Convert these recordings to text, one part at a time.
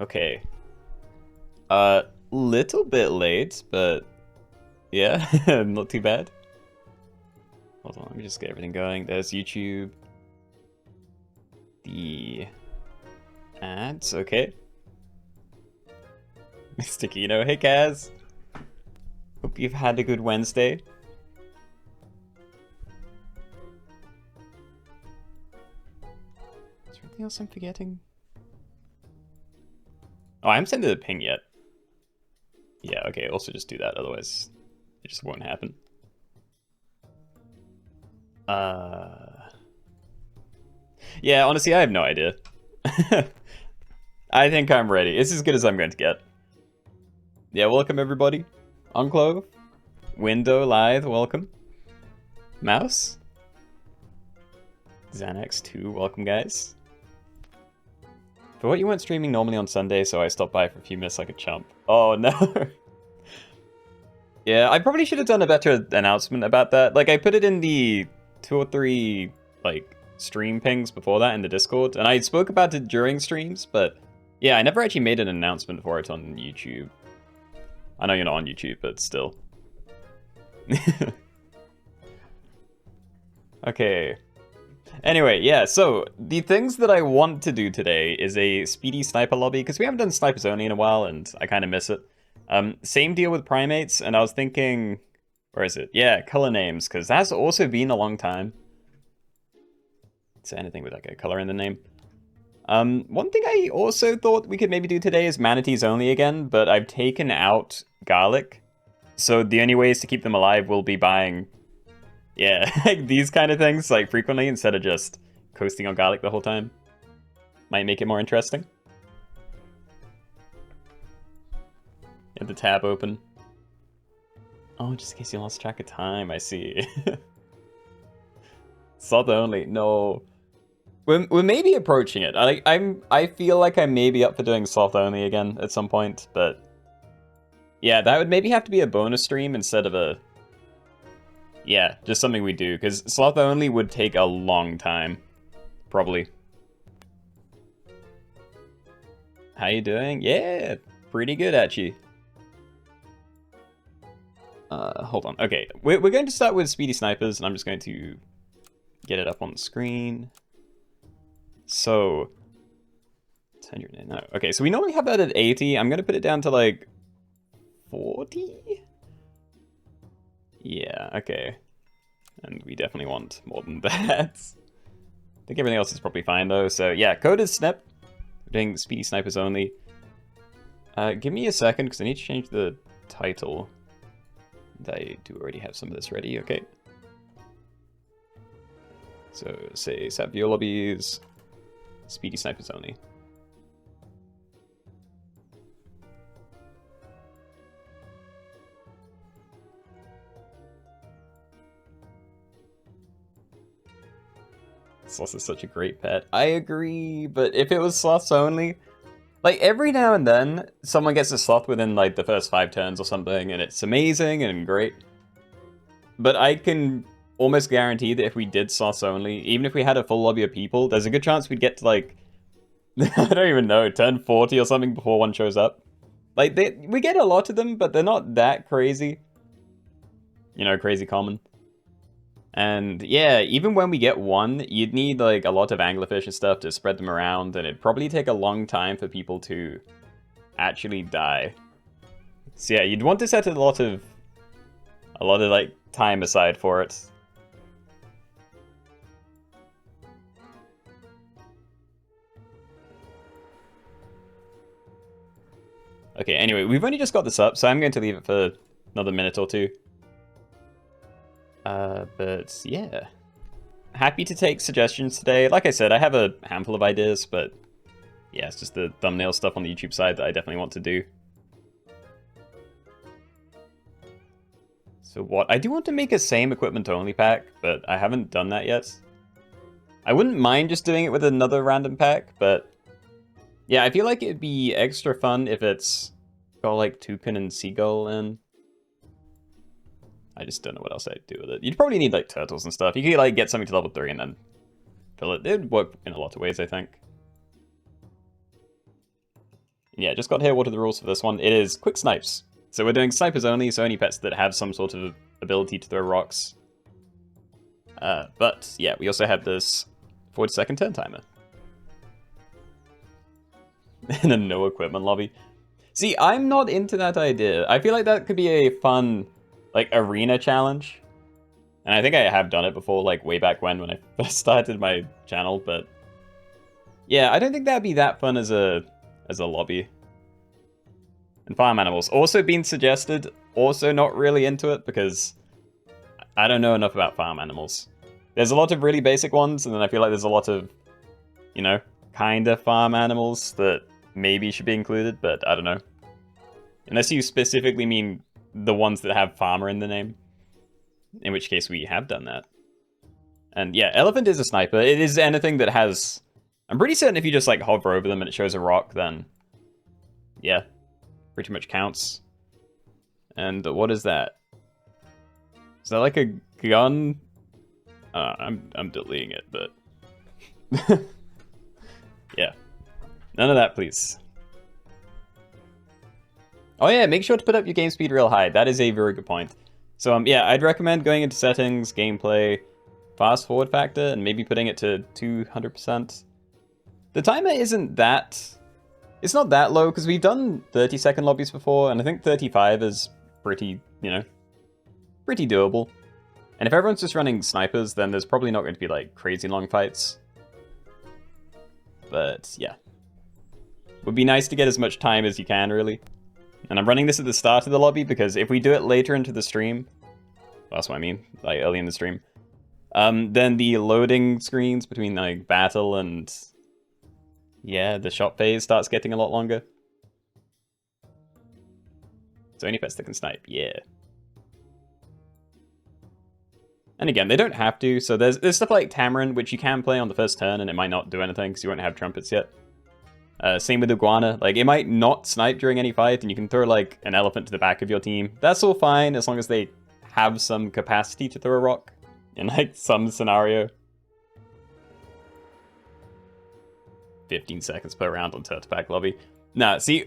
Okay. Little bit late, but yeah, not too bad. Hold on, let me just get everything going. There's YouTube. The ads, okay. Mr. Keenoe, hey Kaz. Hope you've had a good Wednesday. Is there anything else I'm forgetting? Oh, I haven't sent it a ping yet. Yeah, okay, also just do that, otherwise it just won't happen. Yeah, honestly, I have no idea. I think I'm ready. It's as good as I'm going to get. Yeah, welcome everybody. Enclave. Window, Lithe, welcome. Mouse. Xanax2, welcome guys. For what you weren't streaming normally on Sunday, so I stopped by for a few minutes like a chump. Oh no. Yeah, I probably should have done a better announcement about that. Like, I put it in the 2 or 3, like, stream pings before that in the Discord, and I spoke about it during streams, but yeah, I never actually made an announcement for it on YouTube. I know you're not on YouTube, but still. Okay. Anyway, yeah, so the things that I want to do today is a speedy sniper lobby, because we haven't done snipers only in a while, and I kind of miss it. Same deal with primates, and I was thinking, where is it? Yeah, color names, because that's also been a long time. Is anything with like a color in the name? One thing I also thought we could maybe do today is manatees only again, but I've taken out garlic. So the only ways to keep them alive will be buying, yeah, like these kind of things, like frequently, instead of just coasting on garlic the whole time. Might make it more interesting. Get the tab open. Oh, just in case you lost track of time, I see. Sloth only, no. We're maybe approaching it. I feel like I may be up for doing sloth only again at some point, but yeah, that would maybe have to be a bonus stream instead of a, yeah, just something we do, because sloth only would take a long time, probably. How you doing? Yeah, pretty good actually. Hold on. Okay, we're going to start with speedy snipers, and I'm just going to get it up on the screen. So, 100, no. Okay, so we normally have that at 80. I'm going to put it down to like 40? Yeah, okay. And we definitely want more than that. I think everything else is probably fine though. So yeah, code is snip. We're doing speedy snipers only. Give me a second because I need to change the title. I do already have some of this ready, okay. So say set VO lobbies, speedy snipers only. Sloth is such a great pet. I agree, but if it was sloths only, like every now and then, someone gets a sloth within like the first 5 turns or something, and it's amazing and great. But I can almost guarantee that if we did sloths only, even if we had a full lobby of people, there's a good chance we'd get to like, I don't even know, turn 40 or something before one shows up. Like, we get a lot of them, but they're not that crazy. You know, crazy common. And yeah, even when we get one, you'd need like a lot of anglerfish and stuff to spread them around, and it'd probably take a long time for people to actually die. So yeah, you'd want to set a lot of like time aside for it. Okay, anyway, we've only just got this up, so I'm going to leave it for another minute or two. But yeah. Happy to take suggestions today. Like I said, I have a handful of ideas, but yeah, it's just the thumbnail stuff on the YouTube side that I definitely want to do. So what? I do want to make a same equipment only pack, but I haven't done that yet. I wouldn't mind just doing it with another random pack, but yeah, I feel like it'd be extra fun if it's got like toucan and seagull in. I just don't know what else I'd do with it. You'd probably need like turtles and stuff. You could like get something to level 3 and then fill it. It'd work in a lot of ways, I think. Yeah, just got here. What are the rules for this one? It is quick snipes. So we're doing snipers only, so only pets that have some sort of ability to throw rocks. But yeah, we also have this 40-second turn timer. And a no equipment lobby. See, I'm not into that idea. I feel like that could be a fun, like, arena challenge. And I think I have done it before, like, way back when I first started my channel, but... yeah, I don't think that'd be that fun as a lobby. And farm animals. Also been suggested, also not really into it, because I don't know enough about farm animals. There's a lot of really basic ones, and then I feel like there's a lot of, you know, kinda farm animals that maybe should be included, but I don't know. Unless you specifically mean the ones that have farmer in the name. In which case we have done that. And yeah, elephant is a sniper. It is anything that has... I'm pretty certain if you just like hover over them and it shows a rock, then... yeah, pretty much counts. And what is that? Is that like a gun? I'm deleting it, but... yeah. None of that, please. Oh yeah, make sure to put up your game speed real high. That is a very good point. So yeah, I'd recommend going into settings, gameplay, fast forward factor, and maybe putting it to 200%. The timer isn't that... it's not that low, because we've done 30-second lobbies before, and I think 35 is pretty, you know, pretty doable. And if everyone's just running snipers, then there's probably not going to be, like, crazy long fights. But, yeah. Would be nice to get as much time as you can, really. And I'm running this at the start of the lobby, because if we do it later into the stream... that's what I mean, like, early in the stream. Then the loading screens between, like, battle and... yeah, the shop phase starts getting a lot longer. So only pets that can snipe, yeah. And again, they don't have to, so there's stuff like Tamarin, which you can play on the first turn, and it might not do anything, because you won't have trumpets yet. Same with Iguana. Like, it might not snipe during any fight, and you can throw, like, an elephant to the back of your team. That's all fine, as long as they have some capacity to throw a rock in, like, some scenario. 15 seconds per round on Turtleback Lobby. Nah, see,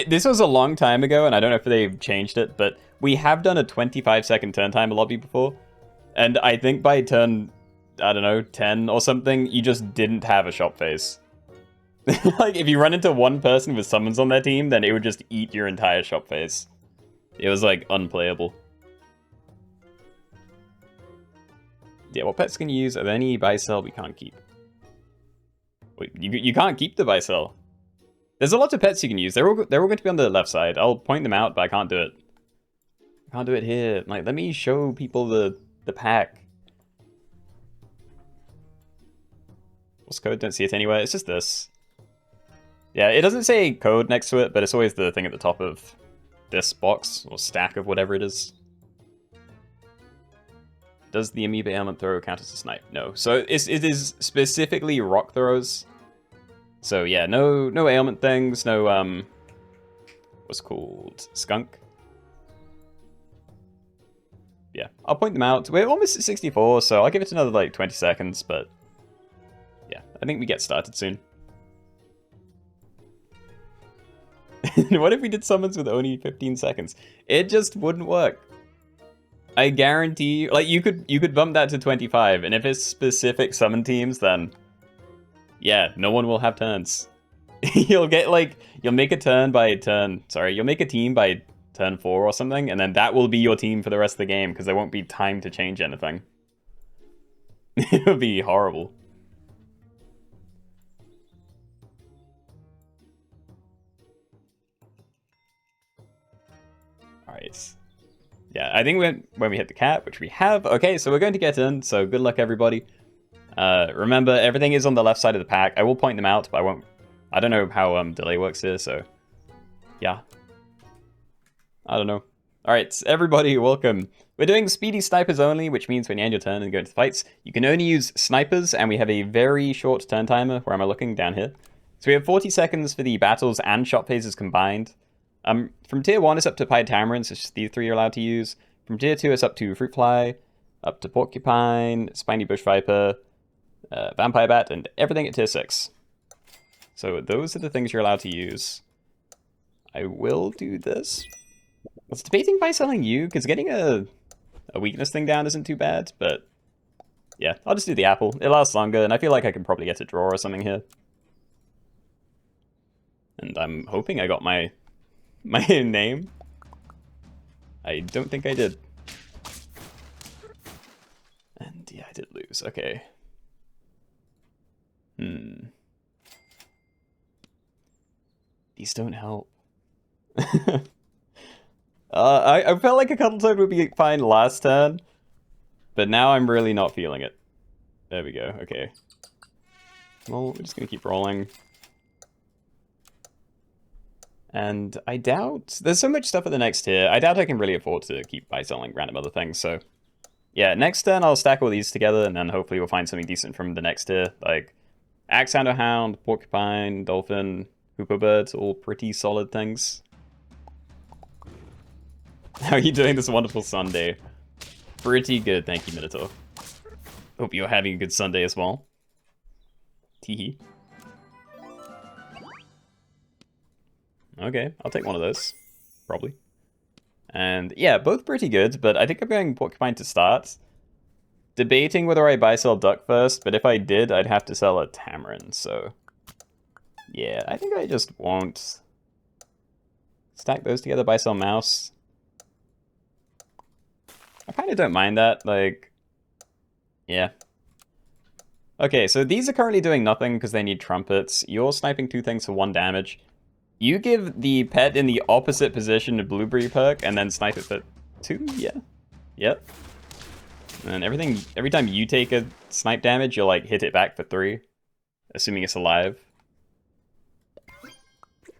this was a long time ago, and I don't know if they've changed it, but we have done a 25-second turn timer lobby before. And I think by turn, I don't know, 10 or something, you just didn't have a shop phase. Like, if you run into one person with summons on their team, then it would just eat your entire shop phase. It was, like, unplayable. Yeah, what pets can you use? Are there any buy-sell we can't keep? Wait, you can't keep the buy-sell. There's a lot of pets you can use. They're all going to be on the left side. I'll point them out, but I can't do it. I can't do it here. Like, let me show people the pack. What's code? Don't see it anywhere. It's just this. Yeah, it doesn't say code next to it, but it's always the thing at the top of this box, or stack of whatever it is. Does the amoeba ailment throw count as a snipe? No. So it is specifically rock throws. So yeah, no ailment things, no, what's called? Skunk? Yeah, I'll point them out. We're almost at 64, so I'll give it another, like, 20 seconds, but... yeah, I think we get started soon. What if we did summons with only 15 seconds? It just wouldn't work. I guarantee, like, you could bump that to 25, and if it's specific summon teams, then... yeah, no one will have turns. You'll get, like, you'll make a team by turn 4 or something, and then that will be your team for the rest of the game, because there won't be time to change anything. It would be horrible. Alright. Yeah, I think when we hit the cap, which we have, okay, so we're going to get in, so good luck everybody. Remember, everything is on the left side of the pack. I will point them out, but I don't know how delay works here, so yeah. I don't know. Alright, everybody, welcome. We're doing speedy snipers only, which means when you end your turn and go into fights, you can only use snipers, and we have a very short turn timer. Where am I looking? Down here. So we have 40 seconds for the battles and shot phases combined. From tier 1 it's up to Pied Tamarin, so it's just these 3 you're allowed to use. From tier 2 it's up to Fruit Fly, up to Porcupine, Spiny Bush Viper, Vampire Bat, and everything at tier 6. So those are the things you're allowed to use. I will do this. I was debating by selling you, because getting a weakness thing down isn't too bad, but yeah, I'll just do the apple. It lasts longer, and I feel like I can probably get a draw or something here. And I'm hoping I got my name. I don't think I did. And yeah, I did lose. Okay. These don't help. I felt like a Cuddle Toad would be fine last turn, but now I'm really not feeling it. There we go, okay. Well, we're just gonna keep rolling. And I doubt... There's so much stuff at the next tier, I doubt I can really afford to keep buy-selling random other things, so... Yeah, next turn I'll stack all these together, and then hopefully we'll find something decent from the next tier, like... Axe-Hound, Hound, Porcupine, Dolphin, Hoopoe Bird, all pretty solid things. How are you doing this wonderful Sunday? Pretty good, thank you, Minotaur. Hope you're having a good Sunday as well. Teehee. Okay, I'll take one of those. Probably. And yeah, both pretty good, but I think I'm going Porcupine to start. Debating whether I buy-sell Duck first, but if I did, I'd have to sell a Tamarin, so... Yeah, I think I just won't. Stack those together, buy-sell Mouse. I kind of don't mind that, like... Yeah. Okay, so these are currently doing nothing because they need trumpets. You're sniping 2 things for 1 damage. You give the pet in the opposite position to Blueberry perk and then snipe it for 2? Yeah. Yep. And every time you take a snipe damage, you'll like hit it back for 3. Assuming it's alive.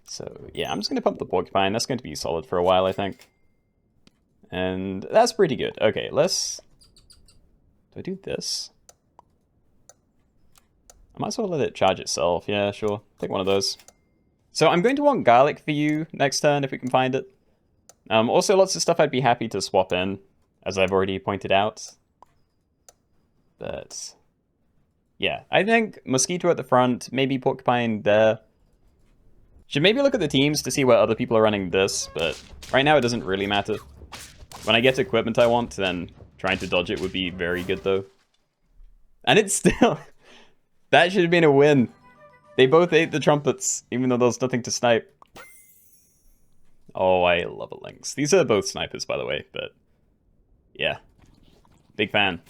So yeah, I'm just gonna pump the Porcupine. That's going to be solid for a while, I think. And that's pretty good. Okay, let's... Do I do this? I might as well let it charge itself. Yeah, sure. Take one of those. So I'm going to want Garlic for you next turn if we can find it. Also, lots of stuff I'd be happy to swap in, as I've already pointed out. But yeah, I think Mosquito at the front, maybe Porcupine there. Should maybe look at the teams to see where other people are running this, but right now it doesn't really matter. When I get equipment I want, then trying to dodge it would be very good though. And it's still... That should have been a win. They both ate the trumpets, even though there was nothing to snipe. Oh, I love a Lynx. These are both snipers, by the way, but... Yeah. Big fan.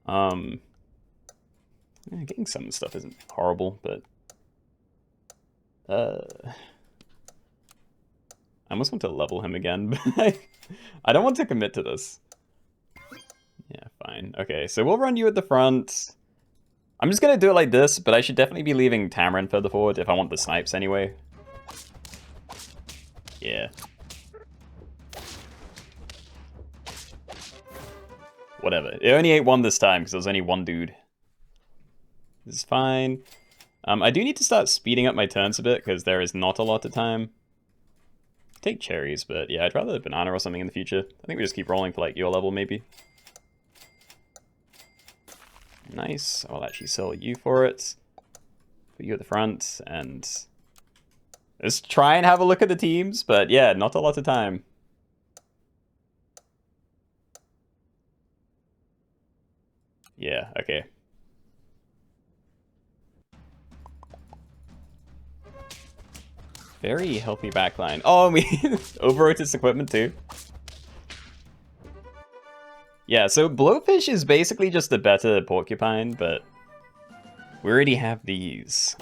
Yeah, getting some of the stuff isn't horrible, but... I almost want to level him again, but I don't want to commit to this. Yeah, fine. Okay, so we'll run you at the front. I'm just gonna do it like this, but I should definitely be leaving Tamarin further forward if I want the snipes anyway. Yeah. Whatever. It only ate 1 this time, because there was only 1 dude. This is fine. I do need to start speeding up my turns a bit, because there is not a lot of time. Take cherries, but yeah, I'd rather a banana or something in the future. I think we just keep rolling for like your level, maybe. Nice. I'll actually sell you for it. Put you at the front, and... Let's try and have a look at the teams, but yeah, not a lot of time. Yeah, okay. Very healthy backline. Oh, we overwrote his equipment too. Yeah, so Blowfish is basically just a better Porcupine, but we already have these.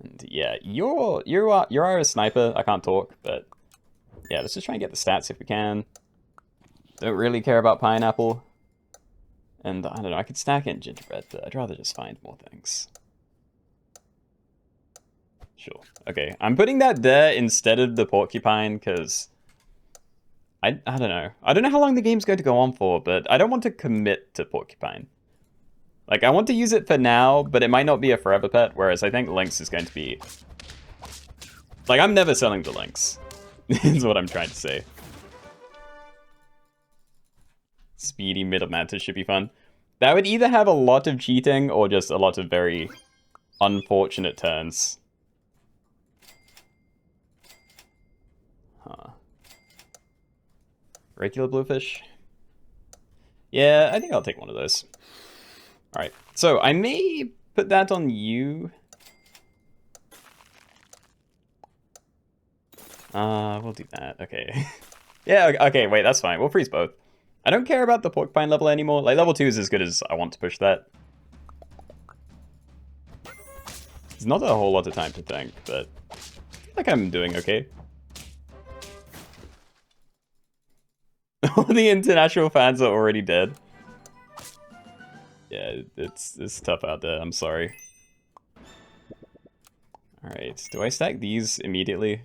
And yeah, you are a sniper. I can't talk, but yeah, let's just try and get the stats if we can. Don't really care about Pineapple. And I don't know, I could stack in Gingerbread, but I'd rather just find more things. Sure. Okay, I'm putting that there instead of the Porcupine, because... I don't know. I don't know how long the game's going to go on for, but I don't want to commit to Porcupine. Like, I want to use it for now, but it might not be a forever pet, whereas I think Lynx is going to be... Like, I'm never selling the Lynx, is what I'm trying to say. Speedy Middle Mantis should be fun. That would either have a lot of cheating, or just a lot of very unfortunate turns. Regular bluefish? Yeah, I think I'll take one of those. Alright, so I may put that on you. We'll do that. Okay. Yeah, okay, wait, that's fine. We'll freeze both. I don't care about the porcupine level anymore. Like, level 2 is as good as I want to push that. It's not a whole lot of time to think, but I feel like I'm doing okay. All the international fans are already dead. Yeah, it's tough out there, I'm sorry. Alright, do I stack these immediately?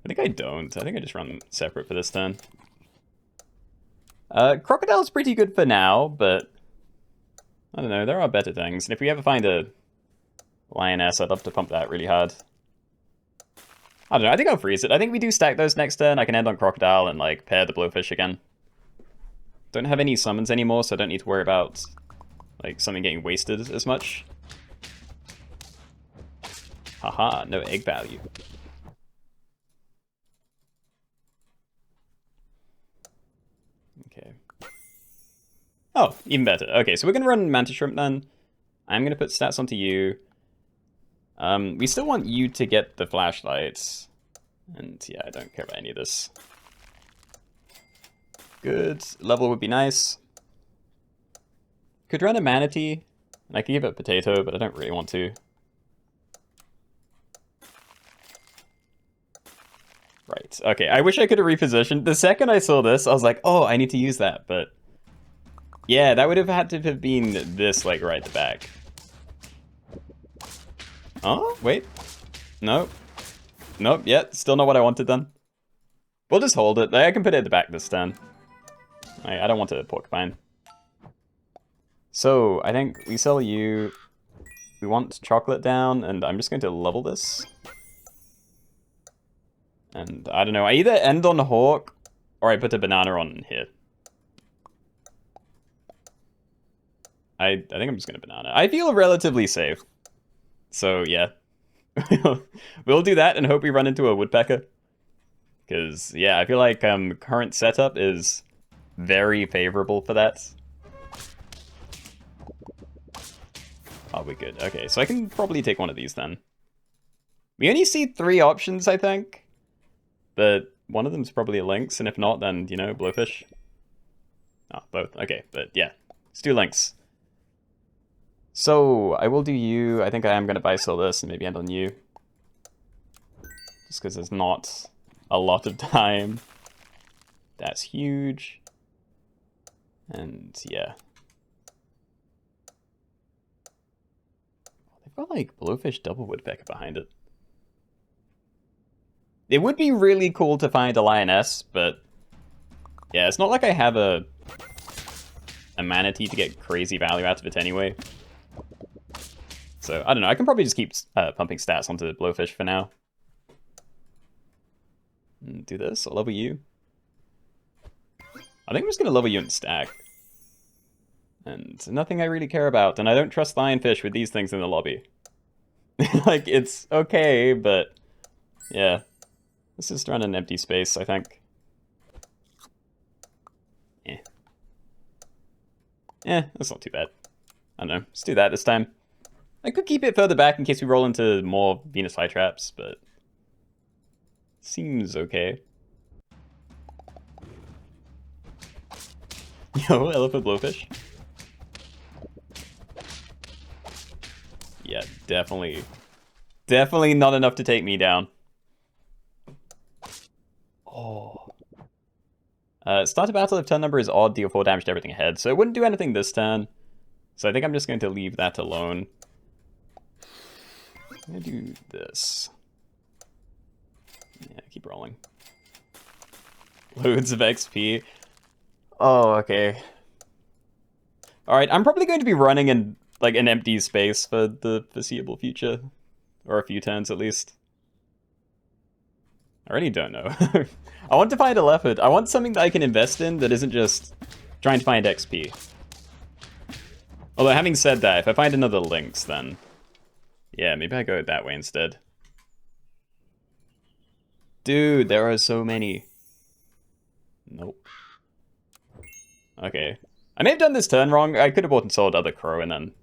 I think I don't. I think I just run them separate for this turn. Crocodile's pretty good for now, but I don't know, there are better things. And if we ever find a lioness, I'd love to pump that really hard. I don't know, I think I'll freeze it. I think we do stack those next turn. I can end on Crocodile and like pair the Blowfish again. Don't have any summons anymore, so I don't need to worry about like something getting wasted as much. Haha, no egg value. Okay. Oh, even better. Okay, so we're gonna run Mantis Shrimp then. I'm gonna put stats onto you. We still want you to get the flashlights. And yeah, I don't care about any of this. Good. Level would be nice. Could run a manatee. And I could give it potato, but I don't really want to. Right. Okay, I wish I could have repositioned. The second I saw this, I was like, oh, I need to use that, but... yeah, that would have had to have been this, like, right at the back. Oh, wait. Nope. Nope, yeah, still not what I wanted then. We'll just hold it. I can put it at the back this turn. I don't want a porcupine. So, I think we sell you... we want chocolate down, and I'm just going to level this. And, I don't know, I either end on Hawk, or I put a banana on here. I think I'm just gonna banana. I feel relatively safe. So, yeah. We'll do that and hope we run into a woodpecker. Because, yeah, I feel like current setup is very favorable for that. Oh, we're good. Okay, so I can probably take one of these then. We only see 3 options, I think. But one of them's probably a lynx, and if not, then, you know, blowfish. Oh, both. Okay, but yeah. Let's do lynx. So, I will do you. I think I am going to buy sell this and maybe end on you. Just because there's not a lot of time. That's huge. And, yeah. They've got, like, blowfish double woodpecker behind it. It would be really cool to find a lioness, but... yeah, it's not like I have a manatee to get crazy value out of it anyway. So, I don't know, I can probably just keep pumping stats onto the blowfish for now. And do this, I'll level you. I think I'm just gonna level you and stack. And nothing I really care about, and I don't trust lionfish with these things in the lobby. Like, it's okay, but... yeah. Let's just run an empty space, I think. That's not too bad. I don't know, let's do that this time. I could keep it further back in case we roll into more Venus flytraps, but... seems okay. Yo, elephant blowfish. Yeah, definitely. Definitely not enough to take me down. Oh. Start a battle if turn number is odd, deal 4 damage to everything ahead. So it wouldn't do anything this turn. So I think I'm just going to leave that alone. I'm going to do this. Yeah, keep rolling. Loads of XP. Oh, okay. Alright, I'm probably going to be running in like an empty space for the foreseeable future. Or a few turns at least. I really don't know. I want to find a leopard. I want something that I can invest in that isn't just trying to find XP. Although having said that, if I find another lynx then... yeah, maybe I go that way instead. Dude, there are so many. Nope. Okay. I may have done this turn wrong. I could have bought and sold other crow and then,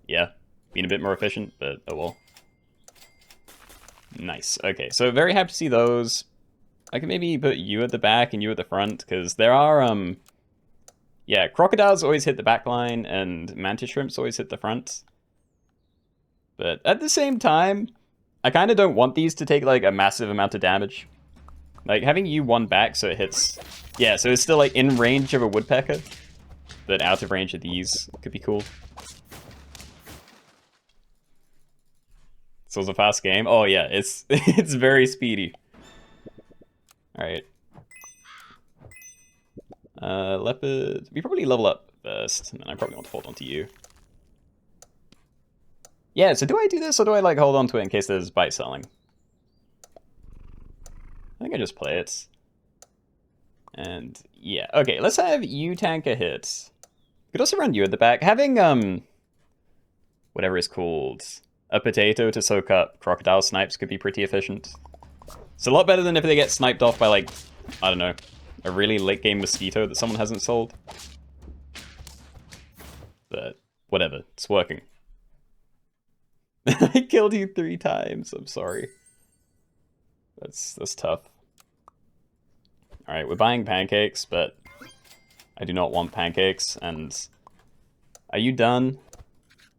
yeah, been a bit more efficient, but oh well. Nice. Okay, so very happy to see those. I can maybe put you at the back and you at the front, because there are, yeah, crocodiles always hit the back line, and mantis shrimps always hit the front. But at the same time, I kind of don't want these to take, like, a massive amount of damage. Like, having you one back so it hits... Yeah, so it's still, like, in range of a woodpecker, but out of range of these could be cool. So it's a fast game. Oh, yeah, it's it's very speedy. Alright. Leopard... We probably level up first, and then I probably want to hold on to you. Yeah, so do I do this, or do I, like, hold on to it in case there's bite selling? I think I just play it. And, yeah. Okay, let's have you tank a hit. Could also run you at the back. Having, whatever is called, a potato to soak up crocodile snipes could be pretty efficient. It's a lot better than if they get sniped off by, like, I don't know, a really late-game mosquito that someone hasn't sold. But, whatever. It's working. I killed you 3 times. I'm sorry. That's tough. Alright, we're buying pancakes, but I do not want pancakes, and... Are you done?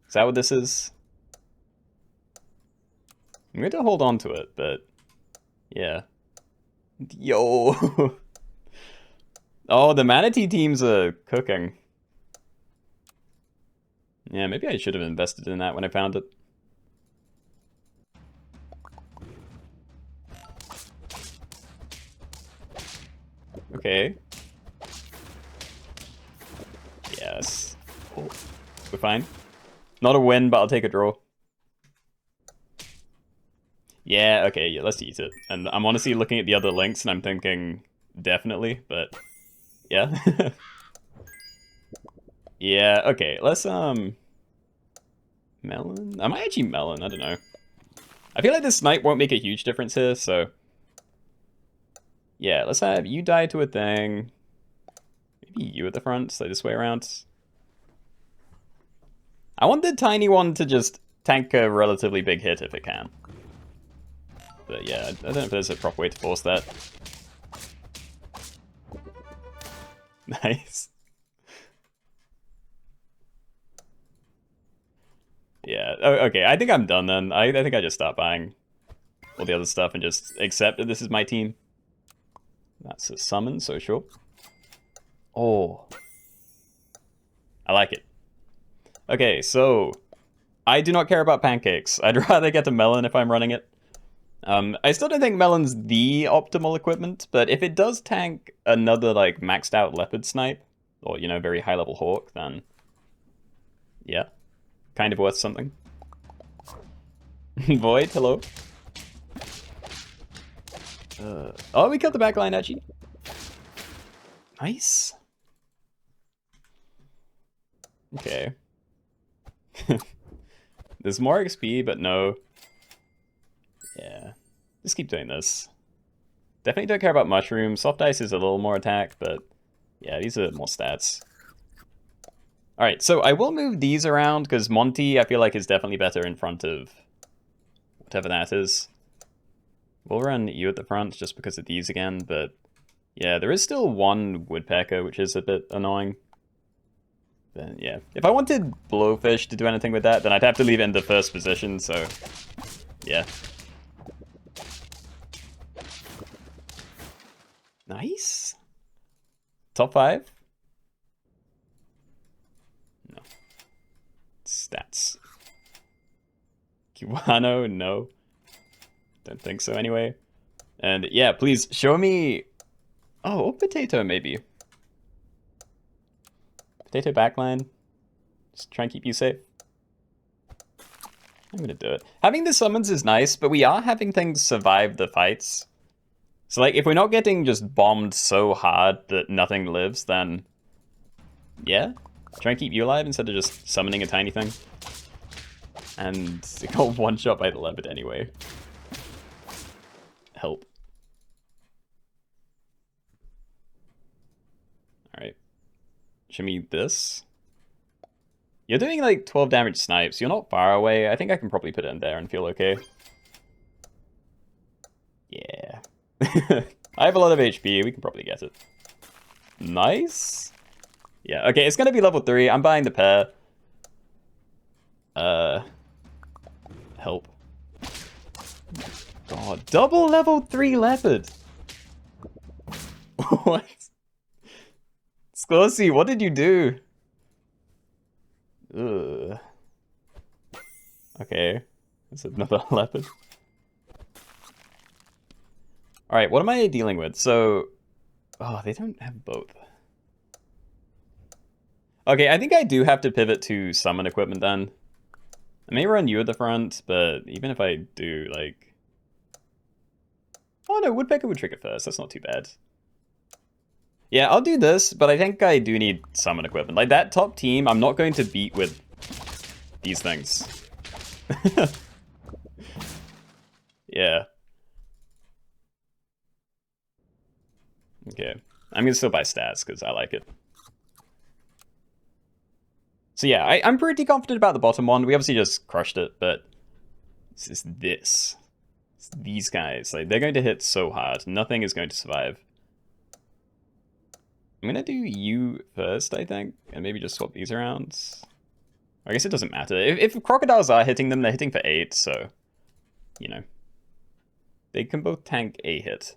Is that what this is? I'm going to hold on to it, but... Yeah. Yo! Oh, the manatee teams are cooking. Yeah, maybe I should have invested in that when I found it. Okay. Yes. Oh, we're fine. Not a win, but I'll take a draw. Yeah, okay, yeah, let's eat it. And I'm honestly looking at the other links and I'm thinking, definitely, but yeah. Yeah, okay, let's, melon? I might actually melon, I don't know. I feel like this snipe won't make a huge difference here, so... Yeah, let's have you die to a thing. Maybe you at the front, so this way around. I want the tiny one to just tank a relatively big hit if it can. But yeah, I don't know if there's a proper way to force that. Nice. Yeah, okay, I think I'm done then. I think I just stop buying all the other stuff and just accept that this is my team. That's a summon, so sure. Oh. I like it. Okay, so... I do not care about pancakes. I'd rather get a melon if I'm running it. I still don't think melon's the optimal equipment, but if it does tank another, like, maxed out leopard snipe, or, you know, very high level hawk, then... Yeah. Kind of worth something. Void, hello. Oh, we killed the backline, actually. Nice. Okay. There's more XP, but no. Yeah. Just keep doing this. Definitely don't care about mushrooms. Soft ice is a little more attack, but yeah, these are more stats. Alright, so I will move these around, because Monty, I feel like, is definitely better in front of whatever that is. We'll run you at the front just because of these again, but yeah, there is still one woodpecker, which is a bit annoying. Then yeah, if I wanted blowfish to do anything with that, then I'd have to leave it in the first position, so yeah. Nice. Top 5? No. Stats. Kiwano, no. Don't think so anyway. And yeah, please show me... Oh, potato maybe. Potato backline. Just try and keep you safe. I'm gonna do it. Having the summons is nice, but we are having things survive the fights. So like, if we're not getting just bombed so hard that nothing lives, then... Yeah. Try and keep you alive instead of just summoning a tiny thing. And it got one shot by the leopard anyway. Help. Alright. Shimmy this. You're doing like 12 damage snipes. You're not far away. I think I can probably put it in there and feel okay. Yeah. I have a lot of HP. We can probably get it. Nice. Yeah, okay, it's gonna be level 3. I'm buying the pair. Help. God, double level 3 leopard. What? Scorsy, what did you do? Ugh. Okay, that's another leopard. Alright, what am I dealing with? So, oh, they don't have both. Okay, I think I do have to pivot to summon equipment then. I may run you at the front, but even if I do, like... Oh no, Woodpecker would trigger first, that's not too bad. Yeah, I'll do this, but I think I do need summon equipment. Like, that top team, I'm not going to beat with these things. Yeah. Okay. I'm gonna still buy stats, because I like it. So yeah, I'm pretty confident about the bottom one. We obviously just crushed it, but it's just this. It's these guys. Like, they're going to hit so hard. Nothing is going to survive. I'm gonna do you first, I think, and maybe just swap these around. I guess it doesn't matter. If crocodiles are hitting them, they're hitting for 8, so, you know. They can both tank a hit.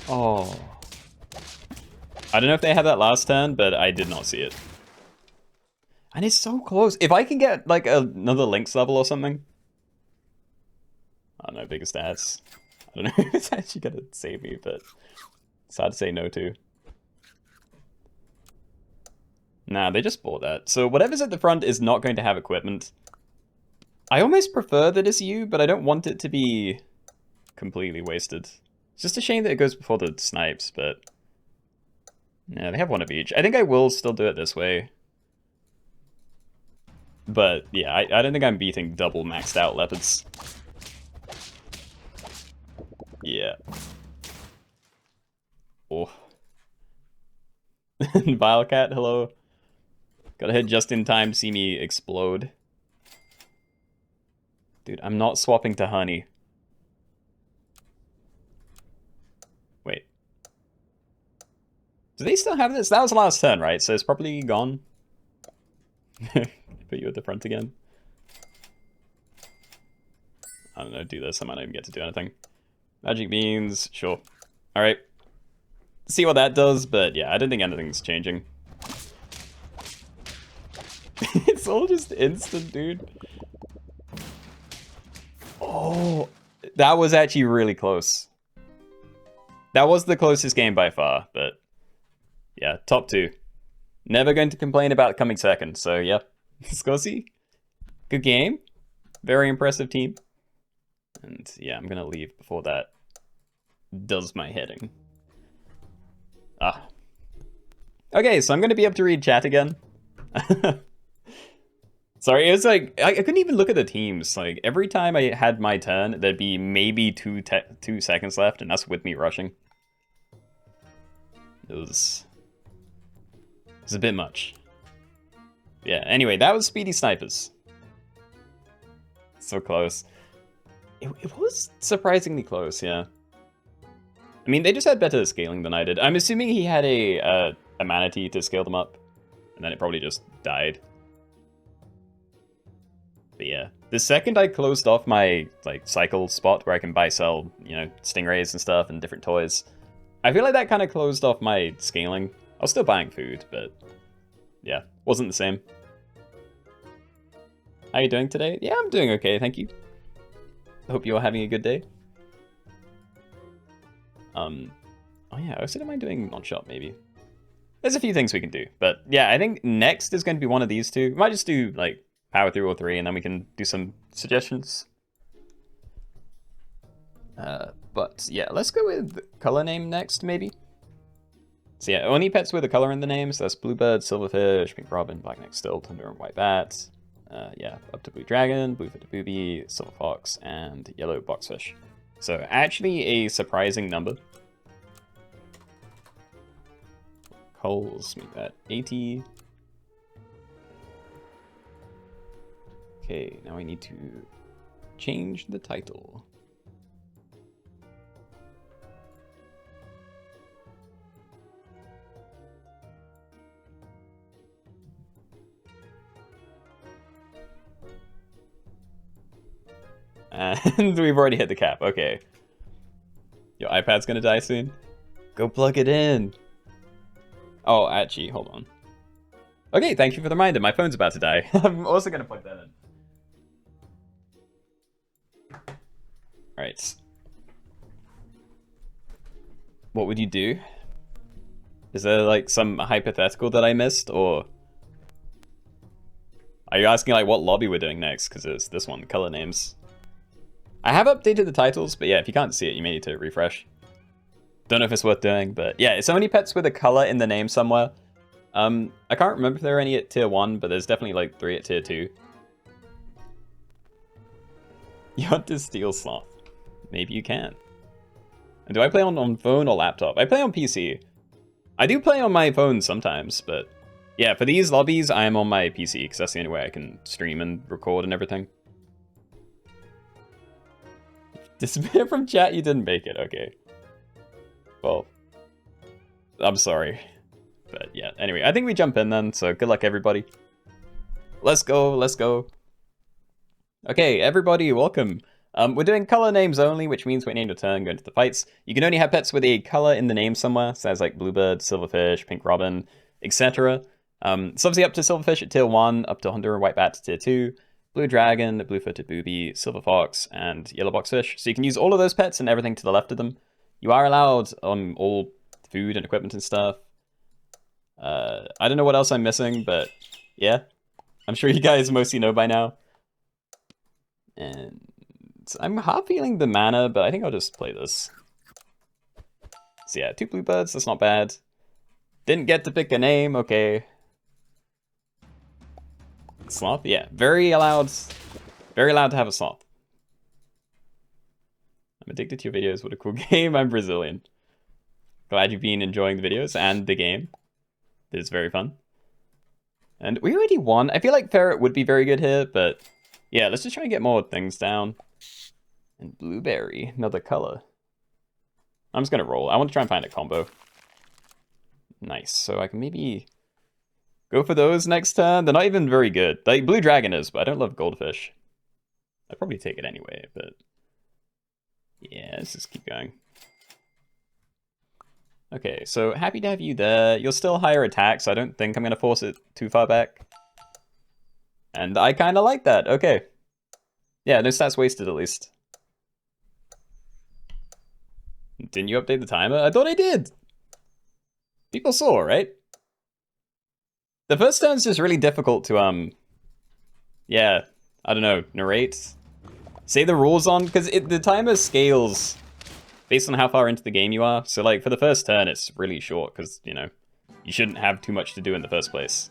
Oh. I don't know if they had that last turn, but I did not see it. And it's so close. If I can get, like, another Lynx level or something. I don't know, bigger stats. I don't know if it's actually gonna save me, but it's hard to say no to. Nah, they just bought that. So whatever's at the front is not going to have equipment. I almost prefer that it's you, but I don't want it to be completely wasted. It's just a shame that it goes before the snipes, but... Yeah, they have one of each. I think I will still do it this way. But, yeah, I don't think I'm beating double maxed out leopards. Yeah. Oh. Vilecat, hello. Gotta hit just in time to see me explode. Dude, I'm not swapping to honey. Wait. Do they still have this? That was the last turn, right? So it's probably gone. Put you at the front again. I don't know, do this. I might not even get to do anything. Magic beans, sure. Alright. See what that does, but yeah, I don't think anything's changing. It's all just instant, dude. Oh, that was actually really close. That was the closest game by far, but yeah, top 2. Never going to complain about coming second, so yeah. Scorsy, good game. Very impressive team. And yeah, I'm gonna leave before that does my heading. Ah. Okay, so I'm gonna be able to read chat again. Sorry, it was like, I couldn't even look at the teams. Like, every time I had my turn, there'd be maybe 2 seconds left, and that's with me rushing. It was a bit much. Yeah, anyway, that was Speedy Snipers. So close. It was surprisingly close, yeah. I mean, they just had better scaling than I did. I'm assuming he had a manatee to scale them up, and then it probably just died. But yeah, the second I closed off my like cycle spot where I can buy, sell, you know, stingrays and stuff and different toys, I feel like that kind of closed off my scaling. I was still buying food, but yeah, wasn't the same. How are you doing today? Yeah, I'm doing okay, thank you. I hope you're having a good day. Oh yeah, I also don't mind doing non-shop maybe. There's a few things we can do, but yeah, I think next is going to be one of these two. We might just do like power through all 3, and then we can do some suggestions. But yeah, let's go with color name next, maybe. So yeah, only pets with a color in the name. So that's bluebird, silverfish, pink robin, black neck still, thunder and white bat. Yeah, up to blue dragon, blue-footed booby, silver fox, and yellow boxfish. So actually a surprising number. Coals, make that 80. Okay, now I need to change the title. And we've already hit the cap, okay. Your iPad's gonna die soon? Go plug it in. Oh, actually, hold on. Okay, thank you for the reminder, my phone's about to die. I'm also gonna plug that in. Alright. What would you do? Is there like some hypothetical that I missed, or... Are you asking like what lobby we're doing next? Because it's this one, color names. I have updated the titles, but yeah, if you can't see it, you may need to refresh. Don't know if it's worth doing, but yeah, so many pets with a color in the name somewhere. I can't remember if there are any at tier 1, but there's definitely like 3 at tier 2. You want to steal Sloth? Maybe you can. And do I play on phone or laptop? I play on PC. I do play on my phone sometimes, but yeah, for these lobbies, I am on my PC, because that's the only way I can stream and record and everything. Disappear from chat, you didn't make it, okay. Well, I'm sorry. But yeah, anyway, I think we jump in then, so good luck everybody. Let's go, let's go. Okay, everybody, welcome. We're doing color names only, which means waiting your turn, go into the fights. You can only have pets with a color in the name somewhere, so that's like Bluebird, Silverfish, Pink Robin, etc. It's obviously up to Silverfish at tier 1, up to Honduran White Bat to tier 2, Blue Dragon, Blue-Footed Booby, Silver Fox, and Yellow Box Fish. So you can use all of those pets and everything to the left of them. You are allowed all food and equipment and stuff. I don't know what else I'm missing, but yeah. I'm sure you guys mostly know by now. And I'm half feeling the mana, but I think I'll just play this. So yeah, 2 Bluebirds, that's not bad. Didn't get to pick a name, okay. Sloth? Yeah, very allowed to have a sloth. I'm addicted to your videos, what a cool game, I'm Brazilian. Glad you've been enjoying the videos and the game. It is very fun. And we already won. I feel like Ferret would be very good here, but yeah, let's just try and get more things down. And Blueberry, another color. I'm just gonna roll. I want to try and find a combo. Nice, so I can maybe go for those next turn. They're not even very good. Like, Blue Dragon is, but I don't love Goldfish. I'd probably take it anyway, but yeah, let's just keep going. Okay, so happy to have you there. You're still higher attack, so I don't think I'm going to force it too far back. And I kind of like that. Okay. Yeah, no stats wasted at least. Didn't you update the timer? I thought I did. People saw, right? The first turn's just really difficult to, yeah, I don't know, narrate. Say the rules on, because the timer scales based on how far into the game you are. So, like, for the first turn, it's really short, because, you know, you shouldn't have too much to do in the first place.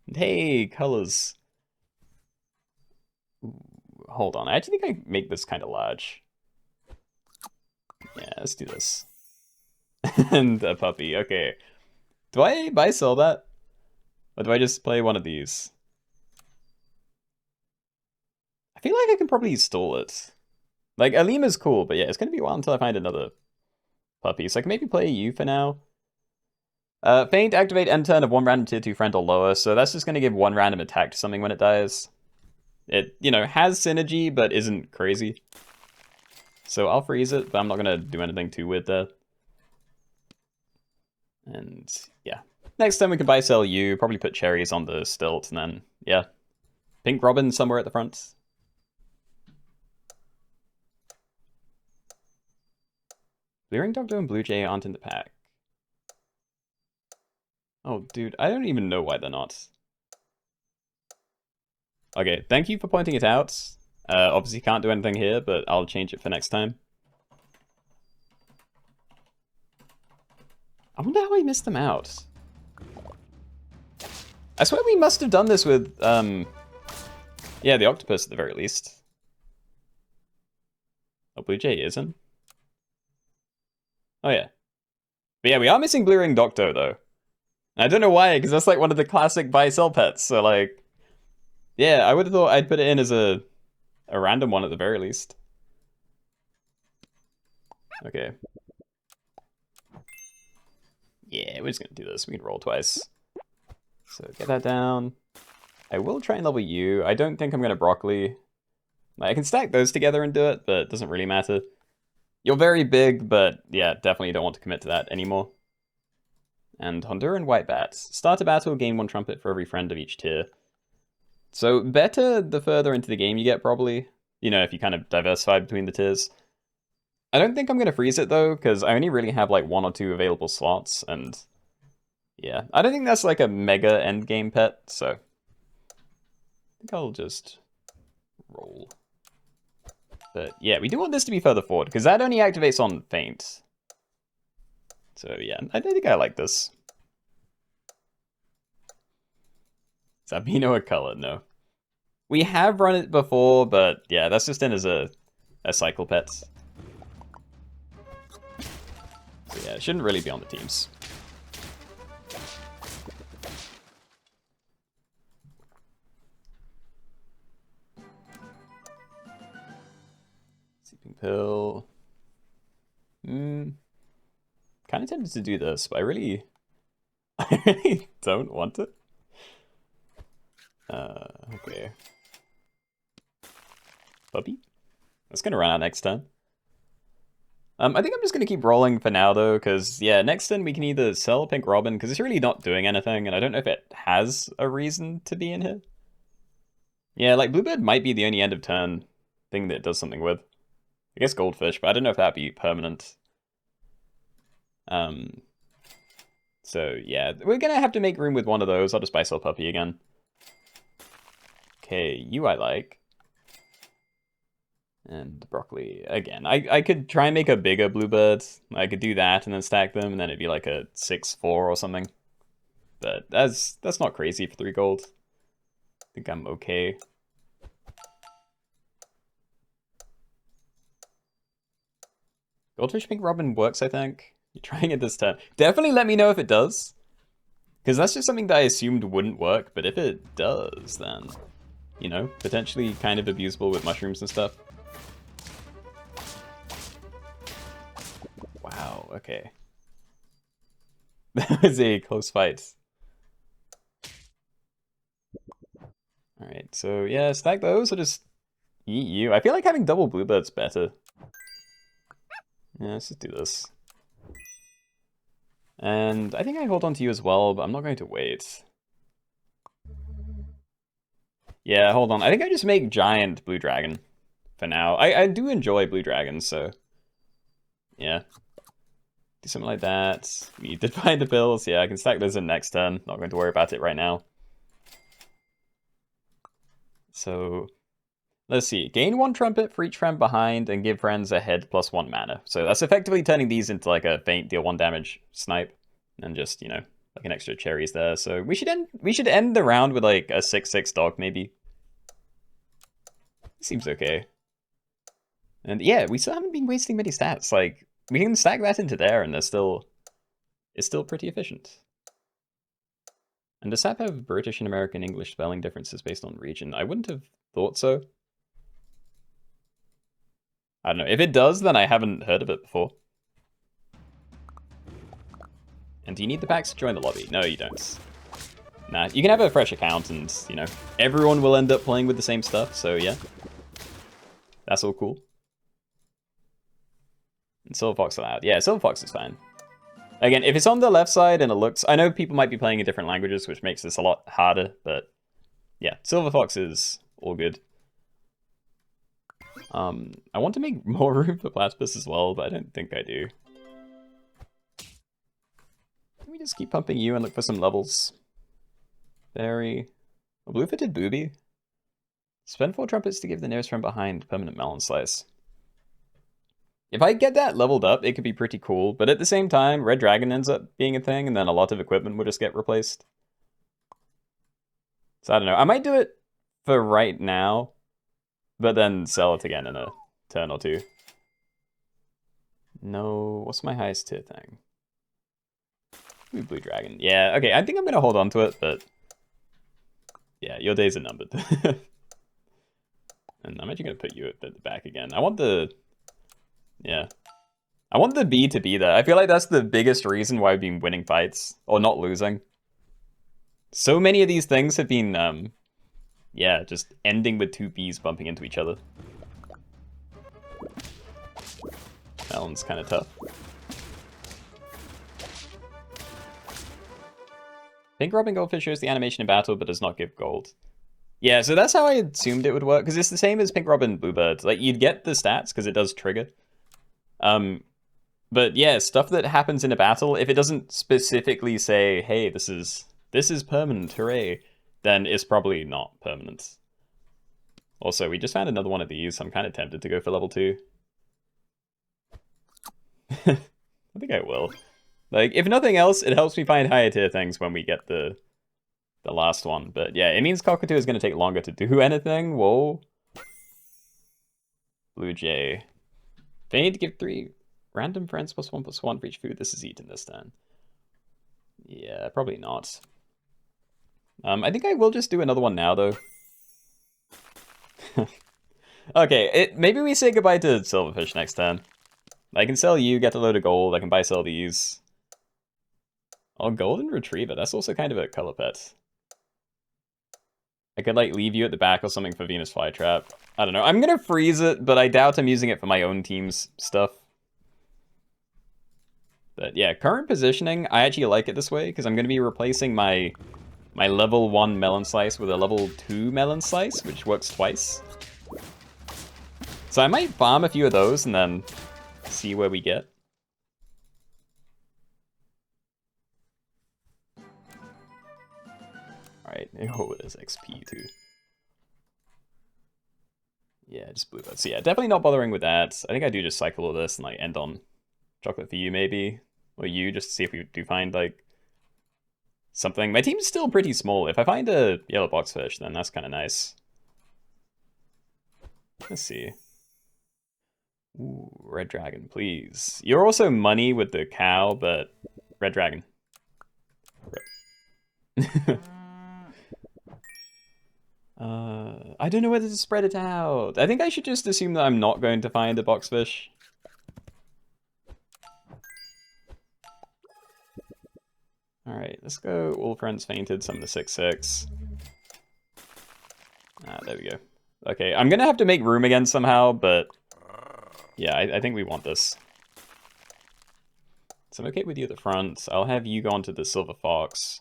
And hey, colors. Ooh, hold on, I actually think I make this kind of large. Yeah, let's do this. And a puppy, okay. Do I buy sell that? Or do I just play one of these? I feel like I can probably stall it. Like, Alima's cool, but yeah, it's gonna be a while until I find another puppy. So I can maybe play you for now. Feint, activate end turn of 1 random tier 2 friend or lower, so that's just gonna give 1 random attack to something when it dies. It, you know, has synergy, but isn't crazy. So I'll freeze it, but I'm not gonna do anything too weird there. And yeah. Next time we can buy sell you, probably put cherries on the stilt, and then, yeah. Pink Robin somewhere at the front. Blue Ring Doctor and Blue Jay aren't in the pack. Oh, dude, I don't even know why they're not. Okay, thank you for pointing it out. Obviously can't do anything here, but I'll change it for next time. I wonder how I missed them out. I swear we must have done this with, yeah, the octopus at the very least. Oh, Blue Jay isn't? Oh, yeah. But yeah, we are missing Blue Ring Docto, though. I don't know why, because that's like one of the classic buy-sell pets, so like... Yeah, I would have thought I'd put it in as a random one at the very least. Okay. Yeah, we're just gonna do this. We can roll twice. So get that down. I will try and level you. I don't think I'm gonna broccoli. Like, I can stack those together and do it, but it doesn't really matter. You're very big, but yeah, definitely don't want to commit to that anymore. And Honduran White Bats. Start a battle, gain 1 trumpet for every friend of each tier. So better the further into the game you get, probably. You know, if you kind of diversify between the tiers. I don't think I'm going to freeze it, though, because I only really have, like, 1 or 2 available slots, and... Yeah, I don't think that's, like, a mega endgame pet, so... I think I'll just... roll. But, yeah, we do want this to be further forward, because that only activates on Faint. So, yeah, I think I like this. Is Albino a color? No. We have run it before, but, yeah, that's just in as a cycle pet. So, yeah, it shouldn't really be on the teams. Sleeping pill. Kind of tempted to do this, but I really don't want it. Okay. Puppy? That's gonna run out next turn. I think I'm just gonna keep rolling for now though, because yeah, next turn we can either sell Pink Robin, because it's really not doing anything, and I don't know if it has a reason to be in here. Yeah, like Bluebird might be the only end of turn thing that it does something with. I guess Goldfish, but I don't know if that'd be permanent. So yeah, we're gonna have to make room with one of those. I'll just buy Sell Puppy again. Okay, you I like. And broccoli again. I could try and make a bigger Bluebird. I could do that and then stack them, and then it'd be like a 6-4 or something. But that's not crazy for 3 gold. I think I'm okay. Goldfish Pink Robin works, I think. You're trying it this turn. Definitely let me know if it does. Because that's just something that I assumed wouldn't work, but if it does, then, you know, potentially kind of abusable with mushrooms and stuff. Wow, okay. That was a close fight. Alright, so yeah, stack those or just eat you. I feel like having double Bluebird's better. Yeah, let's just do this. And I think I hold on to you as well, but I'm not going to wait. Yeah, hold on. I think I just make giant blue dragon for now. I do enjoy blue dragons, so yeah. Do something like that. We did find the pills. Yeah, I can stack those in next turn. Not going to worry about it right now. So let's see. Gain 1 trumpet for each friend behind and give friends a head +1 mana. So that's effectively turning these into like a faint deal 1 damage snipe. And just, you know, like an extra cherries there. So we should end the round with like a 6/6 dog maybe. Seems okay. And yeah, we still haven't been wasting many stats. Like, we can stack that into there and it's still pretty efficient. And does SAP have British and American English spelling differences based on region? I wouldn't have thought so. I don't know. If it does, then I haven't heard of it before. And do you need the packs to join the lobby? No, you don't. Nah, you can have a fresh account and, you know, everyone will end up playing with the same stuff, so yeah. That's all cool. And Silver Fox allowed. Yeah, Silver Fox is fine. Again, if it's on the left side and it looks... I know people might be playing in different languages, which makes this a lot harder, but yeah, Silver Fox is all good. I want to make more room for Platypus as well, but I don't think I do. Let me just keep pumping you and look for some levels. Fairy. A blue-footed booby. Spend 4 trumpets to give the nearest friend behind permanent melon slice. If I get that leveled up, it could be pretty cool, but at the same time, Red Dragon ends up being a thing, and then a lot of equipment would just get replaced. So I don't know. I might do it for right now, but then sell it again in a turn or two. No, what's my highest tier thing? Ooh, Blue Dragon. Yeah, okay, I think I'm gonna hold on to it, but yeah, your days are numbered. And I'm actually gonna put you at the back again. I want the... Yeah. I want the B to be there. I feel like that's the biggest reason why we've been winning fights, or not losing. So many of these things have been, yeah, just ending with two Bs bumping into each other. That one's kind of tough. Pink Robin Goldfish shows the animation in battle, but does not give gold. Yeah, so that's how I assumed it would work, because it's the same as Pink Robin Bluebird. Like, you'd get the stats, because it does trigger. But yeah, stuff that happens in a battle, if it doesn't specifically say, hey, this is permanent, hooray, then it's probably not permanent. Also, we just found another one of these, so I'm kind of tempted to go for level 2. I think I will. Like, if nothing else, it helps me find higher tier things when we get the last one. But yeah, it means Cockatoo is going to take longer to do anything. Whoa. Blue Jay. They need to give 3 random friends +1/+1 for each food this is eaten this turn. Yeah, probably not. I think I will just do another one now, though. Okay, maybe we say goodbye to Silverfish next turn. I can sell you, get a load of gold. I can buy-sell these. Oh, Golden Retriever. That's also kind of a color pet. I could, like, leave you at the back or something for Venus Flytrap. I don't know. I'm gonna freeze it, but I doubt I'm using it for my own team's stuff. But yeah, current positioning, I actually like it this way, because I'm gonna be replacing my level 1 Melon Slice with a level 2 Melon Slice, which works twice. So I might farm a few of those and then see where we get. Alright, oh, there's XP too. Yeah, just Bluebird. So yeah, definitely not bothering with that. I think I do just cycle all this and like end on Chocolate for you maybe. Or you, just to see if we do find like something. My team's still pretty small. If I find a yellow boxfish, then that's kind of nice. Let's see. Ooh, Red Dragon, please. You're also money with the cow, but Red Dragon. I don't know whether to spread it out. I think I should just assume that I'm not going to find a boxfish. Alright, let's go. All friends fainted, summon a 6/6. Ah, there we go. Okay, I'm gonna have to make room again somehow, but yeah, I think we want this. So I'm okay with you at the front. I'll have you go onto the Silver Fox.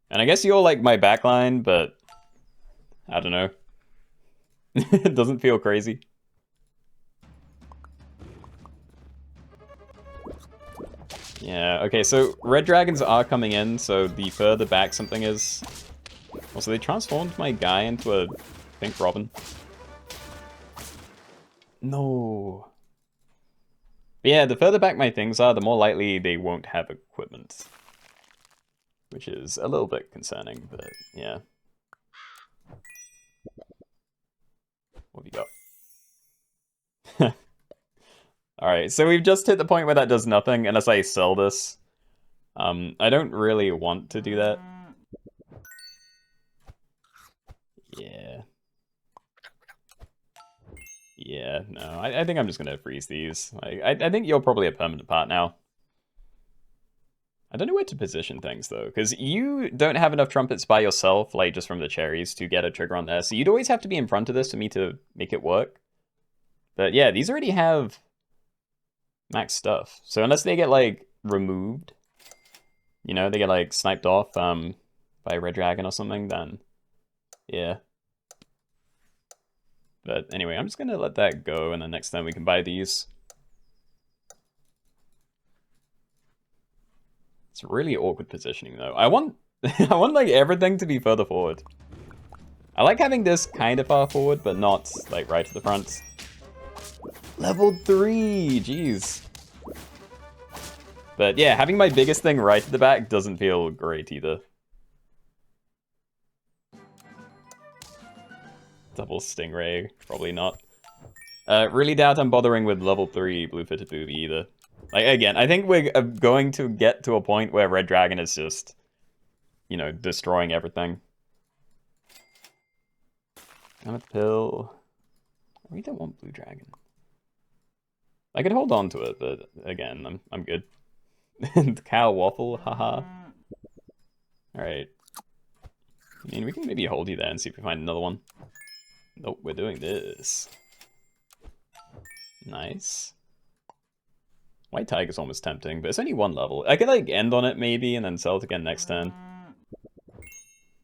And I guess you're like my backline, but I don't know. It doesn't feel crazy. Yeah, okay, so red dragons are coming in, so the further back something is... Also, they transformed my guy into a pink robin. No. But yeah, the further back my things are, the more likely they won't have equipment. Which is a little bit concerning, but yeah. What have you got? Alright, so we've just hit the point where that does nothing unless I sell this. I don't really want to do that. Yeah. Yeah, no, I think I'm just gonna freeze these. I think you're probably a permanent part now. I don't know where to position things, though, because you don't have enough trumpets by yourself, like, just from the cherries, to get a trigger on there. So you'd always have to be in front of this for me to make it work. But yeah, these already have max stuff. So unless they get, like, removed, you know, they get, like, sniped off by Red Dragon or something, then yeah. But anyway, I'm just going to let that go, and then next time we can buy these. It's really awkward positioning, though. I want, I want like, everything to be further forward. I like having this kind of far forward, but not, like, right to the front. Level 3! Jeez. But yeah, having my biggest thing right at the back doesn't feel great either. Double Stingray, probably not. Really doubt I'm bothering with level 3 Blue-Footed Booby either. Like, again, I think we're going to get to a point where Red Dragon is just, you know, destroying everything. Mammoth Pill. We don't want Blue Dragon. I could hold on to it, but again, I'm good. Cow Waffle, haha. Alright. I mean, we can maybe hold you there and see if we find another one. Nope, we're doing this. Nice. White Tiger's almost tempting, but it's only one level. I could, like, end on it maybe, and then sell it again next turn.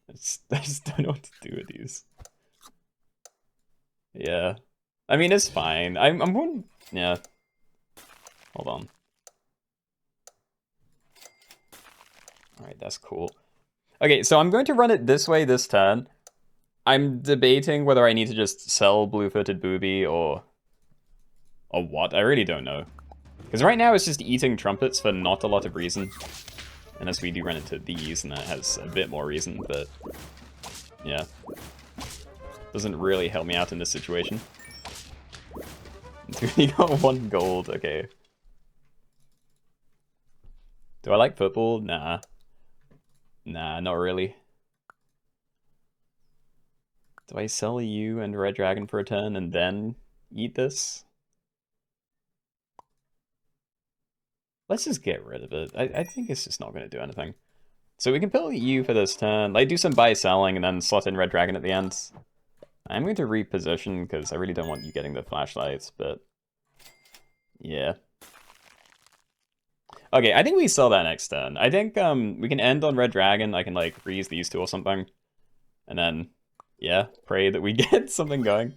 I just don't know what to do with these. Yeah. I mean, it's fine. I'm going... Yeah. Hold on. Alright, that's cool. Okay, so I'm going to run it this way this turn. I'm debating whether I need to just sell Blue-Footed Booby or what. I really don't know. Because right now it's just eating trumpets for not a lot of reason. Unless we do run into these, and that has a bit more reason, but... Yeah. Doesn't really help me out in this situation. We got 1 gold, okay. Do I like football? Nah. Nah, not really. Do I sell you and Red Dragon for a turn and then eat this? Let's just get rid of it. I think it's just not going to do anything. So we can pill you for this turn. Like, do some buy-selling and then slot in Red Dragon at the end. I'm going to reposition because I really don't want you getting the flashlights, but... Yeah. Okay, I think we sell that next turn. I think we can end on Red Dragon. I can, like, freeze these two or something. And then, yeah, pray that we get something going.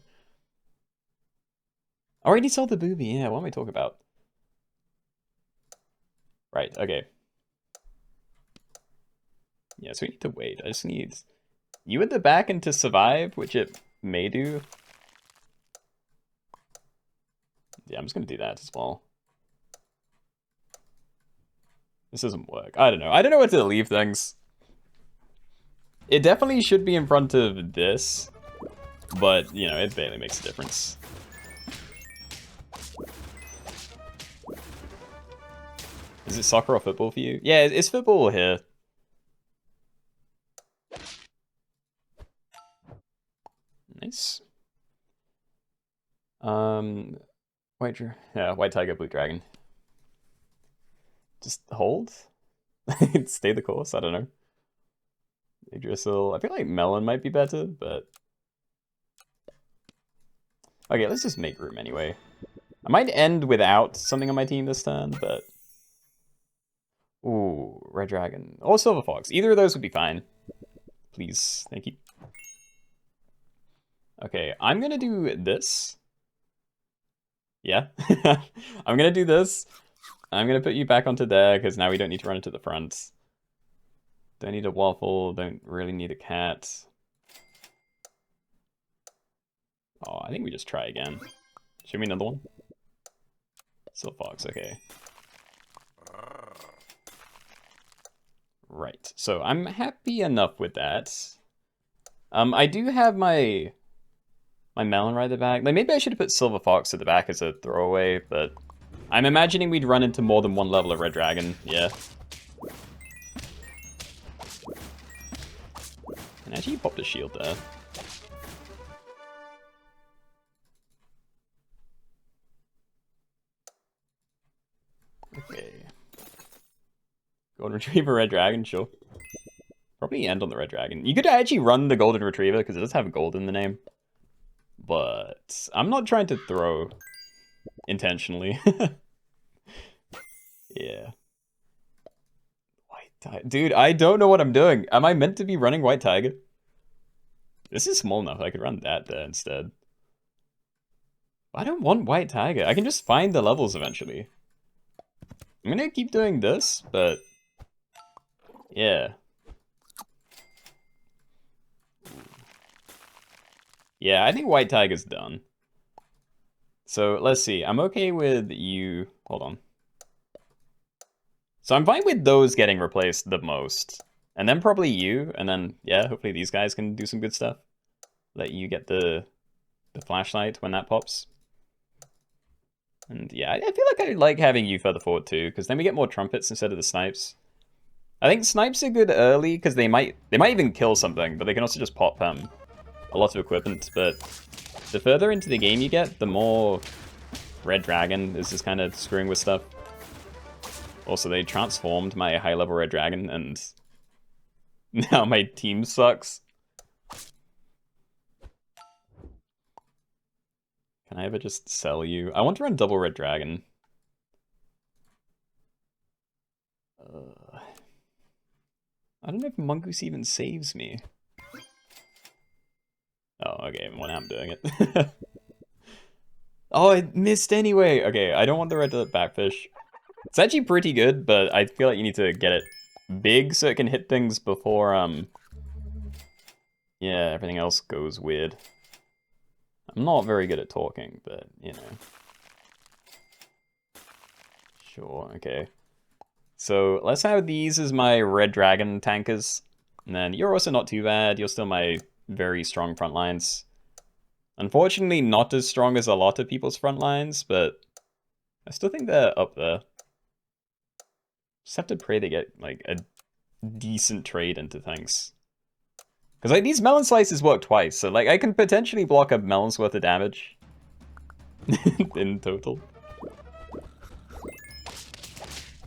Already sold the booby, yeah, what am I talking about? Right, okay. Yeah, so we need to wait. I just need you at the back and to survive, which it may do. Yeah, I'm just gonna do that as well. This doesn't work. I don't know. I don't know what to leave things. It definitely should be in front of this, but, you know, it barely makes a difference. Is it soccer or football for you? Yeah, it's football here. Nice. White Tiger, Blue Dragon. Just hold? Stay the course? I don't know. Idrisil. I feel like Melon might be better, but... Okay, let's just make room anyway. I might end without something on my team this turn, but... Ooh, Red Dragon. Or Silver Fox. Either of those would be fine. Please. Thank you. Okay, I'm gonna do this. Yeah. I'm gonna do this. I'm gonna put you back onto there, because now we don't need to run into the front. Don't need a waffle, don't really need a cat. Oh, I think we just try again. Show me another one. Silver Fox, okay. Right, so I'm happy enough with that. I do have my Melon right at the back. Like, maybe I should have put Silver Fox at the back as a throwaway, but I'm imagining we'd run into more than one level of Red Dragon, yeah. And actually, he popped a shield there. Okay. Golden Retriever, Red Dragon, sure. Probably end on the Red Dragon. You could actually run the Golden Retriever, because it does have gold in the name. But I'm not trying to throw intentionally. Yeah. White Tiger. Dude, I don't know what I'm doing. Am I meant to be running White Tiger? This is small enough. I could run that there instead. I don't want White Tiger. I can just find the levels eventually. I'm gonna keep doing this, but... Yeah. Yeah, I think White Tiger's done. So, let's see. I'm okay with you... Hold on. So I'm fine with those getting replaced the most. And then probably you, and then, yeah, hopefully these guys can do some good stuff. Let you get the flashlight when that pops. And yeah, I feel like I like having you further forward too, because then we get more trumpets instead of the snipes. I think snipes are good early because they might even kill something, but they can also just pop a lot of equipment. But the further into the game you get, the more Red Dragon is just kind of screwing with stuff. Also, they transformed my high-level Red Dragon, and now my team sucks. Can I ever just sell you? I want to run double Red Dragon. I don't know if Mongoose even saves me. Oh, okay, well now I'm doing it. Oh, I missed anyway! Okay, I don't want the red backfish. It's actually pretty good, but I feel like you need to get it big so it can hit things before, yeah, everything else goes weird. I'm not very good at talking, but, you know. Sure, okay. So, let's have these as my Red Dragon tankers. And then you're also not too bad. You're still my very strong front lines. Unfortunately, not as strong as a lot of people's front lines, but I still think they're up there. Just have to pray they get, like, a decent trade into things. Because, like, these melon slices work twice, so, like, I can potentially block a melon's worth of damage. In total.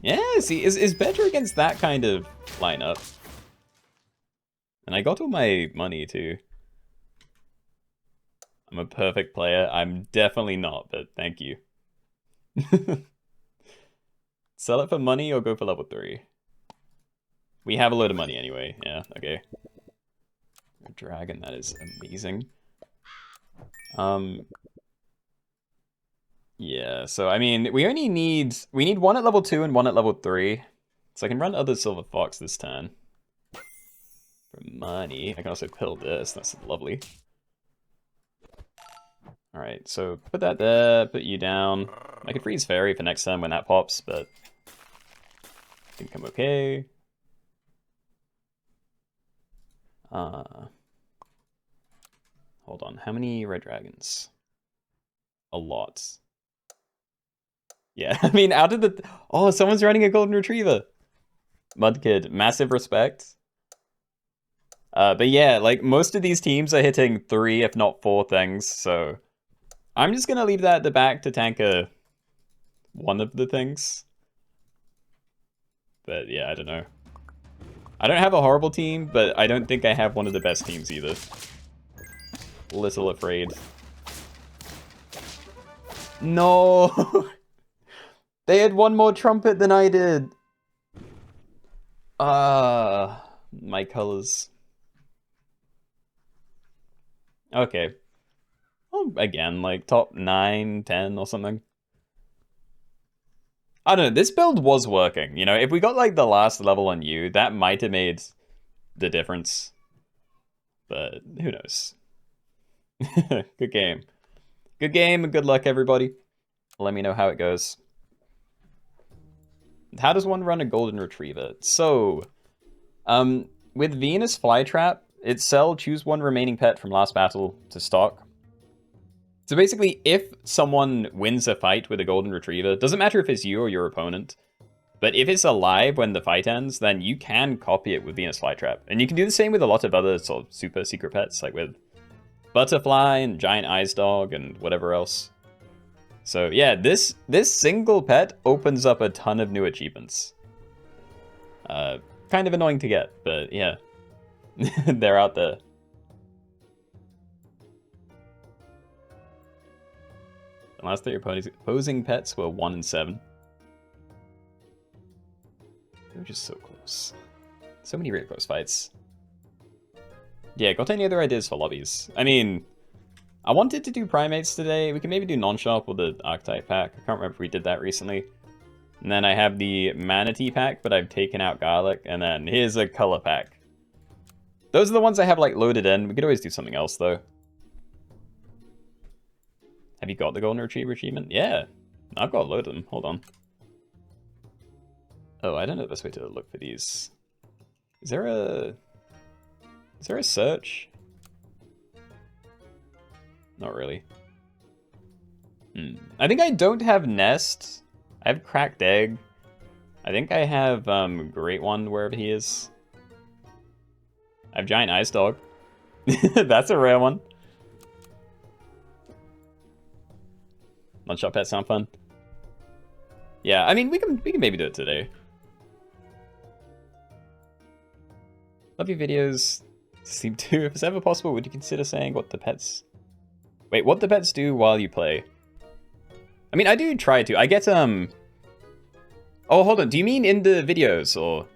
Yeah, see, is better against that kind of lineup. And I got all my money, too. I'm a perfect player. I'm definitely not, but thank you. Sell it for money or go for level 3? We have a load of money anyway. Yeah, okay. Dragon, that is amazing. Yeah, so I mean, we need one at level 2 and one at level 3. So I can run other Silver Fox this turn. For money. I can also kill this. That's lovely. Alright, so put that there, put you down. I could freeze Fairy for next turn when that pops, but I think I'm okay. Hold on, how many red dragons? A lot. Yeah, I mean, out of the... Oh, someone's running a golden retriever! Mudkid, massive respect. But yeah, like, most of these teams are hitting 3, if not 4 things, so... I'm just gonna leave that at the back to tank one of the things. But yeah, I don't know. I don't have a horrible team, but I don't think I have one of the best teams either. Little afraid. No! They had one more trumpet than I did! My colors. Okay. Well, again, like top 9, 10 or something. I don't know, this build was working. You know, if we got like the last level on you, that might have made the difference. But who knows? Good game. Good game and good luck, everybody. Let me know how it goes. How does one run a golden retriever? So, with Venus Flytrap, it's sell, choose one remaining pet from last battle to stock. So basically, if someone wins a fight with a golden retriever, doesn't matter if it's you or your opponent, but if it's alive when the fight ends, then you can copy it with Venus Flytrap. And you can do the same with a lot of other sort of super secret pets, like with Butterfly and Giant Eyes Dog and whatever else. So yeah, this single pet opens up a ton of new achievements. Kind of annoying to get, but yeah. They're out there. The last 3 opposing pets were 1 and 7. They were just so close. So many really close fights. Yeah, got any other ideas for lobbies? I mean, I wanted to do primates today. We can maybe do non-shop or the archetype pack. I can't remember if we did that recently. And then I have the manatee pack, but I've taken out garlic. And then here's a color pack. Those are the ones I have like loaded in. We could always do something else though. Have you got the golden retriever achievement? Yeah, I've got a load of them. Hold on. Oh, I don't know the best way to look for these. Is there a search? Not really. I think I don't have Nest. I have Cracked Egg. I think I have Great One wherever he is. I have Giant Ice Dog. That's a rare one. One-shot pets sound fun. Yeah, I mean we can maybe do it today. Love your videos. Seem to. If it's ever possible, would you consider saying what the pets... Wait, what the pets do while you play? I mean, I do try to. I get, Oh, hold on. Do you mean in the videos, or...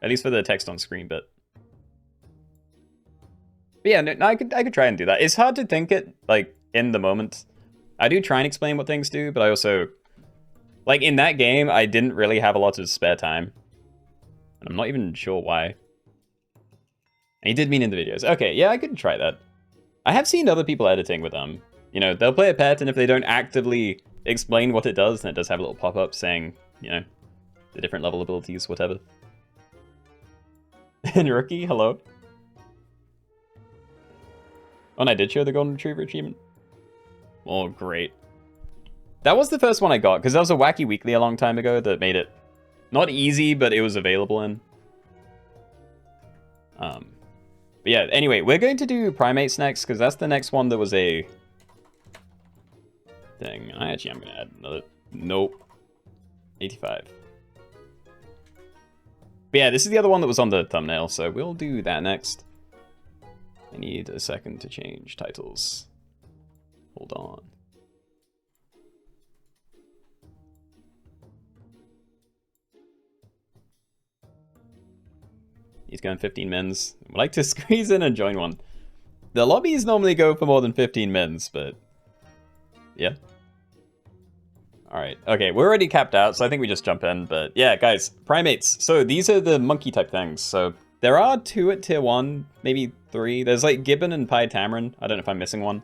At least for the text on screen, but... But yeah, no, I could try and do that. It's hard to think it, like, in the moment. I do try and explain what things do, but I also... Like, in that game, I didn't really have a lot of spare time. And I'm not even sure why. And he did mean in the videos. Okay, yeah, I could try that. I have seen other people editing with them. You know, they'll play a pet, and if they don't actively explain what it does, then it does have a little pop-up saying, you know, the different level abilities, whatever. And Rookie, hello. Oh, and I did show the Golden Retriever achievement. Oh, great. That was the first one I got, because there was a Wacky Weekly a long time ago that made it not easy, but it was available in. But yeah, anyway, we're going to do Primates next, because that's the next one that was a thing. I'm going to add another... Nope. 85. But yeah, this is the other one that was on the thumbnail, so we'll do that next. I need a second to change titles. Hold on. He's going 15 mins. I'd like to squeeze in and join one. The lobbies normally go for more than 15 mins, but... Yeah. Alright, okay, we're already capped out, so I think we just jump in, but yeah, guys, Primates. So these are the monkey type things, so there are 2 at tier 1, maybe 3. There's like Gibbon and Pied Tamarin. I don't know if I'm missing one.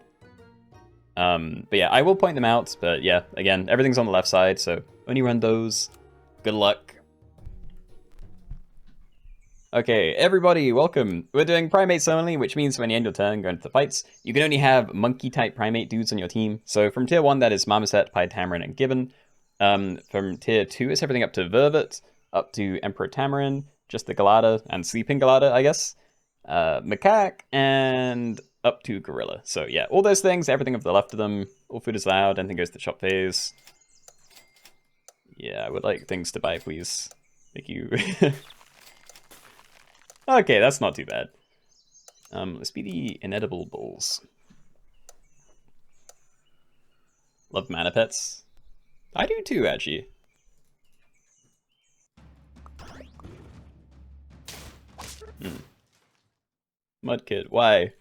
But yeah, I will point them out, but yeah, again, everything's on the left side, so only run those. Good luck. Okay, everybody, welcome. We're doing Primates only, which means when you end your turn, go into the fights, you can only have monkey-type primate dudes on your team. So from tier 1, that is Marmoset, Pied Tamarin, and Gibbon. From tier 2, it's everything up to Vervet, up to Emperor Tamarin, just the Galata, and Sleeping Galata, I guess. Macaque, and up to Gorilla. So yeah, all those things, everything of the left of them, all food is loud, anything goes to shop phase. Yeah, I would like things to buy, please. Thank you. Okay, that's not too bad. Let's be the inedible bulls. Love mana pets. I do too, actually. Mudkid, why?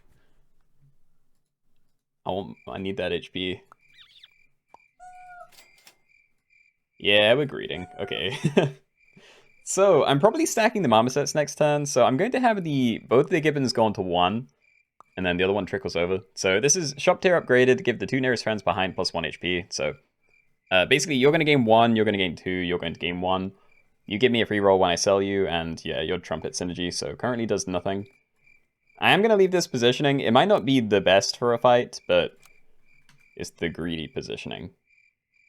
I need that HP. Yeah, we're greeting. Okay. So, I'm probably stacking the Marmosets next turn, so I'm going to have both the Gibbons go into 1, and then the other one trickles over. So this is shop tier upgraded to give the 2 nearest friends behind plus 1 HP. So basically, you're going to gain 1, you're going to gain 2, you're going to gain 1. You give me a free roll when I sell you, and yeah, your Trumpet synergy, so currently does nothing. I am going to leave this positioning. It might not be the best for a fight, but it's the greedy positioning.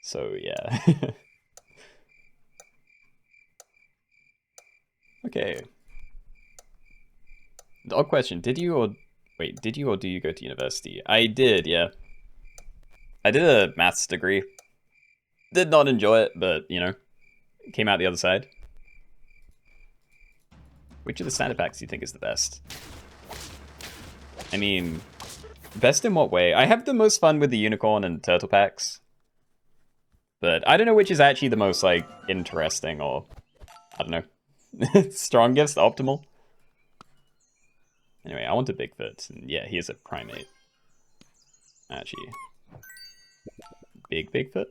So yeah. Okay. Dog question, did you or do you go to university? I did, yeah. I did a maths degree. Did not enjoy it, but, you know, came out the other side. Which of the standard packs do you think is the best? I mean, best in what way? I have the most fun with the unicorn and turtle packs. But I don't know which is actually the most, like, interesting or, I don't know. Strongest, optimal. Anyway, I want a Bigfoot, and yeah, he is a primate. Actually, big Bigfoot?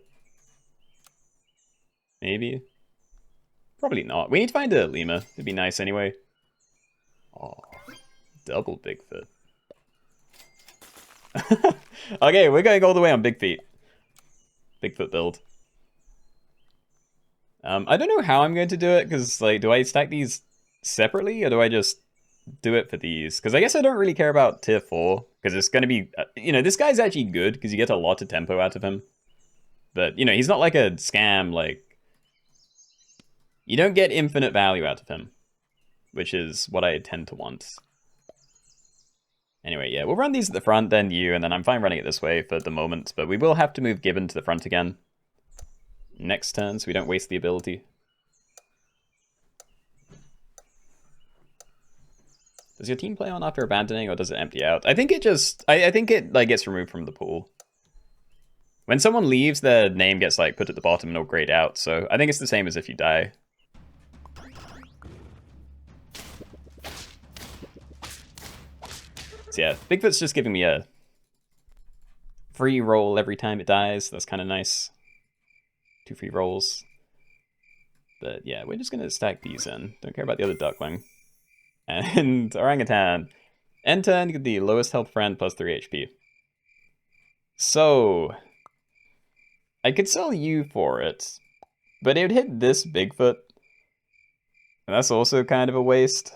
Maybe? Probably not. We need to find a lemur. It'd be nice anyway. Oh, double Bigfoot. Okay, we're going all the way on big feet. Bigfoot build. I don't know how I'm going to do it, because, like, do I stack these separately, or do I just do it for these. Because I guess I don't really care about tier 4. Because it's going to be... you know, this guy's actually good because you get a lot of tempo out of him. But, you know, he's not like a scam. Like, you don't get infinite value out of him. Which is what I tend to want. Anyway, yeah, we'll run these at the front, then you, and then I'm fine running it this way for the moment. But we will have to move Gibbon to the front again next turn, so we don't waste the ability. Does your team play on after abandoning, or does it empty out? I think it just... I think it like gets removed from the pool. When someone leaves, their name gets like put at the bottom and all grayed out. So I think it's the same as if you die. So yeah, Bigfoot's just giving me a free roll every time it dies. That's kind of nice. 2 free rolls. But yeah, we're just going to stack these in. Don't care about the other duckling. And orangutan. End turn, you get the lowest health friend plus 3 HP. So, I could sell you for it, but it would hit this Bigfoot. And that's also kind of a waste.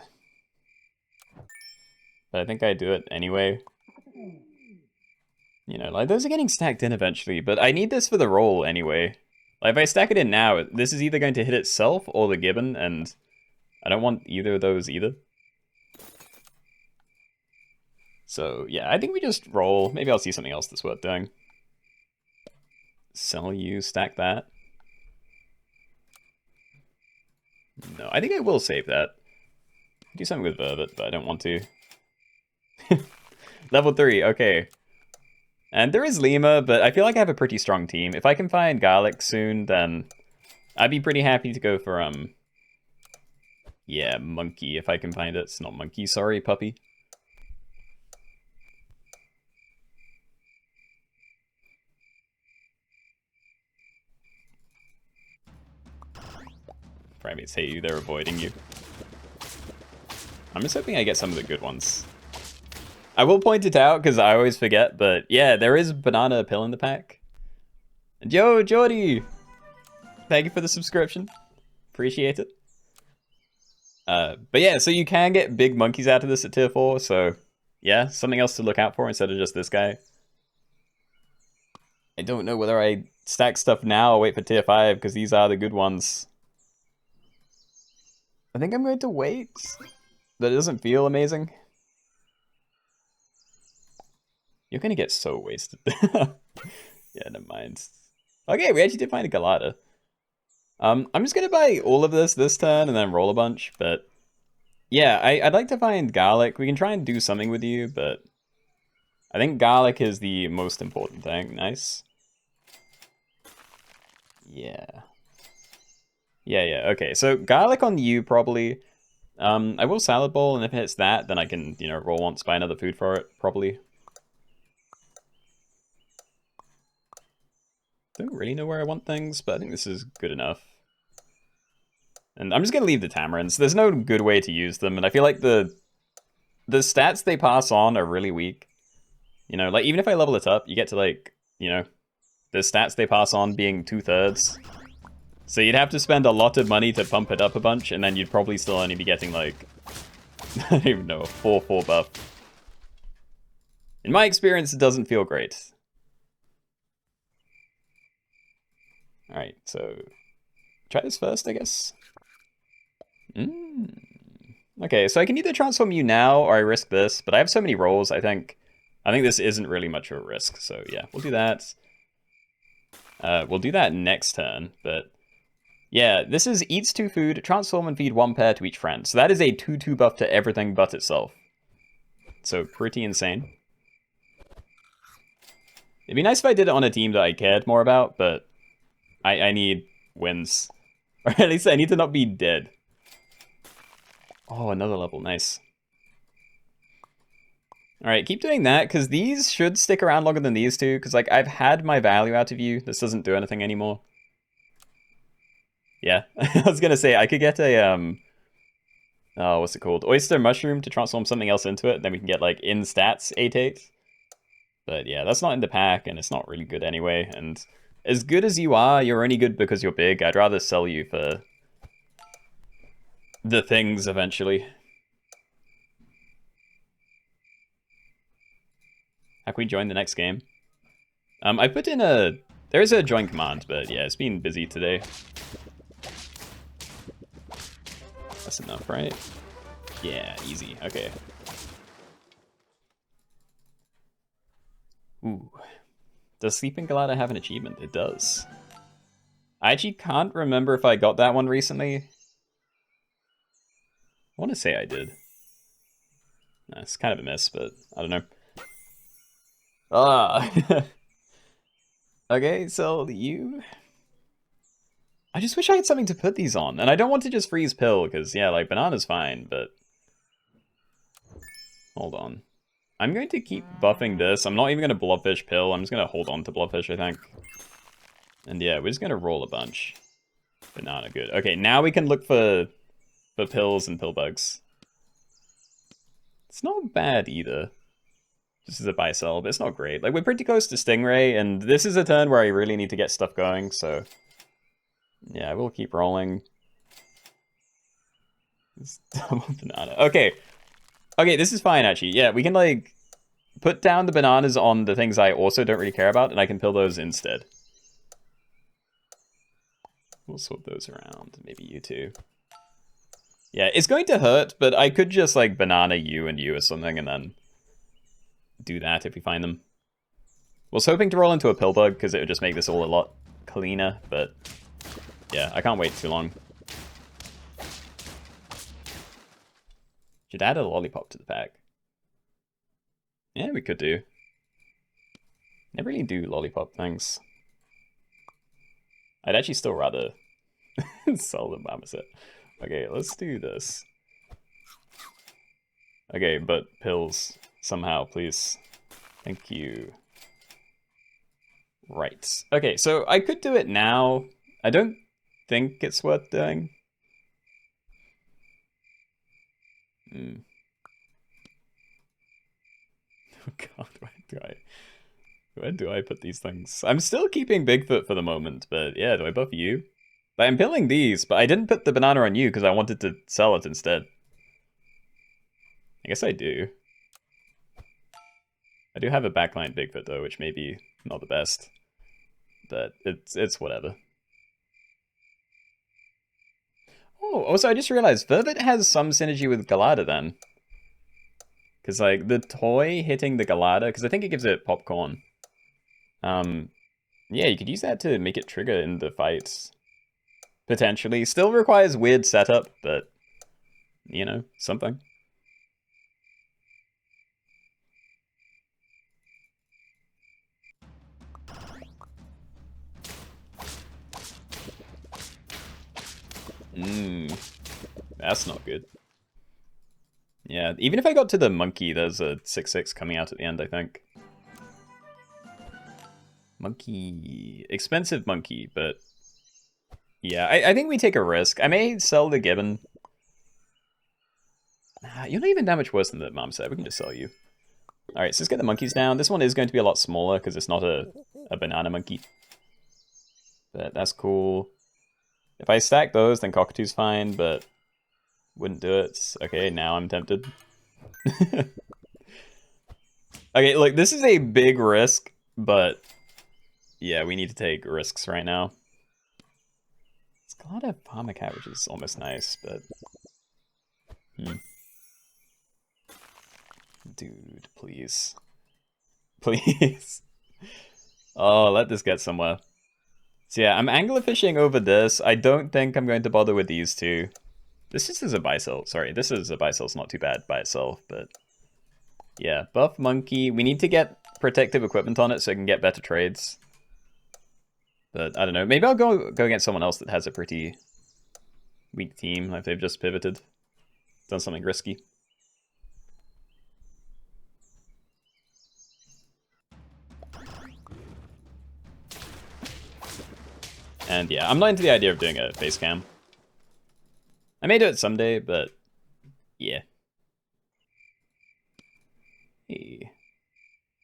But I think I'd do it anyway. You know, like those are getting stacked in eventually, but I need this for the roll anyway. Like if I stack it in now, this is either going to hit itself or the gibbon, and I don't want either of those either. So yeah, I think we just roll. Maybe I'll see something else that's worth doing. Sell you, stack that. No, I think I will save that. Do something with Vervet, but I don't want to. Level 3, okay. And there is Lima, but I feel like I have a pretty strong team. If I can find Garlic soon, then I'd be pretty happy to go for, yeah, Monkey, if I can find it. It's not Monkey, sorry, Puppy. Primates hate you, they're avoiding you. I'm just hoping I get some of the good ones. I will point it out because I always forget, but yeah, there is banana pill in the pack. And yo, Jordy! Thank you for the subscription. Appreciate it. But yeah, so you can get big monkeys out of this at tier 4, so yeah, something else to look out for instead of just this guy. I don't know whether I stack stuff now or wait for tier 5, because these are the good ones. I think I'm going to wait. But it doesn't feel amazing. You're gonna get so wasted. Yeah, never mind. Okay, we actually did find a Galata. I'm just gonna buy all of this turn and then roll a bunch, but yeah, I'd like to find Garlic. We can try and do something with you, but I think Garlic is the most important thing. Nice. Yeah. Yeah, okay. So Garlic on you, probably. I will Salad Bowl, and if it's that, then I can, you know, roll once, buy another food for it, probably. Don't really know where I want things, but I think this is good enough. And I'm just gonna leave the Tamarins. There's no good way to use them, and I feel like the stats they pass on are really weak. You know, like, even if I level it up, you get to, like, you know, the stats they pass on being 2/3. So you'd have to spend a lot of money to pump it up a bunch, and then you'd probably still only be getting, like, I don't even know, a 4/4 buff. In my experience, it doesn't feel great. Alright, so try this first, I guess. Okay, so I can either transform you now, or I risk this, but I have so many rolls, I think this isn't really much of a risk, so yeah, we'll do that. We'll do that next turn, but yeah, this is eats 2 food, transform and feed 1 pair to each friend. So that is a 2/2 buff to everything but itself. So pretty insane. It'd be nice if I did it on a team that I cared more about, but I need wins. Or at least I need to not be dead. Oh, another level, nice. Alright, keep doing that, because these should stick around longer than these two, because, like, I've had my value out of you. This doesn't do anything anymore. Yeah, I was gonna say, I could get a, oh, what's it called? Oyster Mushroom to transform something else into it, then we can get, like, in stats 8/8. But yeah, that's not in the pack, and it's not really good anyway, and as good as you are, you're only good because you're big. I'd rather sell you for the things eventually. How can we join the next game? I put in a... There's a join command, but yeah, it's been busy today. That's enough, right? Yeah, easy. Okay. Ooh. Does Sleeping Galata have an achievement? It does. I actually can't remember if I got that one recently. I want to say I did. It's kind of a miss, but I don't know. Ah. Okay, so you... I just wish I had something to put these on. And I don't want to just freeze pill, because, yeah, like, banana's fine, but... Hold on. I'm going to keep buffing this. I'm not even going to blobfish pill. I'm just going to hold on to blobfish, I think. And yeah, we're just going to roll a bunch. Banana, good. Okay, now we can look for pills and pill bugs. It's not bad either. This is a buy sell, but it's not great. Like, we're pretty close to Stingray, and this is a turn where I really need to get stuff going, so... Yeah, we'll keep rolling. It's double banana. Okay. Okay, this is fine, actually. Yeah, we can, like, put down the bananas on the things I also don't really care about, and I can pill those instead. We'll swap those around. Maybe you too. Yeah, it's going to hurt, but I could just, like, banana you and you or something, and then do that if we find them. Was hoping to roll into a pill bug, because it would just make this all a lot cleaner, but... Yeah, I can't wait too long. Should add a lollipop to the pack. Yeah, we could do. Never really do lollipop things. I'd actually still rather sell the marmoset. Okay, let's do this. Okay, but pills somehow, please. Thank you. Right. Okay, so I could do it now. I don't think it's worth doing. Oh god, where do I put these things? I'm still keeping Bigfoot for the moment, but yeah, do I buff you? But I'm pilling these, but I didn't put the banana on you because I wanted to sell it instead. I guess I do. I do have a backline Bigfoot though, which may be not the best. But it's whatever. Oh, also I just realized Vervet has some synergy with Galata then. Because, like, the toy hitting the Galata, because I think it gives it popcorn. Yeah, you could use that to make it trigger in the fights. Potentially. Still requires weird setup, but, you know, something. That's not good. Yeah, even if I got to the monkey, there's a 6/6 coming out at the end, I think. Monkey. Expensive monkey, but... Yeah, I think we take a risk. I may sell the gibbon. You're not even that much worse than the mom said. We can just sell you. Alright, so let's get the monkeys down. This one is going to be a lot smaller because it's not a banana monkey. But that's cool. If I stack those, then Cockatoo's fine, but wouldn't do it. Okay, now I'm tempted. Okay, look, this is a big risk, but yeah, we need to take risks right now. It's got a lot of Parmacat, which is almost nice, but... Dude, please. Please. Oh, let this get somewhere. So yeah, I'm anglerfishing over this. I don't think I'm going to bother with these two. This just is a buy sell. Sorry, this is a buy sell. It's not too bad by itself, but... Yeah, buff monkey. We need to get protective equipment on it so I can get better trades. But I don't know. Maybe I'll go against someone else that has a pretty weak team, like they've just pivoted. Done something risky. And yeah, I'm not into the idea of doing a face cam. I may do it someday, but yeah. Hey.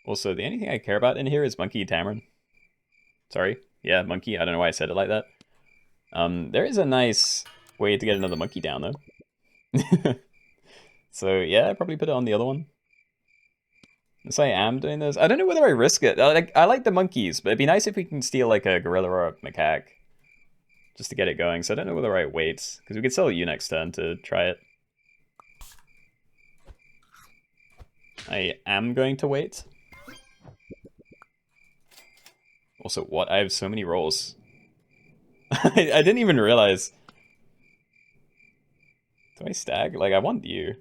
Also, the only thing I care about in here is Monkey Tamarin. Sorry. Yeah, Monkey. I don't know why I said it like that. There is a nice way to get another monkey down, though. So yeah, I probably put it on the other one. Yes, I am doing this. I don't know whether I risk it. I like the monkeys, but it'd be nice if we can steal like a gorilla or a macaque. Just to get it going, so I don't know whether I wait. Because we could sell you next turn to try it. I am going to wait. Also, what? I have so many rolls. I didn't even realize. Do I stag? Like, I want you.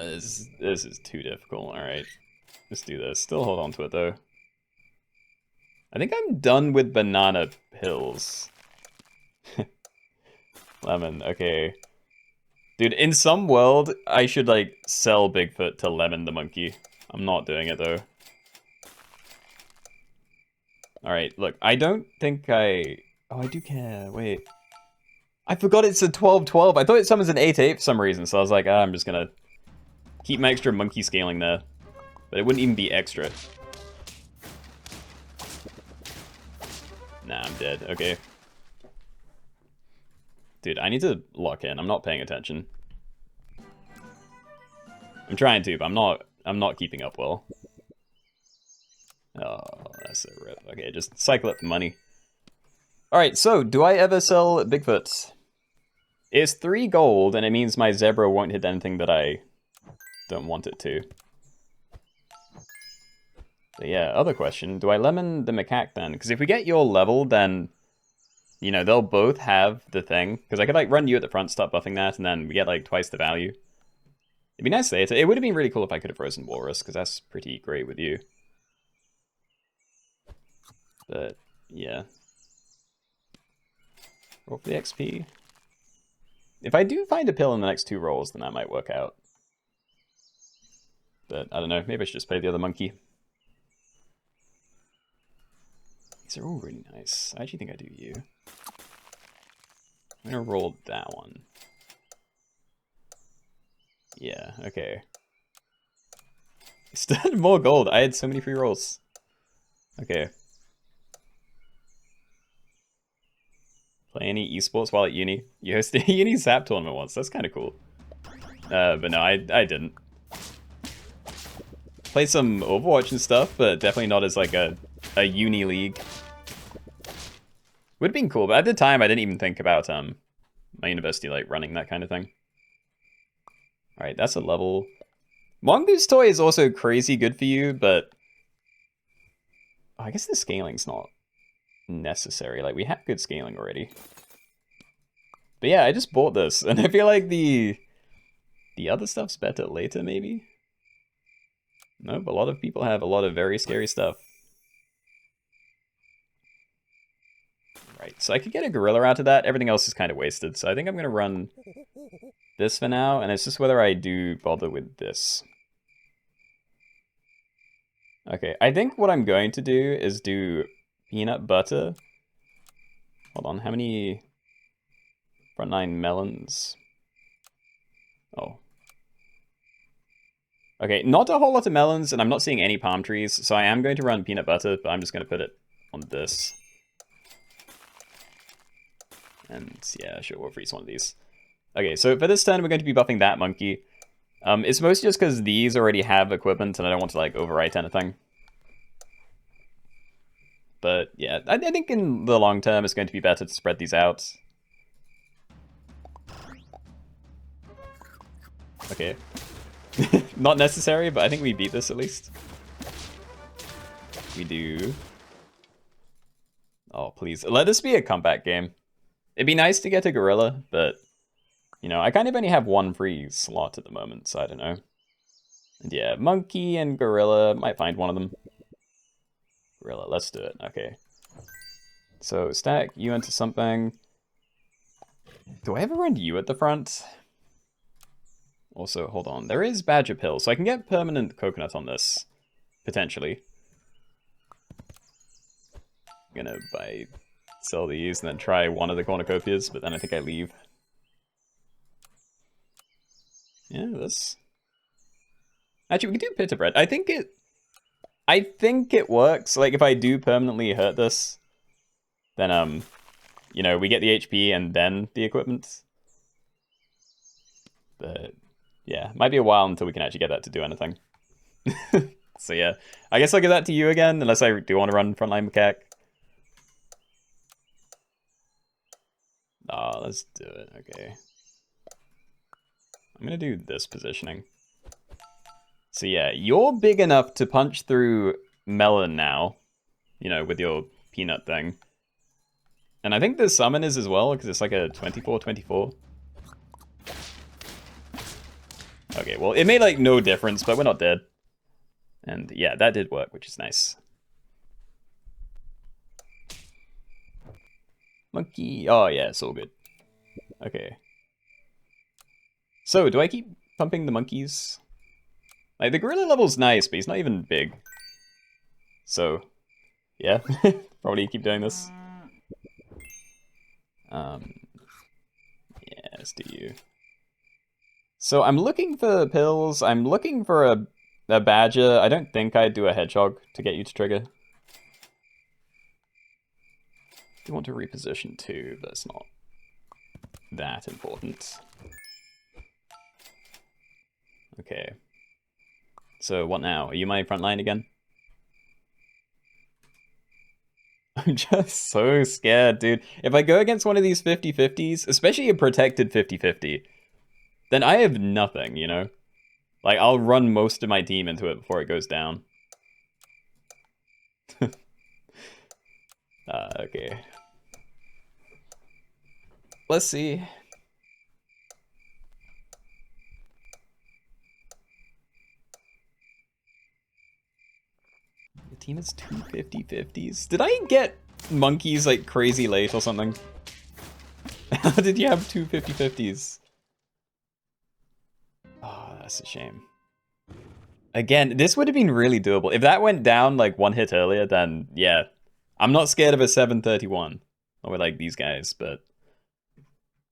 This is too difficult. Alright. Let's do this. Still hold on to it, though. I think I'm done with banana pills. Lemon, okay. Dude, in some world, I should, like, sell Bigfoot to Lemon the monkey. I'm not doing it, though. Alright, look, I don't think I... Oh, I do care, wait. I forgot it's a 12-12. I thought it summons an 8-8 for some reason, so I was like, I'm just gonna keep my extra monkey scaling there. But it wouldn't even be extra. Nah, I'm dead, okay. Dude, I need to lock in. I'm not paying attention. I'm trying to, but I'm not keeping up well. Oh, that's a rip. Okay, just cycle it for money. Alright, so do I ever sell Bigfoot? It's 3 gold, and it means my zebra won't hit anything that I don't want it to. But yeah, other question. Do I lemon the macaque then? Because if we get your level, then... You know, they'll both have the thing. Because I could, like, run you at the front, start buffing that, and then we get, like, twice the value. It'd be nice later. It would have been really cool if I could have frozen Walrus, because that's pretty great with you. But, yeah. Roll for the XP. If I do find a pill in the next 2 rolls, then that might work out. But, I don't know. Maybe I should just play the other monkey. These are all really nice. I actually think I do you. I'm gonna roll that one. Yeah, okay. Still had more gold. I had so many free rolls. Okay. Play any esports while at uni? You hosted a uni Zap tournament once. That's kind of cool. But no, I didn't. Played some Overwatch and stuff, but definitely not as like a uni league. Would have been cool, but at the time I didn't even think about my university like running that kind of thing. Alright, that's a level. Mongoose Toy is also crazy good for you, but I guess the scaling's not necessary. Like, we have good scaling already. But yeah, I just bought this, and I feel like the other stuff's better later, maybe? Nope, a lot of people have a lot of very scary stuff. Right, so I could get a gorilla out of that. Everything else is kind of wasted, so I think I'm going to run this for now, and it's just whether I do bother with this. Okay, I think what I'm going to do is do peanut butter. Hold on, how many front 9 melons? Oh. Okay, not a whole lot of melons, and I'm not seeing any palm trees, so I am going to run peanut butter, but I'm just going to put it on this. And yeah, sure, we'll freeze one of these. Okay, so for this turn, we're going to be buffing that monkey. It's mostly just because these already have equipment, and I don't want to, like, overwrite anything. But yeah, I think in the long term, it's going to be better to spread these out. Okay. Not necessary, but I think we beat this at least. We do. Oh, please. Let this be a comeback game. It'd be nice to get a gorilla, but, you know, I kind of only have 1 free slot at the moment, so I don't know. And yeah, monkey and gorilla, might find one of them. Gorilla, let's do it. Okay. So, stack you into something. Do I ever run you at the front? Also, hold on. There is badger pill, so I can get permanent coconut on this. Potentially. I'm gonna sell these and then try one of the cornucopias, but then I think I leave. Yeah, this. Actually, we can do pita bread. I think it works. Like, if I do permanently hurt this, then, you know, we get the HP and then the equipment. But Yeah, might be a while until we can actually get that to do anything. So yeah, I guess I'll give that to you again, unless I do want to run frontline macaque. Oh, let's do it. Okay. I'm gonna do this positioning. So yeah, you're big enough to punch through Melon now, you know, with your peanut thing. And I think the summon is as well, because it's like a 24/24. Okay, well, it made like no difference, but we're not dead. And yeah, that did work, which is nice. Monkey. Oh yeah, it's all good. Okay. So, do I keep pumping the monkeys? Like, the gorilla level's nice, but he's not even big. So, yeah, probably keep doing this. Yeah, let's do you. So I'm looking for pills. I'm looking for a badger. I don't think I'd do a hedgehog to get you to trigger. I do want to reposition too, but it's not that important. Okay. So what now? Are you my front line again? I'm just so scared, dude. If I go against one of these 50-50s, especially a protected 50-50, then I have nothing, you know? Like, I'll run most of my team into it before it goes down. Okay. Let's see. The team is 2 50-50s. Did I get monkeys like crazy late or something? How did you have 2 50-50s? Oh, that's a shame. Again, this would have been really doable. If that went down like one hit earlier, then yeah. I'm not scared of a 731. Or like these guys, but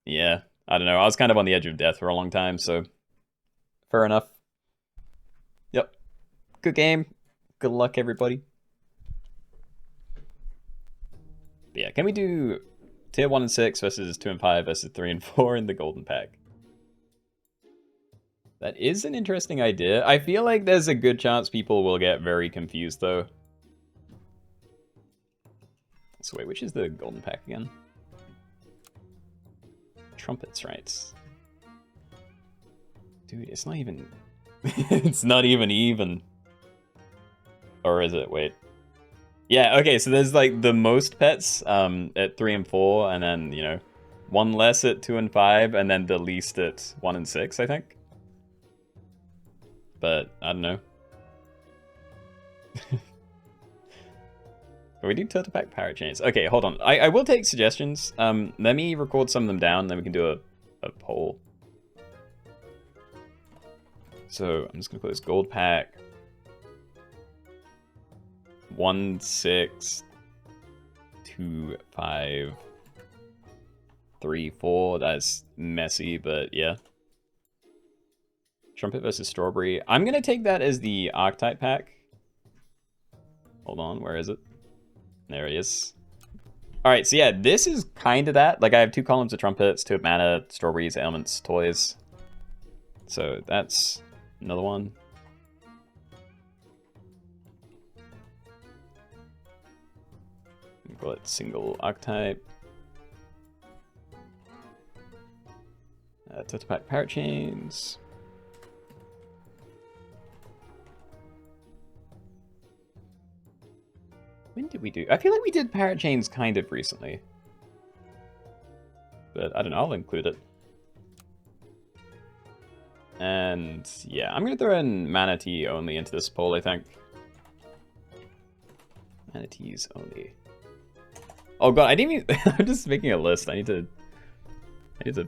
yeah. I don't know. I was kind of on the edge of death for a long time, so fair enough. Yep. Good game. Good luck, everybody. But yeah, can we do tier 1 and 6 versus 2 and 5 versus 3 and 4 in the golden pack? That is an interesting idea. I feel like there's a good chance people will get very confused, though. So wait, which is the golden pack again? Trumpets, right? Dude, it's not even... it's not even. Or is it? Wait. Yeah, okay, so there's like the most pets at 3 and 4, and then, you know, one less at 2 and 5, and then the least at 1 and 6, I think. But, I don't know. But we do turtle pack parrot chains. Okay, hold on. I will take suggestions. Let me record some of them down, then we can do a poll. So I'm just gonna put this gold pack. 1, 6, 2, 5, 3, 4. That's messy, but yeah. Trumpet versus strawberry. I'm gonna take that as the archetype pack. Hold on, where is it? There he is. Alright, so yeah, this is kind of that. Like, I have 2 columns of trumpets, 2 of mana, strawberries, ailments, toys. So that's another one. Call it single archetype. Turtle pack parrot chains. When did we do? I feel like we did parrot chains kind of recently. But I don't know, I'll include it. And yeah, I'm gonna throw in manatee only into this poll, I think. Manatees only. Oh god, I didn't even... I'm just making a list. I need to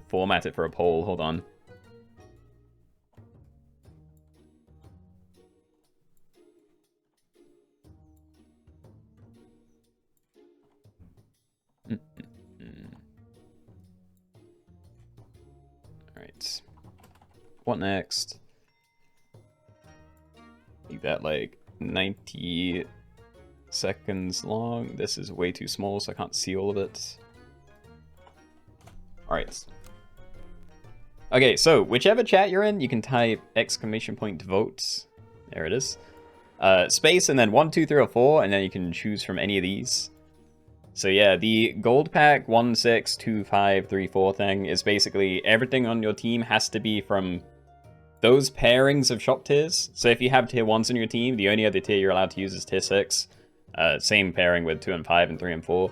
format it for a poll. Hold on. Alright. What next? Make that like 90 seconds long. This is way too small, so I can't see all of it. Alright. Okay, so whichever chat you're in, you can type !votes. There it is. Space and then 1, 2, 3, or 4, and then you can choose from any of these. So yeah, the gold pack 1, 6, 2, 5, 3, 4 thing is basically everything on your team has to be from those pairings of shop tiers. So if you have tier 1s on your team, the only other tier you're allowed to use is tier 6. Same pairing with 2 and 5 and 3 and 4.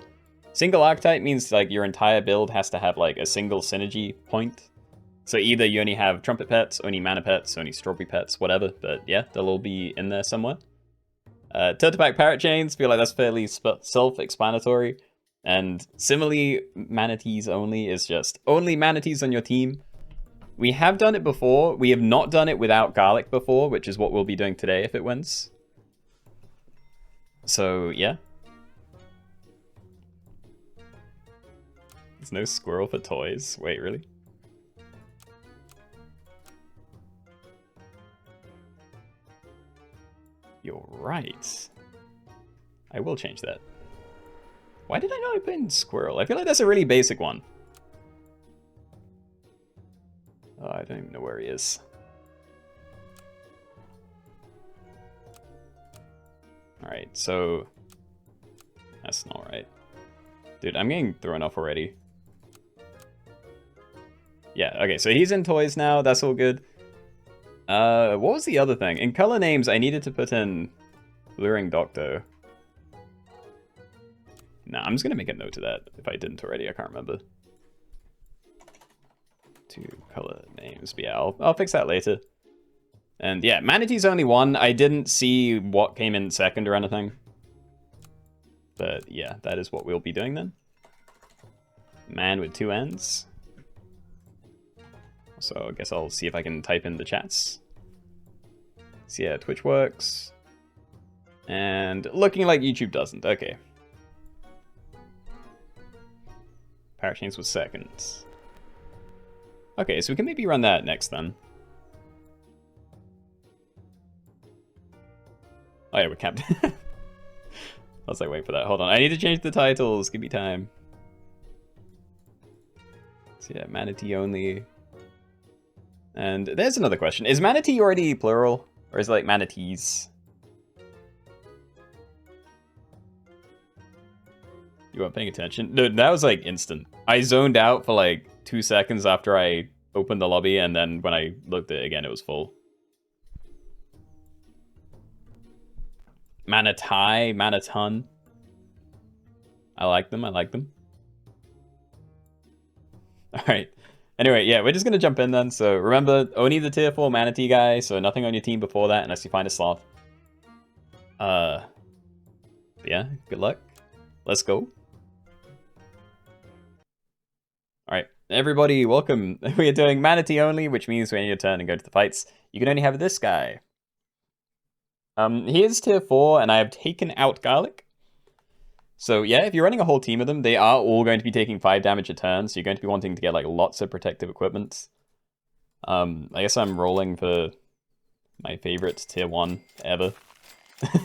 Single archetype means like your entire build has to have like a single synergy point. So either you only have trumpet pets, only mana pets, only strawberry pets, whatever. But yeah, they'll all be in there somewhere. Turtle pack parrot chains, feel like that's fairly self-explanatory. And similarly, manatees only is just only manatees on your team. We have done it before. We have not done it without garlic before, which is what we'll be doing today if it wins. So yeah. There's no squirrel for toys. Wait, really? You're right. I will change that. Why did I not put in squirrel? I feel like that's a really basic one. Oh, I don't even know where he is. Alright, so... That's not right. Dude, I'm getting thrown off already. Yeah, okay, so he's in toys now. That's all good. What was the other thing? In color names, I needed to put in Luring Doctor. Nah, I'm just gonna make a note of that if I didn't already. I can't remember. 2 color names. But yeah, I'll fix that later. And yeah, Manatee's only 1. I didn't see what came in second or anything. But yeah, that is what we'll be doing then. Man with 2 ends. So I guess I'll see if I can type in the chats. So yeah, Twitch works. And looking like YouTube doesn't. Okay. Parachains was second. Okay, so we can maybe run that next then. Oh yeah, we're capped. I was like, wait for that. Hold on. I need to change the titles. Give me time. So yeah, manatee only. And there's another question. Is manatee already plural? Or is it like manatees? You weren't paying attention? Dude, that was like instant. I zoned out for like 2 seconds after I opened the lobby, and then when I looked at it again, it was full. Manatai, Manaton. I like them, I like them. Alright. Anyway, yeah, we're just gonna jump in then. So remember, only the tier 4 manatee guy, so nothing on your team before that unless you find a sloth. Yeah, good luck. Let's go. Alright, everybody, welcome. We are doing manatee only, which means when you turn and go to the fights, you can only have this guy. He is tier 4, and I have taken out garlic. So yeah, if you're running a whole team of them, they are all going to be taking 5 damage a turn, so you're going to be wanting to get like lots of protective equipment. I guess I'm rolling for my favorite tier 1 ever.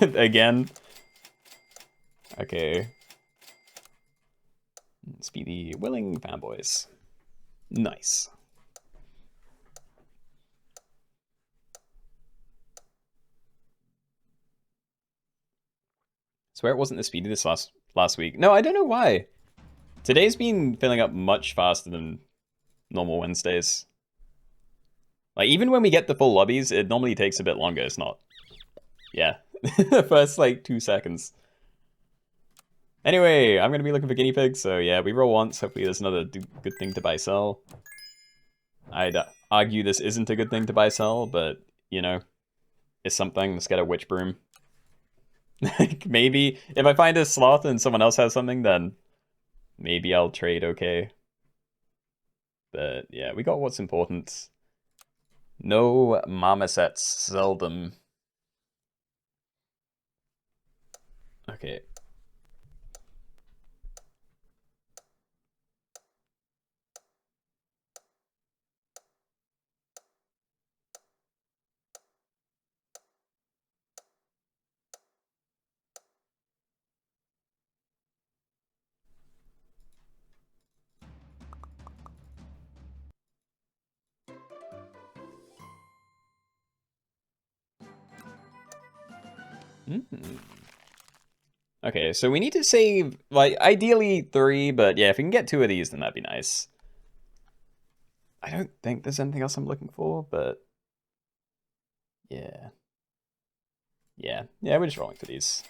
Again. Okay. Let's be the willing fanboys. Nice. Swear it wasn't the speedy this last week. No, I don't know why. Today's been filling up much faster than normal Wednesdays. Like, even when we get the full lobbies, it normally takes a bit longer. It's not. Yeah. The first, like, 2 seconds. Anyway, I'm going to be looking for guinea pigs, so yeah, we roll once. Hopefully there's another good thing to buy sell. I'd argue this isn't a good thing to buy sell, but, you know, it's something. Let's get a witch broom. Like, maybe, if I find a sloth and someone else has something, then maybe I'll trade okay. But yeah, we got what's important. No marmosets, seldom. Okay. Mm. Okay, so we need to save, like, ideally 3, but yeah, if we can get 2 of these, then that'd be nice. I don't think there's anything else I'm looking for, but yeah. Yeah, we're just rolling for these.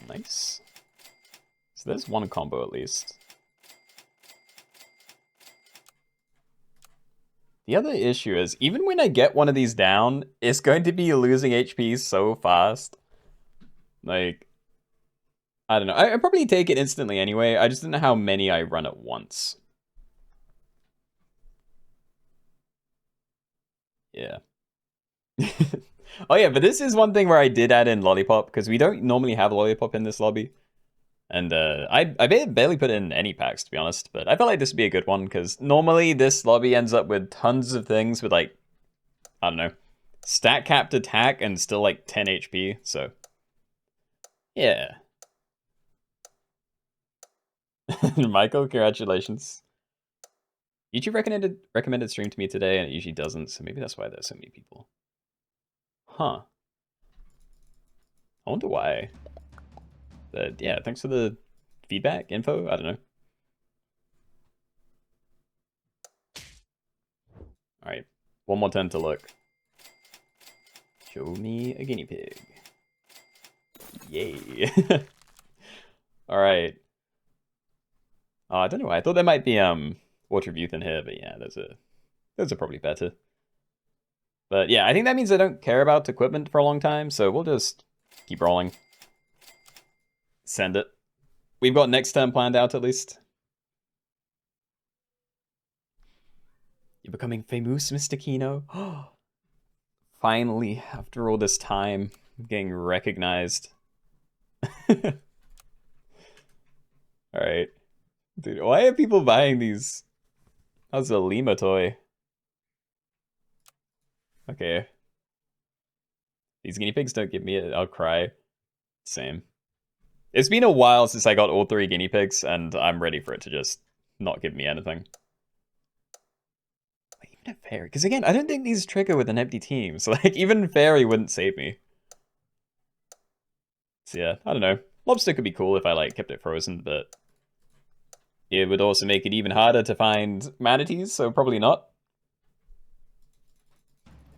Nice. So there's one combo at least. The other issue is, even when I get one of these down, it's going to be losing HP so fast. Like, I don't know. I'd probably take it instantly anyway. I just don't know how many I run at once. Yeah. Oh yeah, but this is one thing where I did add in Lollipop, because we don't normally have Lollipop in this lobby. And I barely put in any packs, to be honest, but I felt like this would be a good one, because normally this lobby ends up with tons of things with, like, I don't know, stat capped attack and still like 10 HP, so yeah. Michael, congratulations. YouTube recommended stream to me today, and it usually doesn't, so maybe that's why there's so many people. Huh. I wonder why. But yeah, thanks for the feedback, info, I don't know. Alright, one more turn to look. Show me a guinea pig. Yay. Alright. Oh, I don't know why. I thought there might be Water of Youth in here, but yeah, those are probably better. But yeah, I think that means I don't care about equipment for a long time, so we'll just keep rolling. Send it. We've got next turn planned out at least. You're becoming famous, Mr. Keenoe. Finally, after all this time, getting recognized. Alright. Dude, why are people buying these? How's a Lima toy? Okay. These guinea pigs don't give me it, I'll cry. Same. It's been a while since I got all 3 guinea pigs, and I'm ready for it to just not give me anything. Like, even a fairy, because again, I don't think these trigger with an empty team, so like, even fairy wouldn't save me. So yeah, I don't know. Lobster could be cool if I like kept it frozen, but it would also make it even harder to find manatees, so probably not.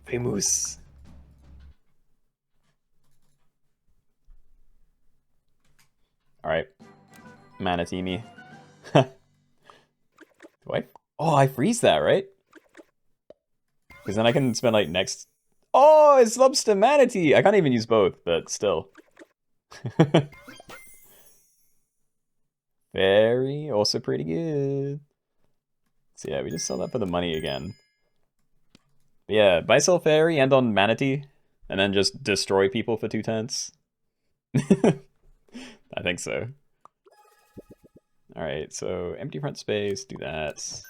Famous. Alright. Manatee me. Do I? Oh, I freeze that, right? Because then I can spend like next... Oh, it's lobster manatee! I can't even use both, but still. Very, also pretty good. So yeah, we just sell that for the money again. But yeah, buy sell fairy, end on manatee, and then just destroy people for 2 turns. I think so. Alright, so empty front space, do that.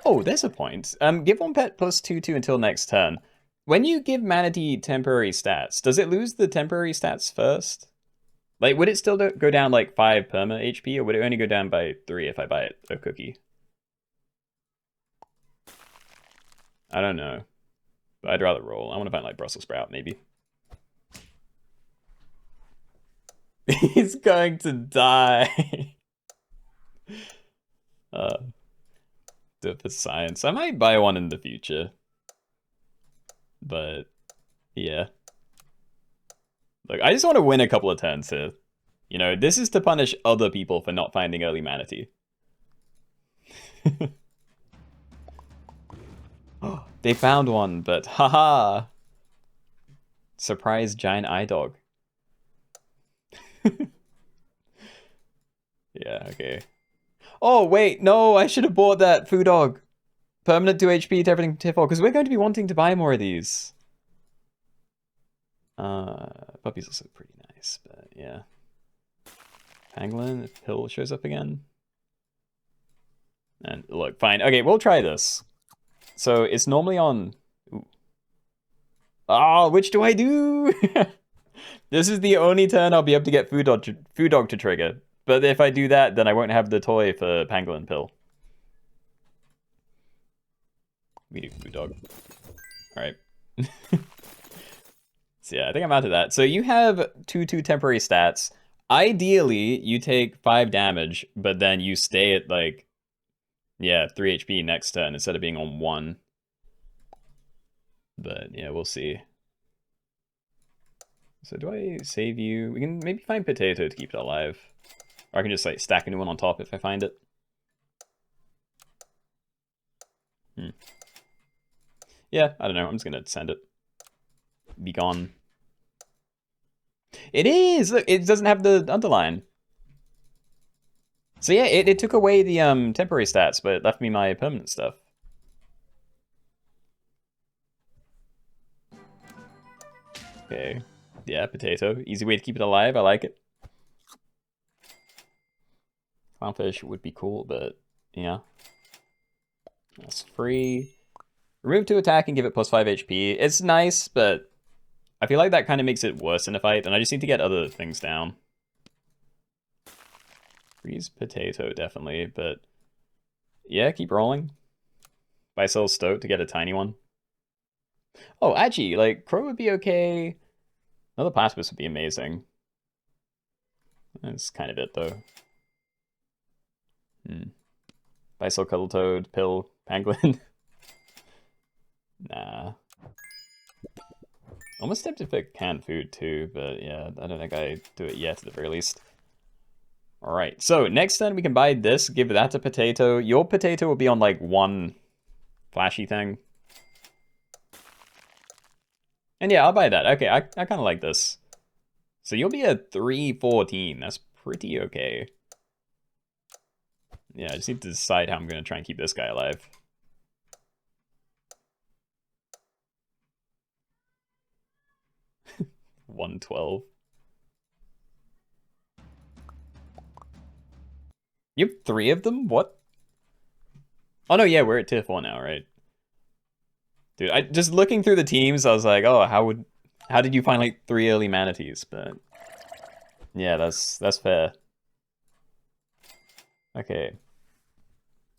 Oh, there's a point. Give one pet plus 2/2 until next turn. When you give manatee temporary stats, does it lose the temporary stats first? Like, would it still go down like 5 perma HP, or would it only go down by 3 if I buy it a cookie? I don't know. But I'd rather roll. I want to find like Brussels sprout, maybe. He's going to die. For science. I might buy one in the future. But, yeah. Look, I just want to win a couple of turns here. You know, this is to punish other people for not finding early manatee. Oh, they found one, but haha. Surprise giant eye dog. Yeah, okay. Oh, wait, no, I should have bought that Foo Dog. Permanent 2 HP to everything Tiffle, because we're going to be wanting to buy more of these. Puppy's also pretty nice, but yeah. Pangolin, if Hill shows up again. And look, fine. Okay, we'll try this. So it's normally on... Ooh. Oh, which do I do? This is the only turn I'll be able to get Foo Dog to trigger. But if I do that, then I won't have the toy for Pangolin Pill. We do Foo Dog. Alright. So yeah, I think I'm out of that. So you have 2/2 temporary stats. Ideally, you take 5 damage, but then you stay at like, yeah, 3 HP next turn instead of being on 1. But yeah, we'll see. So do I save you? We can maybe find potato to keep it alive. Or I can just like stack a new one on top if I find it. Yeah, I don't know. I'm just gonna send it. Be gone. It is! Look, it doesn't have the underline. So yeah, it took away the temporary stats, but it left me my permanent stuff. Okay. Yeah, potato. Easy way to keep it alive. I like it. Clownfish would be cool, but yeah. That's free. Remove 2 attack and give it plus 5 HP. It's nice, but I feel like that kind of makes it worse in a fight, and I just need to get other things down. Freeze potato, definitely, but yeah, keep rolling. Buy sell stoat to get a tiny one. Oh, actually, like, crow would be okay. Another platypus would be amazing. That's kind of it, though. Buy sell cuddle toad, pill, pangolin. Nah. Almost tempted for canned food, too, but yeah, I don't think I do it yet, at the very least. Alright, so next turn we can buy this, give that to potato. Your potato will be on, like, 1 flashy thing. And yeah, I'll buy that. Okay, I kind of like this. So you'll be a 3/14. That's pretty okay. Yeah, I just need to decide how I'm going to try and keep this guy alive. $112. You have 3 of them? What? Oh no, yeah, we're at tier 4 now, right? Dude, I just looking through the teams, I was like, oh, how did you find like 3 early manatees? But yeah, that's fair. Okay.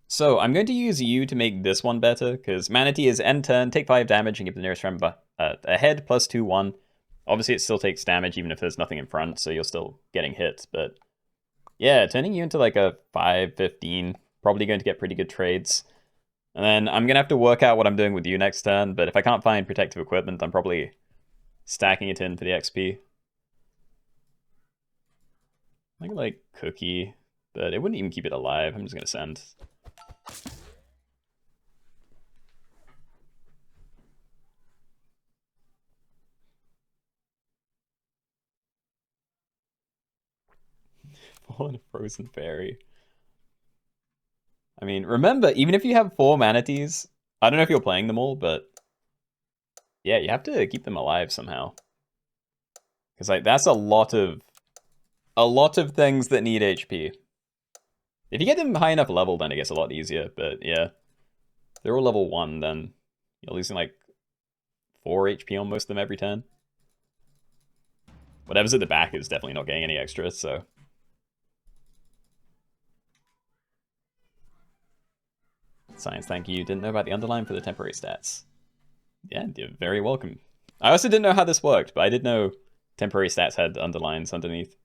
So I'm going to use you to make this one better, because manatee is end turn, take 5 damage and give the nearest friend a head plus 2/1. Obviously it still takes damage even if there's nothing in front, so you're still getting hit, but yeah, turning you into like a 5/15, probably going to get pretty good trades. And then I'm going to have to work out what I'm doing with you next turn, but if I can't find protective equipment, I'm probably stacking it in for the XP. I like cookie, but it wouldn't even keep it alive. I'm just going to send. Fallen a frozen fairy. I mean, remember, even if you have 4 manatees, I don't know if you're playing them all, but yeah, you have to keep them alive somehow. Because like that's a lot of things that need HP. If you get them high enough level, then it gets a lot easier. But yeah, if they're all level 1, then you're losing like 4 HP on most of them every turn. Whatever's at the back is definitely not getting any extra, so. Science, thank you. Didn't know about the underline for the temporary stats. Yeah, you're very welcome. I also didn't know how this worked, but I did know temporary stats had underlines underneath.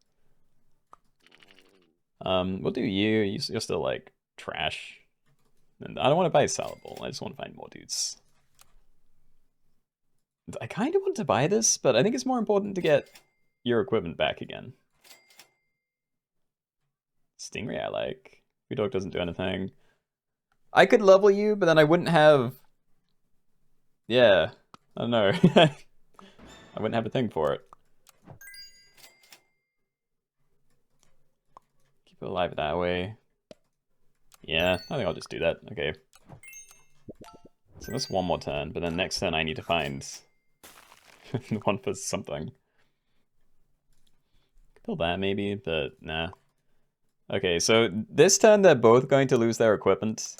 We'll do you. You're still like trash. And I don't want to buy a salad bowl. I just want to find more dudes. I kind of want to buy this, but I think it's more important to get your equipment back again. Stingray I like. Your dog doesn't do anything. I could level you, but then I wouldn't have... Yeah, I don't know. I wouldn't have a thing for it. Keep it alive that way. Yeah, I think I'll just do that. Okay. So that's one more turn, but then next turn I need to find one for something. Kill that maybe, but nah. Okay, so this turn they're both going to lose their equipment.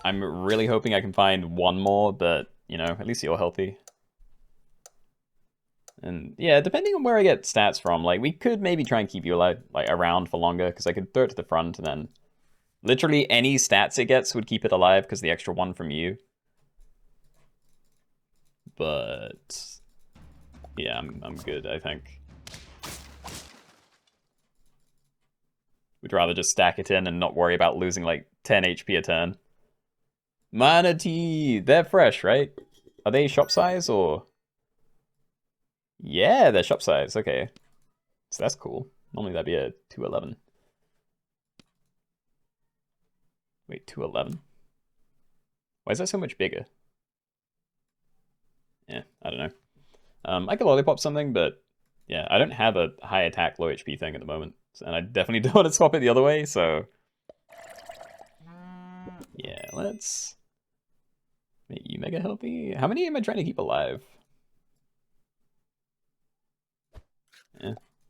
I'm really hoping I can find one more, but, you know, at least you're healthy. And yeah, depending on where I get stats from, like, we could maybe try and keep you alive, like, around for longer, because I could throw it to the front, and then literally any stats it gets would keep it alive, because the extra 1 from you. But Yeah, I'm good, I think. We'd rather just stack it in and not worry about losing like 10 HP a turn. Manatee! They're fresh, right? Are they shop size or? Yeah, they're shop size, okay. So that's cool. Normally that'd be a 211. Wait, 211? Why is that so much bigger? Yeah, I don't know. I could lollipop something, but yeah, I don't have a high attack, low HP thing at the moment. And I definitely don't want to swap it the other way, so... Yeah, let's... make you mega healthy. How many am I trying to keep alive?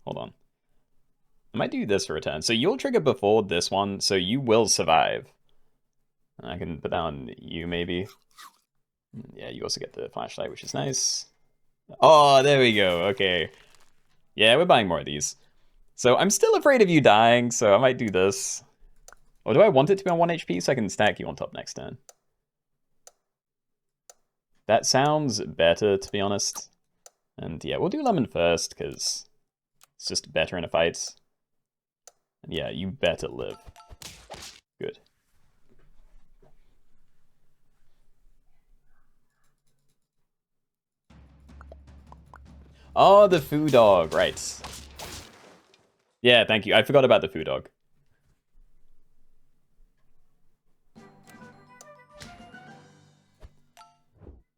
Hold on. I might do this for a turn. So you'll trigger before this one, so you will survive. And I can put down you, maybe. Yeah, you also get the flashlight, which is nice. Oh, there we go. Okay. Yeah, we're buying more of these. So I'm still afraid of you dying, so I might do this. Or do I want it to be on 1 HP so I can stack you on top next turn? That sounds better, to be honest. And yeah, we'll do lemon first, because it's just better in a fight. And yeah, you better live. Good. Oh, the foo dog, right. Yeah, thank you. I forgot about the foo dog.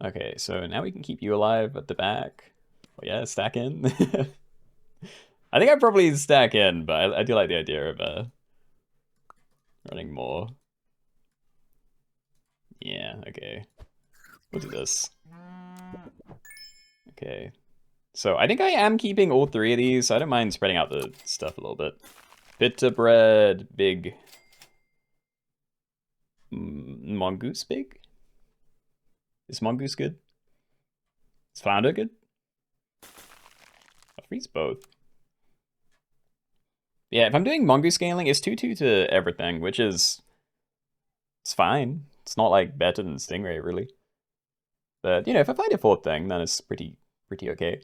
Okay, so now we can keep you alive at the back. Oh yeah, stack in. I think I probably stack in, but I do like the idea of running more. Yeah, okay. We'll do this. Okay. So I think I am keeping all 3 of these. So I don't mind spreading out the stuff a little bit. Bitter bread, big. Mongoose big? Is mongoose good? Is flounder good? I'll freeze both. Yeah, if I'm doing mongoose scaling, it's 2-2 to everything, which is... It's fine. It's not like better than Stingray, really. But, you know, if I find a 4th thing, then it's pretty okay.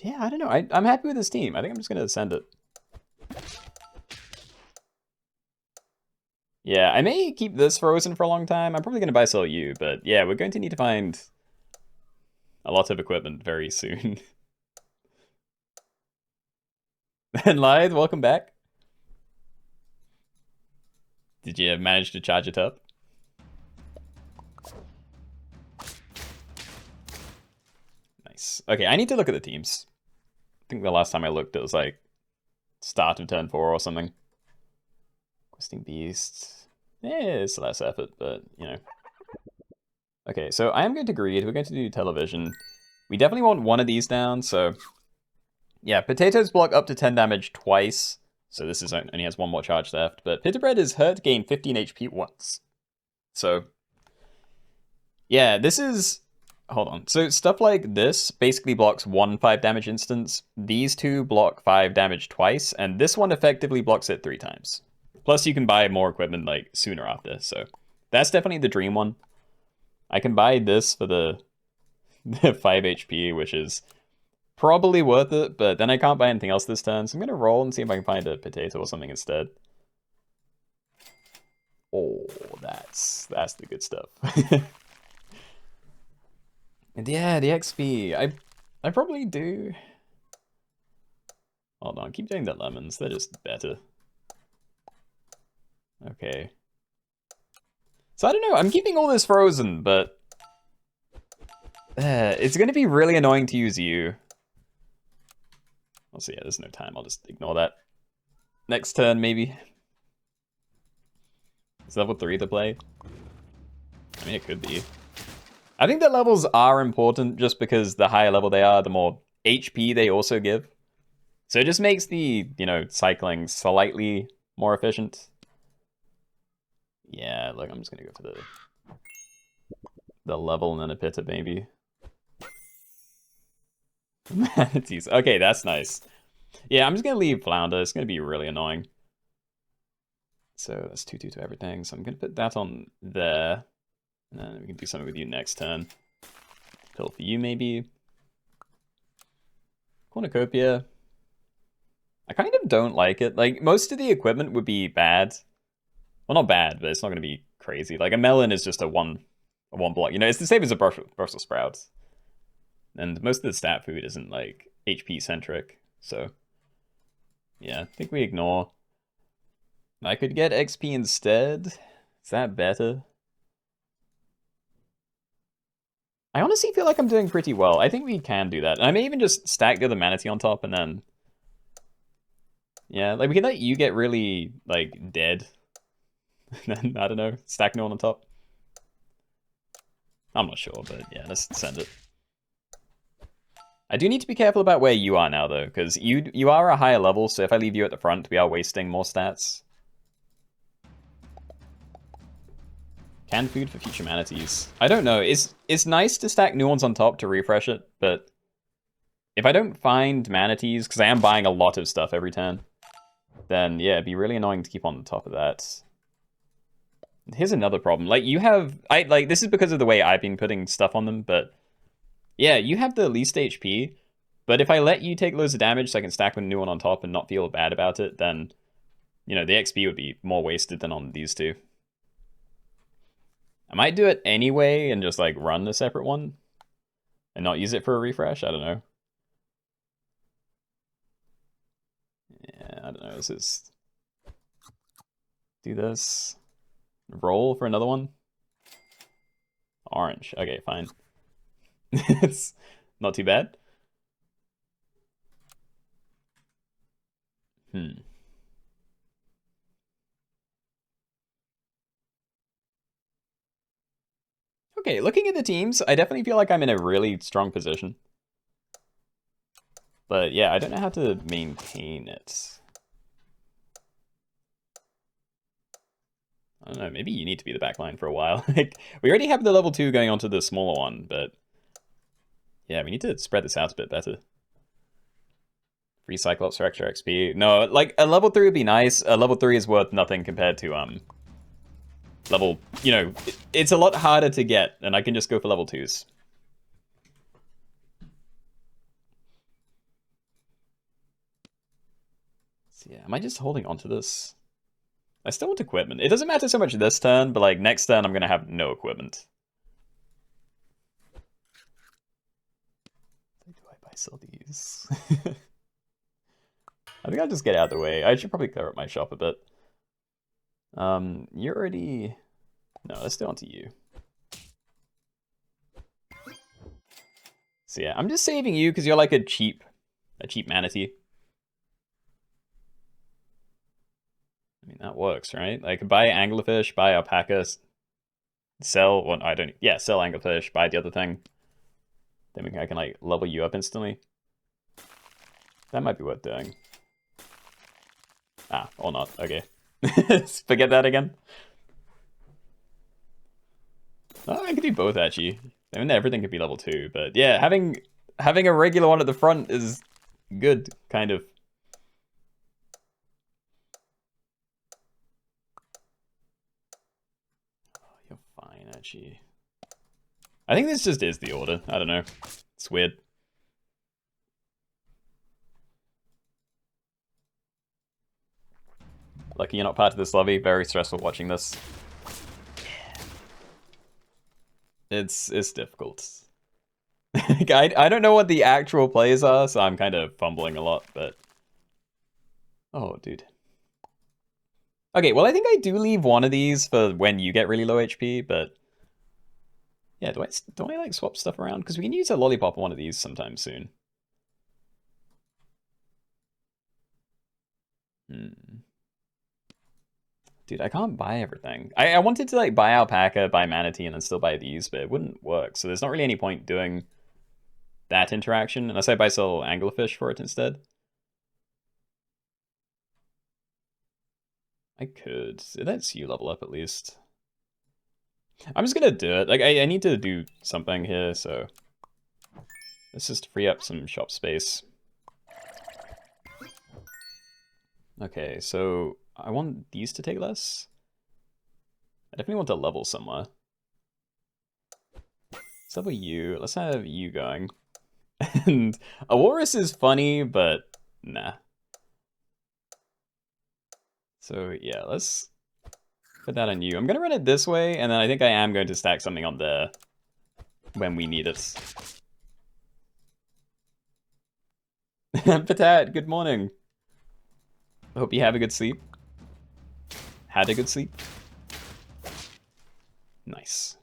Yeah, I don't know. I'm happy with this team. I think I'm just going to send it. Yeah, I may keep this frozen for a long time. I'm probably going to buy sell you, but yeah, we're going to need to find a lot of equipment very soon. And Lythe, welcome back. Did you manage to charge it up? Nice. Okay, I need to look at the teams. I think the last time I looked, it was like start of turn 4 or something. Questing Beast. Yeah, it's less effort, but, you know. Okay, so I am going to greed. We're going to do television. We definitely want one of these down, so... Yeah, potatoes block up to 10 damage twice. So this is only has 1 more charge left. But Bitter bread is hurt, gain 15 HP once. So... Yeah, this is... Hold on. So stuff like this basically blocks 1 5 damage instance. These 2 block 5 damage twice. And this one effectively blocks it 3 times. Plus, you can buy more equipment like sooner after, so that's definitely the dream one. I can buy this for the 5 HP, which is probably worth it, but then I can't buy anything else this turn, so I'm gonna roll and see if I can find a potato or something instead. Oh, that's the good stuff. And yeah, the XP. I probably do. Hold on, keep doing the lemons. They're just better. Okay. So I don't know, I'm keeping all this frozen, but... it's gonna be really annoying to use you. Also, yeah, there's no time, I'll just ignore that. Next turn, maybe. Is level 3 to play? I mean, it could be. I think that levels are important just because the higher level they are, the more HP they also give. So it just makes the, you know, cycling slightly more efficient. Yeah, look, I'm just gonna go for the level and then a pitta, maybe. Manatees. Okay, that's nice. Yeah, I'm just gonna leave Flounder. It's gonna be really annoying. So that's 2-2 to everything. So I'm gonna put that on there. And then we can do something with you next turn. Pill for you, maybe. Cornucopia. I kind of don't like it. Like, most of the equipment would be bad. Well, not bad, but it's not going to be crazy. Like, a melon is just a one block. You know, it's the same as a Brussels sprouts. And most of the stat food isn't, like, HP-centric. So, yeah, I think we ignore. I could get XP instead. Is that better? I honestly feel like I'm doing pretty well. I think we can do that. And I may even just stack the other manatee on top and then... Yeah, like we can let you get really, like, dead. And then, I don't know, stack no on top. I'm not sure, but yeah, let's send it. I do need to be careful about where you are now, though, because you are a higher level, so if I leave you at the front, we are wasting more stats. Canned food for future manatees. I don't know. It's nice to stack new ones on top to refresh it, but if I don't find manatees, because I am buying a lot of stuff every turn, then yeah, it'd be really annoying to keep on top of that. Here's another problem. Like, you have... this is because of the way I've been putting stuff on them, but... Yeah, you have the least HP, but if I let you take loads of damage so I can stack a new one on top and not feel bad about it, then, you know, the XP would be more wasted than on these two. I might do it anyway and just, like, run a separate one and not use it for a refresh. I don't know. Yeah, I don't know. Let's just do this. Roll for another one. Orange. Okay, fine. It's not too bad. Okay, looking at the teams, I definitely feel like I'm in a really strong position. But yeah, I don't know how to maintain it. I don't know, maybe you need to be the backline for a while. Like, we already have the level 2 going on to the smaller one, but... Yeah, we need to spread this out a bit better. Free Cyclops for extra XP. No, like, a level 3 would be nice. A level 3 is worth nothing compared to, level... You know, it's a lot harder to get, and I can just go for level 2s. So yeah, am I just holding on to this? I still want equipment. It doesn't matter so much this turn, but like next turn I'm gonna have no equipment. Do I buy sell these? I think I'll just get out of the way. I should probably clear up my shop a bit. You're already... No, let's do on to you. So yeah, I'm just saving you because you're like a cheap manatee. I mean, that works, right? Like, buy anglerfish, buy alpaca, sell... Well, I don't... Yeah, sell anglerfish, buy the other thing. Then I can, like, level you up instantly. That might be worth doing. Ah, or not. Okay. Forget that again. Oh, I could do both, actually. I mean, everything could be level 2, but yeah, having a regular one at the front is good, kind of. Oh, you're fine, actually. I think this just is the order. I don't know. It's weird. Lucky you're not part of this lobby. Very stressful watching this. It's difficult. I don't know what the actual plays are, so I'm kind of fumbling a lot, but... Oh, dude. Okay, well, I think I do leave one of these for when you get really low HP, but... Yeah, do I like, swap stuff around? Because we can use a lollipop on one of these sometime soon. Dude, I can't buy everything. I wanted to, like, buy alpaca, buy manatee, and then still buy these, but it wouldn't work. So there's not really any point doing that interaction, unless I buy sell anglerfish for it instead. I could. It lets you level up, at least. I'm just gonna do it. Like, I need to do something here, so... Let's just free up some shop space. Okay, so... I want these to take less. I definitely want to level somewhere. Let's level you. Let's have you going. And Aurus is funny, but nah. So yeah, let's put that on you. I'm gonna run it this way, and then I think I am going to stack something on there when we need it. Patat, good morning. I hope you have a good sleep. Had a good sleep. Nice.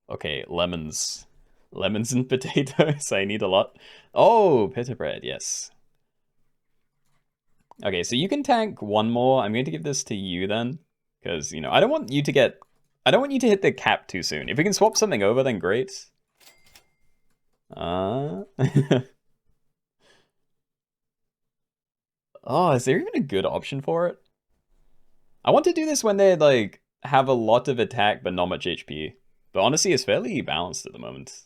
Okay, lemons. Lemons and potatoes, I need a lot. Oh, pita bread, yes. Okay, so you can tank one more. I'm going to give this to you then. Because, you know, I don't want you to hit the cap too soon. If we can swap something over, then great. Oh, is there even a good option for it? I want to do this when they, like, have a lot of attack but not much HP. But honestly, it's fairly balanced at the moment.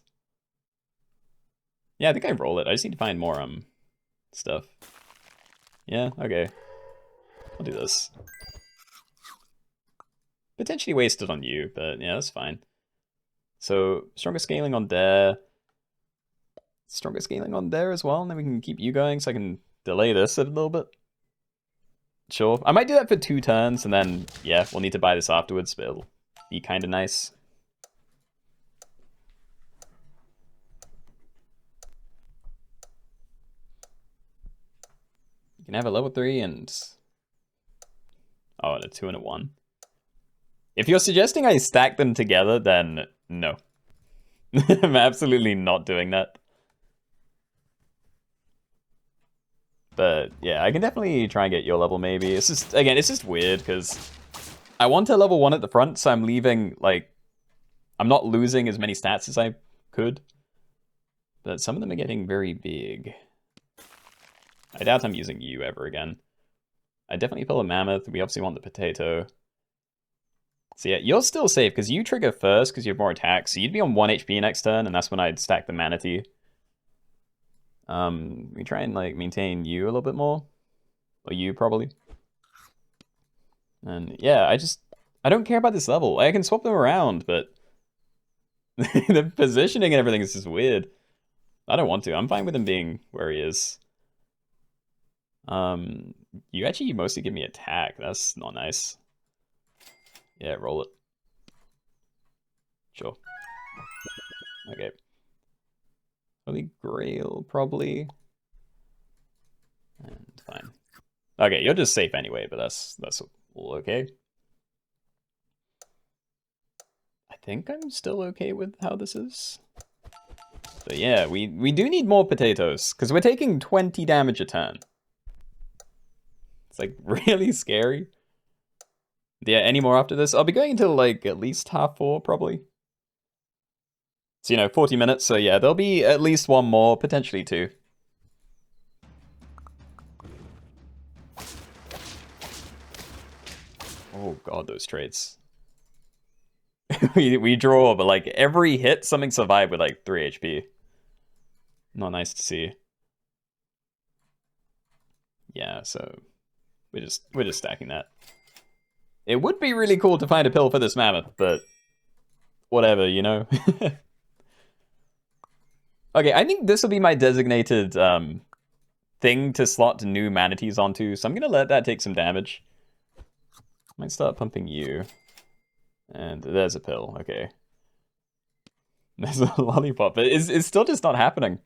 Yeah, I think I roll it. I just need to find more, stuff. Yeah, okay. I'll do this. Potentially wasted on you, but yeah, that's fine. So, stronger scaling on there. Stronger scaling on there as well, and then we can keep you going so I can delay this a little bit. Sure. I might do that for 2 turns, and then, yeah, we'll need to buy this afterwards, but it'll be kind of nice. You can have a level 3 and... Oh, and a 2 and a 1. If you're suggesting I stack them together, then no. I'm absolutely not doing that. But yeah, I can definitely try and get your level maybe. It's just, again, it's just weird because I want to level 1 at the front, so I'm leaving, like, I'm not losing as many stats as I could. But some of them are getting very big. I doubt I'm using you ever again. I definitely pull a mammoth. We obviously want the potato. So yeah, you're still safe because you trigger first because you have more attacks. So you'd be on 1 HP next turn, and that's when I'd stack the manatee. We try and like maintain you a little bit more. Or you probably. And yeah, I don't care about this level. I can swap them around, but the positioning and everything is just weird. I don't want to. I'm fine with him being where he is. You actually mostly give me attack. That's not nice. Yeah, roll it. Sure. Okay. Holy Grail, probably. And fine. Okay, you're just safe anyway, but that's okay. I think I'm still okay with how this is. So yeah, we do need more potatoes, because we're taking 20 damage a turn. It's like really scary. Yeah, any more after this? I'll be going until like at least 4:30, probably. So, you know, 40 minutes, so yeah, there'll be at least 1 more, potentially 2. Oh god, those trades. we draw, but like every hit, something survived with like 3 HP. Not nice to see. Yeah, so we're just stacking that. It would be really cool to find a pill for this mammoth, but whatever, you know? Okay, I think this will be my designated thing to slot new manatees onto, so I'm gonna let that take some damage. Might start pumping you. And there's a pill, okay. There's a lollipop, but it's still just not happening.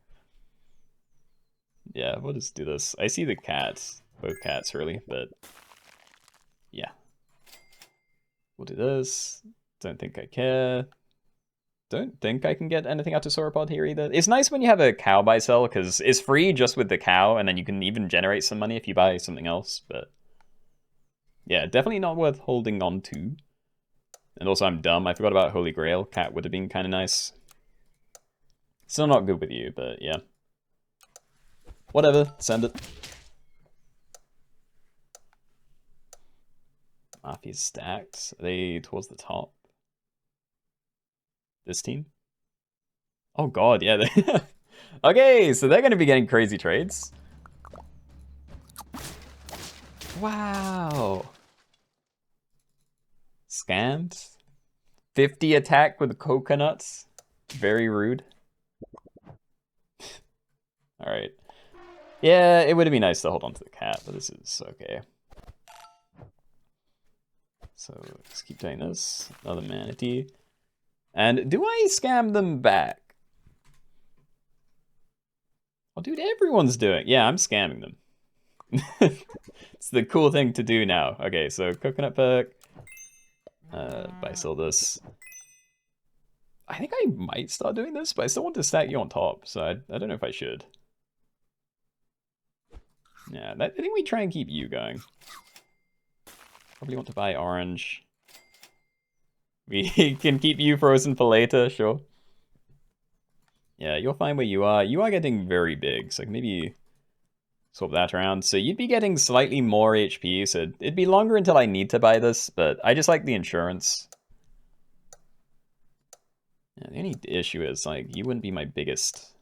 Yeah, we'll just do this. I see the cats, both cats really, but yeah. We'll do this. Don't think I care. Don't think I can get anything out of Sauropod here either. It's nice when you have a cow buy sell, because it's free just with the cow, and then you can even generate some money if you buy something else, but yeah, definitely not worth holding on to. And also I'm dumb, I forgot about Holy Grail. Cat would have been kind of nice. Still not good with you, but yeah. Whatever, send it. Mafia's stacked. Are they towards the top? This team? Oh god, yeah. Okay, so they're going to be getting crazy trades. Wow. Scammed? 50 attack with coconuts. Very rude. Alright. Yeah, it would be nice to hold on to the cat, but this is okay. So let's keep doing this. Another manatee. And do I scam them back? Oh, dude, everyone's doing. Yeah, I'm scamming them. It's the cool thing to do now. Okay, so coconut perk. Buy sell this. I think I might start doing this, but I still want to stack you on top, so I don't know if I should. Yeah, I think we try and keep you going. Probably want to buy orange. We can keep you frozen for later, sure. Yeah, you're fine where you are. You are getting very big, so maybe swap that around. So you'd be getting slightly more HP, so it'd be longer until I need to buy this, but I just like the insurance. Yeah, the only issue is, like, you wouldn't be my biggest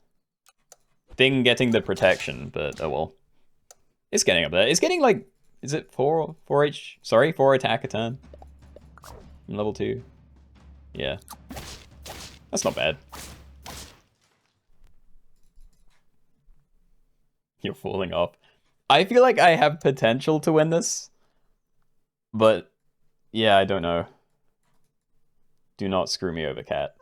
thing getting the protection, but oh well. It's getting up there. It's getting, like, is it 4 attack a turn? I'm level 2. Yeah. That's not bad. You're falling off. I feel like I have potential to win this. But, yeah, I don't know. Do not screw me over, cat.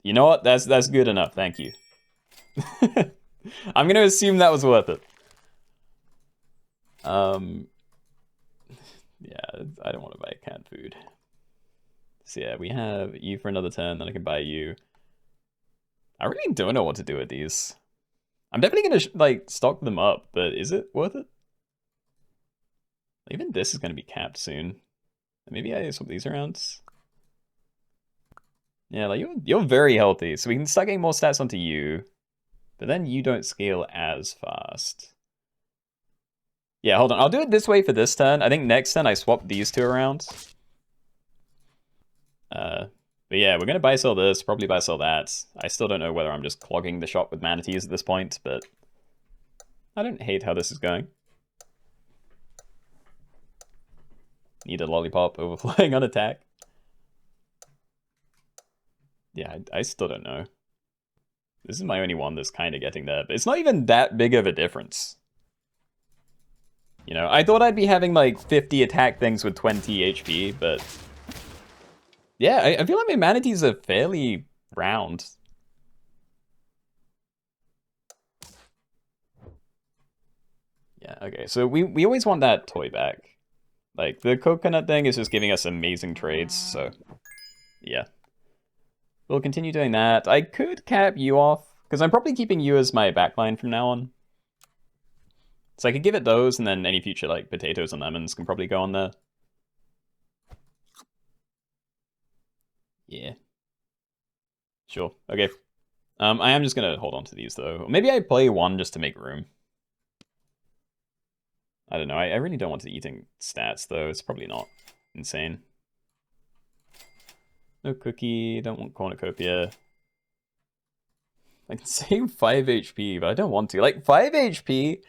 You know what? That's good enough. Thank you. I'm gonna assume that was worth it. Yeah, I don't want to buy canned food. So yeah, we have you for another turn, then I can buy you. I really don't know what to do with these. I'm definitely gonna like stock them up, but is it worth it? Even this is gonna be capped soon. Maybe I swap these around. Yeah, like you're very healthy, so we can start getting more stats onto you, but then you don't scale as fast. Yeah, hold on. I'll do it this way for this turn. I think next turn I swap these two around. But yeah, we're gonna buy sell this, probably buy sell that. I still don't know whether I'm just clogging the shop with manatees at this point, but I don't hate how this is going. Need a lollipop overflowing on attack. Yeah, I still don't know. This is my only one that's kind of getting there, but it's not even that big of a difference. You know, I thought I'd be having like 50 attack things with 20 HP, but yeah, I feel like my manatees are fairly round. Yeah, okay, so we always want that toy back. Like, the coconut thing is just giving us amazing trades, so yeah. We'll continue doing that. I could cap you off, because I'm probably keeping you as my backline from now on. So I could give it those, and then any future, like, potatoes and lemons can probably go on there. Yeah. Sure, okay. I am just gonna hold on to these, though. Maybe I play one just to make room. I don't know, I really don't want to eating stats, though. It's probably not insane. No cookie, don't want cornucopia. I can save 5 HP, but I don't want to. Like, 5 HP,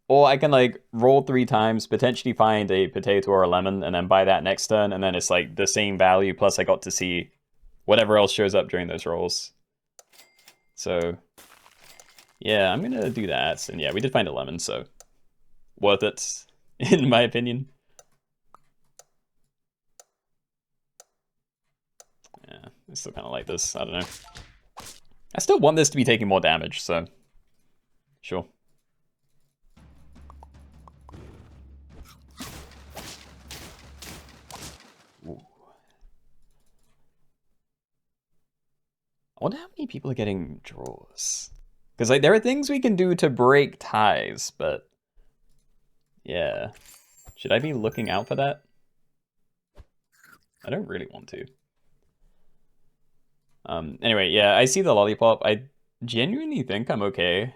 or I can, like, roll 3 times, potentially find a potato or a lemon, and then buy that next turn, and then it's, like, the same value, plus I got to see whatever else shows up during those rolls. So, yeah, I'm gonna do that. And yeah, we did find a lemon, so worth it, in my opinion. Yeah, I still kind of like this. I don't know. I still want this to be taking more damage, so sure. Ooh. I wonder how many people are getting draws. Because like there are things we can do to break ties, but yeah. Should I be looking out for that? I don't really want to. Anyway, yeah, I see the lollipop. I genuinely think I'm okay.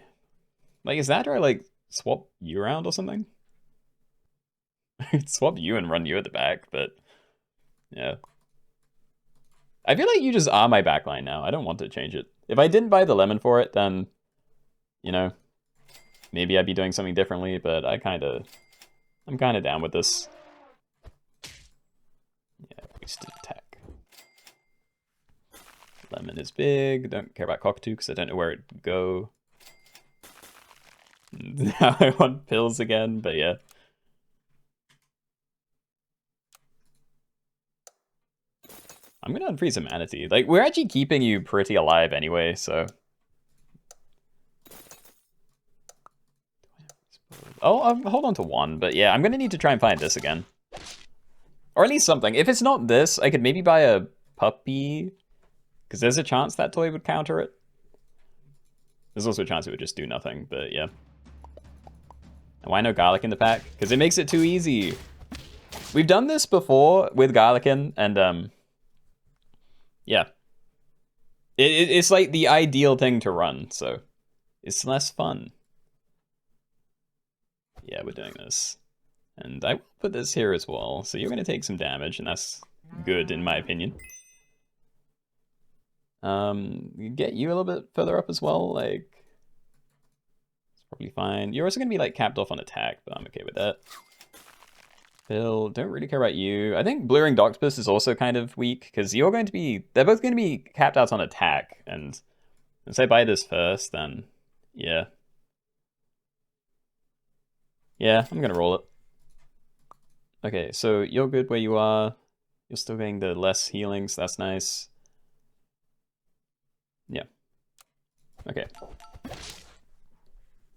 Like, is that or I, like, swap you around or something? Swap you and run you at the back, but yeah. I feel like you just are my backline now. I don't want to change it. If I didn't buy the lemon for it, then, you know, maybe I'd be doing something differently, but I'm kind of down with this. Wasted attack. Lemon is big. Don't care about cockatoo because I don't know where it'd go. Now I want pills again, but yeah. I'm gonna unfreeze a manatee. Like, we're actually keeping you pretty alive anyway, so. Oh, I'll hold on to one, but yeah, I'm gonna need to try and find this again. Or at least something. If it's not this, I could maybe buy a puppy. Because there's a chance that toy would counter it. There's also a chance it would just do nothing, but yeah. And why no garlic in the pack? Because it makes it too easy. We've done this before with garlic in, and yeah. It's like the ideal thing to run, so it's less fun. Yeah, we're doing this. And I will put this here as well, so you're going to take some damage, and that's good in my opinion. Get you a little bit further up as well, like, it's probably fine. You're also going to be like capped off on attack, but I'm okay with that. Phil, don't really care about you. I think Blurring Doctopus is also kind of weak, because you're going to be, they're both going to be capped out on attack, and once I buy this first, then, yeah. Yeah, I'm going to roll it. Okay, so you're good where you are. You're still getting the less healing, so that's nice. Yeah. Okay.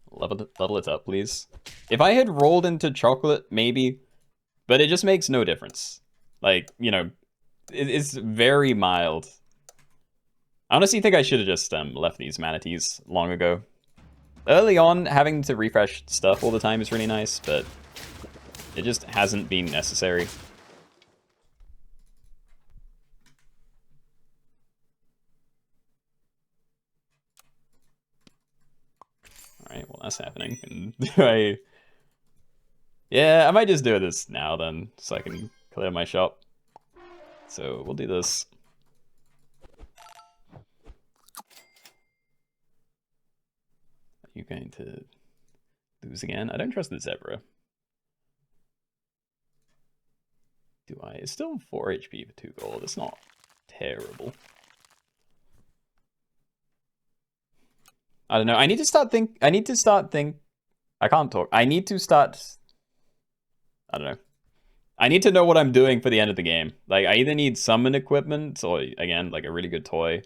Level it up, please. If I had rolled into chocolate, maybe, but it just makes no difference. Like, you know, it's very mild. I honestly think I should have just left these manatees long ago. Early on, having to refresh stuff all the time is really nice, but it just hasn't been necessary. Alright, well that's happening. And yeah, I might just do this now then, so I can clear my shop. So we'll do this. Are you going to lose again? I don't trust the zebra. Do I? It's still 4 HP for 2 gold. It's not terrible. I don't know. I need to start I can't talk. I need to start. I don't know. I need to know what I'm doing for the end of the game. Like, I either need summon equipment or, again, like a really good toy.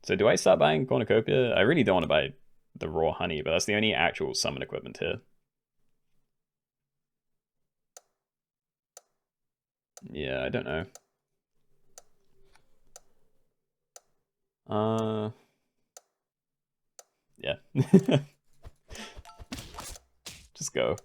So do I start buying cornucopia? I really don't want to buy the raw honey, but that's the only actual summon equipment here. Yeah, I don't know. Yeah. Just go.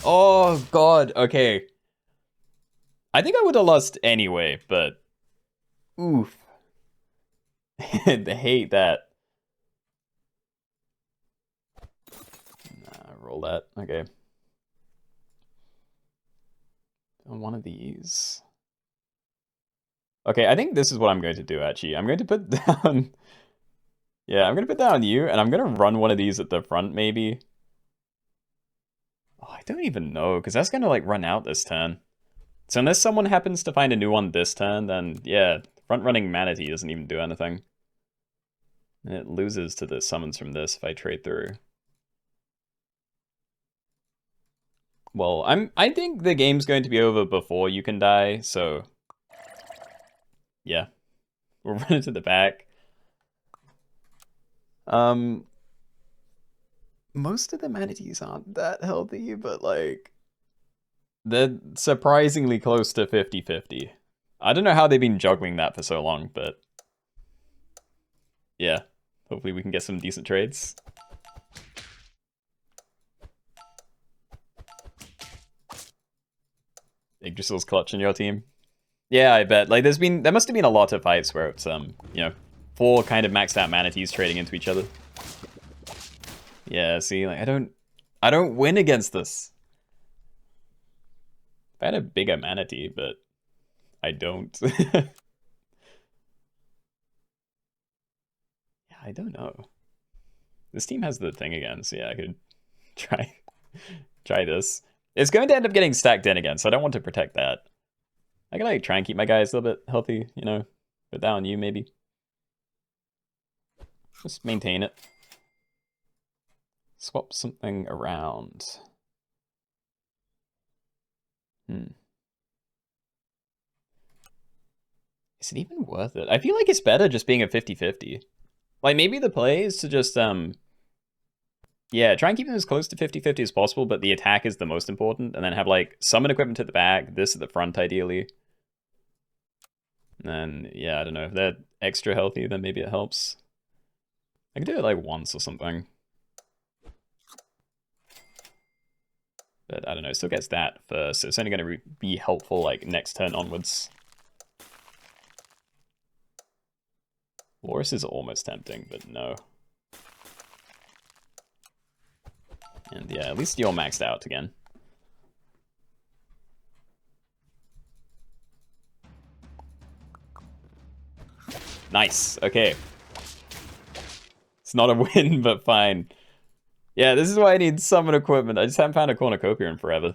Oh, God. Okay. I think I would have lost anyway, but... Oof. I hate that. Nah, roll that. Okay. On one of these. Okay, I think this is what I'm going to do, actually. I'm going to put down... Yeah, I'm going to put down you, and I'm going to run one of these at the front, maybe. Oh, I don't even know, because that's going to, like, run out this turn. So unless someone happens to find a new one this turn, then, yeah, front-running Manatee doesn't even do anything. And it loses to the summons from this if I trade through. Well, I think the game's going to be over before you can die, so... Yeah. We'll run into the back. Most of the manatees aren't that healthy, but, like... They're surprisingly close to 50-50. I don't know how they've been juggling that for so long, but... Yeah. Hopefully we can get some decent trades. Yggdrasil's clutch in your team. Yeah, I bet. Like, there must have been a lot of fights where it's, you know, 4 kind of maxed out manatees trading into each other. Yeah, see, like, I don't win against this. I had a bigger manatee, but I don't. I don't know. This team has the thing again, so yeah, I could try this. It's going to end up getting stacked in again, so I don't want to protect that. I can like try and keep my guys a little bit healthy, you know, put that on you maybe. Just maintain it. Swap something around. Is it even worth it? I feel like it's better just being a 50-50. Like, maybe the play is to just, yeah, try and keep them as close to 50-50 as possible, but the attack is the most important, and then have, like, summon equipment at the back, this at the front, ideally. And then, yeah, I don't know, if they're extra healthy, then maybe it helps. I could do it, like, once or something. But I don't know, it still gets that first, so it's only going to be helpful, like, next turn onwards. Loris is almost tempting, but no. And yeah, at least you're maxed out again. Nice, okay. It's not a win, but fine. Yeah, this is why I need summon equipment. I just haven't found a cornucopia in forever.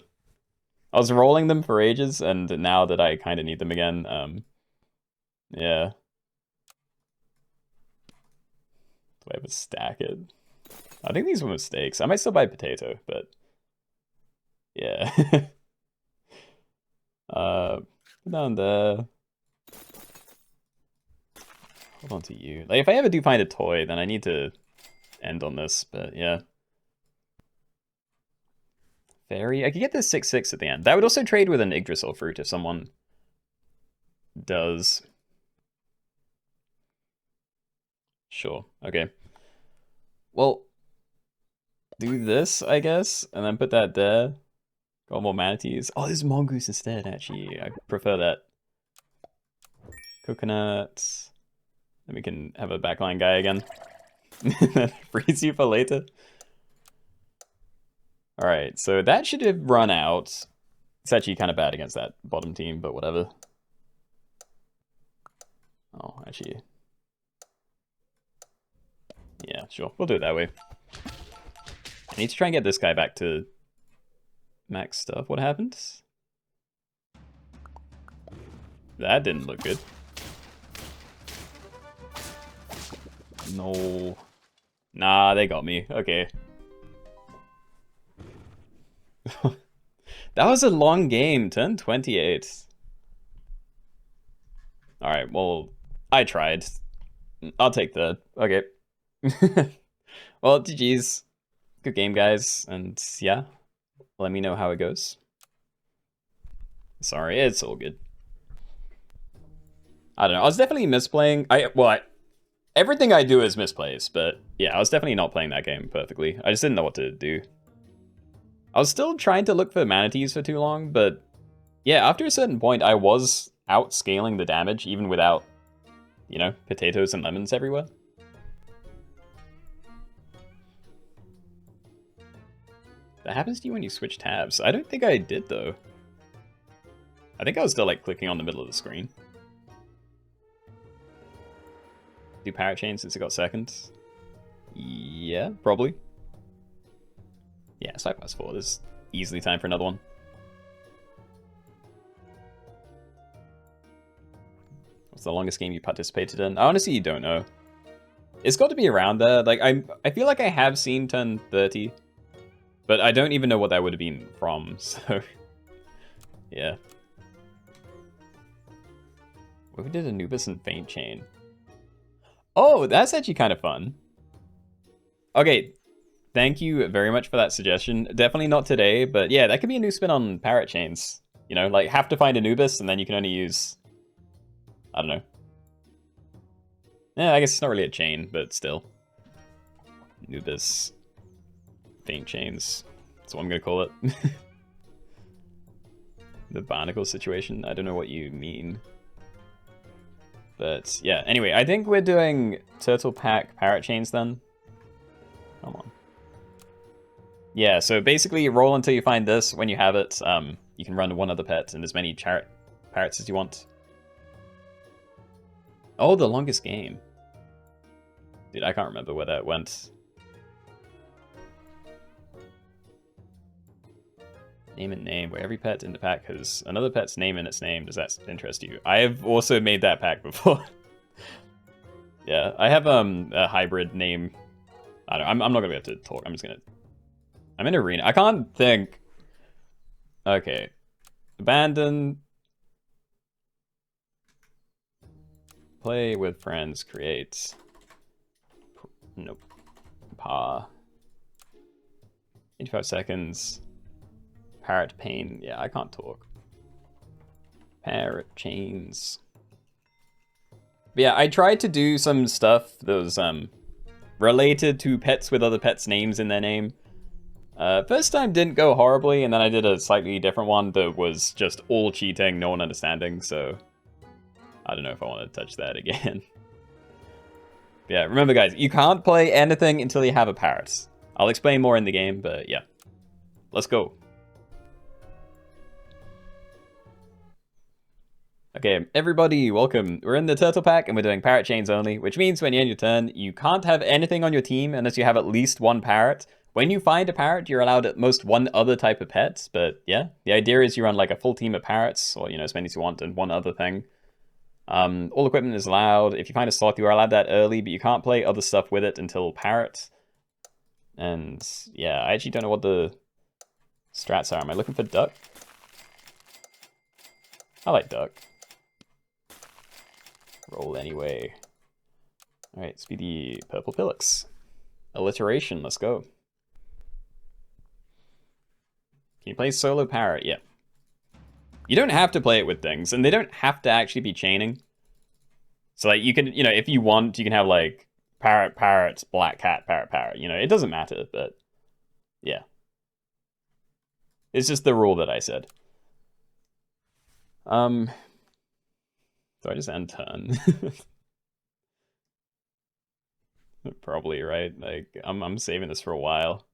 I was rolling them for ages, and now that I kind of need them again, yeah. Do I ever stack it? I think these were mistakes. I might still buy potato, but yeah. Put down there. Hold on to you. Like, if I ever do find a toy, then I need to end on this, but yeah. Fairy. I could get this 6/6 at the end. That would also trade with an Yggdrasil fruit if someone does. Sure, okay. Well, do this, I guess, and then put that there. Got more manatees. Oh, this is mongoose instead, actually. I prefer that. Coconut. Then we can have a backline guy again. Freeze you for later. Alright, so that should have run out. It's actually kind of bad against that bottom team, but whatever. Oh, actually. Yeah, sure. We'll do it that way. I need to try and get this guy back to max stuff. What happened? That didn't look good. No. Nah, they got me. Okay. That was a long game. Turn 28. Alright, well, I tried. I'll take the... Okay. Well, GG's. Good game, guys. And yeah, let me know how it goes. Sorry, it's all good. I don't know. I was definitely misplaying. Everything I do is misplays, but yeah, I was definitely not playing that game perfectly. I just didn't know what to do. I was still trying to look for manatees for too long, but yeah, after a certain point, I was outscaling the damage, even without, you know, potatoes and lemons everywhere. That happens to you when you switch tabs. I don't think I did, though. I think I was still, like, clicking on the middle of the screen. Do parrot chain since it got second? Yeah, probably. Yeah, it's 5+4. There's easily time for another one. What's the longest game you participated in? I honestly don't know. It's got to be around there. Like, I feel like I have seen turn 30. But I don't even know what that would have been from, so... yeah. What if we did Anubis and Faint Chain? Oh, that's actually kind of fun. Okay, thank you very much for that suggestion. Definitely not today, but yeah, that could be a new spin on Parrot Chains. You know, like, have to find Anubis, and then you can only use... I don't know. Yeah, I guess it's not really a chain, but still. Anubis... Faint Chains. That's what I'm gonna call it. The barnacle situation? I don't know what you mean. But yeah, anyway, I think we're doing Turtle Pack Parrot Chains then. Come on. Yeah, so basically roll until you find this. When you have it, you can run one other pet and as many parrots as you want. Oh, the longest game. Dude, I can't remember where that went. Name and name, where every pet in the pack has another pet's name in its name. Does that interest you? I have also made that pack before. Yeah, I have a hybrid name. I'm not gonna be able to talk. I'm in arena. I can't think. Okay. Abandon. Play with friends. Create. Nope. Pa. 85 seconds. Parrot pain. Yeah, I can't talk. Parrot chains. But yeah, I tried to do some stuff that was related to pets with other pets' names in their name. First time didn't go horribly, and then I did a slightly different one that was just all cheating, no one understanding, so I don't know if I want to touch that again. Yeah, remember guys, you can't play anything until you have a parrot. I'll explain more in the game, but yeah. Let's go. Okay, everybody, welcome. We're in the turtle pack and we're doing parrot chains only, which means when you end your turn, you can't have anything on your team unless you have at least one parrot. When you find a parrot, you're allowed at most one other type of pet, but yeah, the idea is you run like a full team of parrots, or as many as you want, and one other thing. All equipment is allowed. If you find a sloth, you are allowed that early, but you can't play other stuff with it until parrot. And yeah, I actually don't know what the strats are. Am I looking for duck? I like duck. Roll anyway. Alright, speedy purple pillix. Alliteration, let's go. Can you play solo parrot? Yeah. You don't have to play it with things, and they don't have to actually be chaining. So like you can, if you want, you can have like parrot, parrot, black cat, parrot, parrot. It doesn't matter, but yeah. It's just the rule that I said. So I just end turn. Probably, right? Like, I'm saving this for a while.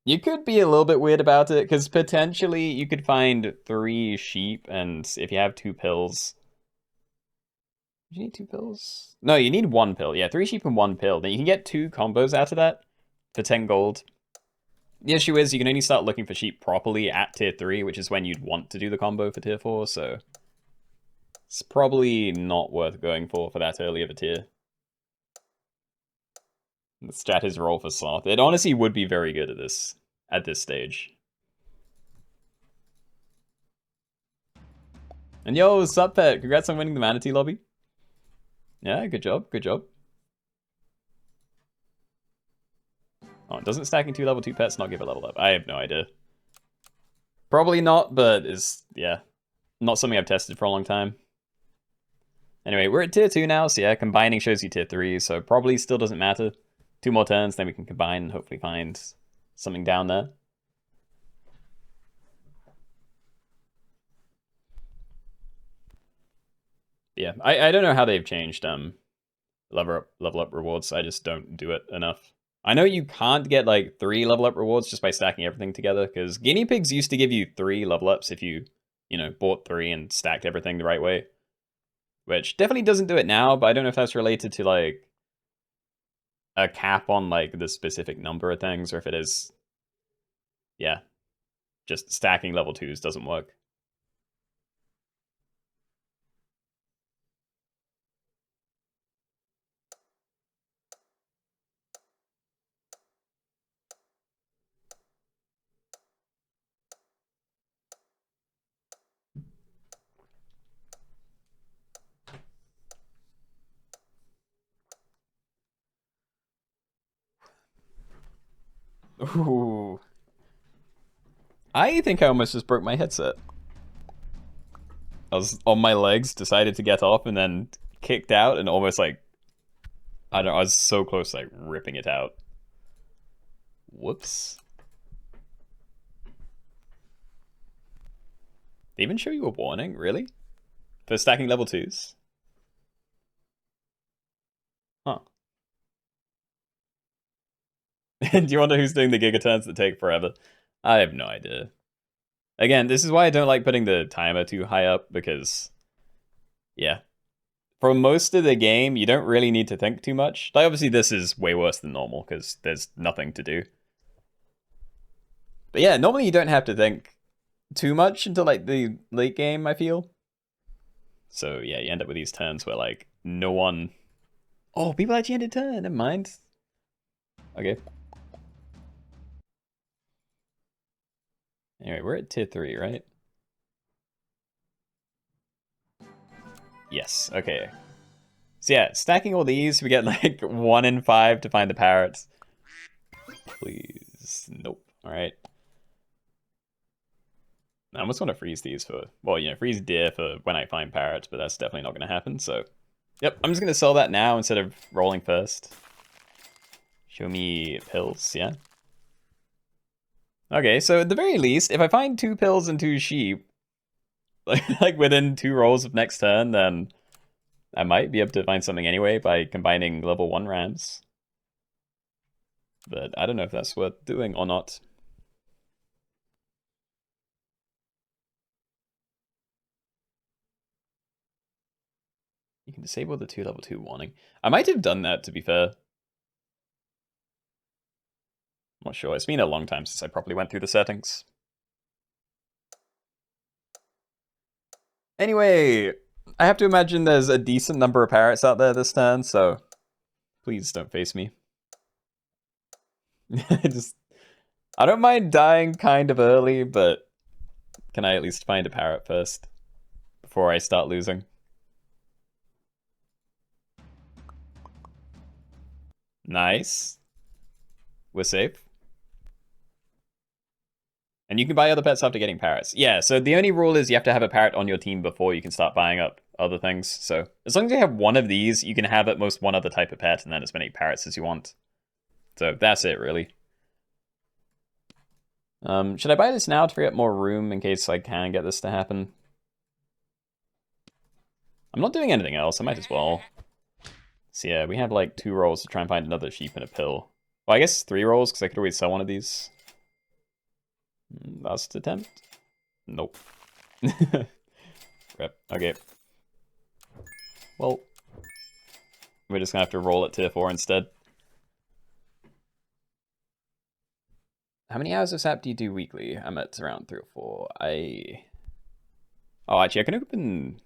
You could be a little bit weird about it, because potentially you could find 3 sheep, and if you have 2 pills... Do you need 2 pills? No, you need 1 pill. Yeah, 3 sheep and 1 pill. Then you can get 2 combos out of that for 10 gold. The issue is you can only start looking for sheep properly at tier 3, which is when you'd want to do the combo for tier 4, so... It's probably not worth going for that early of a tier. The stat is roll for sloth. It honestly would be very good at this stage. And yo, what's up, pet? Congrats on winning the manatee lobby. Yeah, good job, good job. Oh, doesn't stacking 2 level 2 pets not give a level up? I have no idea. Probably not, but yeah, not something I've tested for a long time. Anyway, we're at tier 2 now, so yeah, combining shows you tier 3, so probably still doesn't matter. 2 more turns, then we can combine and hopefully find something down there. Yeah, I don't know how they've changed level up rewards. I just don't do it enough. I know you can't get like 3 level up rewards just by stacking everything together, because guinea pigs used to give you 3 level ups if you bought 3 and stacked everything the right way. Which definitely doesn't do it now, but I don't know if that's related to like a cap on like the specific number of things, or if it is, yeah, just stacking level 2s doesn't work. Ooh. I think I almost just broke my headset. I was on my legs, decided to get off, and then kicked out, and almost like, I don't know, I was so close to like ripping it out. Whoops. They even show you a warning? Really? For stacking level 2s? Huh. Do you wonder who's doing the gigaturns that take forever? I have no idea. Again, this is why I don't like putting the timer too high up, because, yeah. for most of the game, you don't really need to think too much. Like, obviously, this is way worse than normal because there's nothing to do. But yeah, normally you don't have to think too much until like the late game, I feel. So yeah, you end up with these turns where like no one. Oh, people actually ended turn. Never mind. Okay. Anyway, we're at tier 3, right? Yes. Okay. So yeah, stacking all these, we get like 1 in 5 to find the parrots. Please. Nope. All right. I almost want to freeze these for, well, you know, freeze deer for when I find parrots, but that's definitely not going to happen. So, yep, I'm just going to sell that now instead of rolling first. Show me pills, yeah? Okay, so at the very least, if I find 2 pills and 2 sheep, like within 2 rolls of next turn, then I might be able to find something anyway by combining level 1 rams. But I don't know if that's worth doing or not. You can disable the 2 level 2 warning. I might have done that, to be fair. I'm not sure. It's been a long time since I properly went through the settings. Anyway, I have to imagine there's a decent number of parrots out there this turn, so please don't face me. I don't mind dying kind of early, but can I at least find a parrot first before I start losing? Nice. We're safe. And you can buy other pets after getting parrots. Yeah, so the only rule is you have to have a parrot on your team before you can start buying up other things. So as long as you have one of these, you can have at most one other type of pet and then as many parrots as you want. So that's it, really. Should I buy this now to free up more room in case I can get this to happen? I'm not doing anything else. I might as well. So yeah, we have like 2 rolls to try and find another sheep and a pill. Well, I guess 3 rolls because I could always sell one of these. Last attempt? Nope. Rip. Okay. Well, we're just gonna have to roll at tier 4 instead. How many hours of SAP do you do weekly? I'm at around 3 or 4. Oh, actually, I can open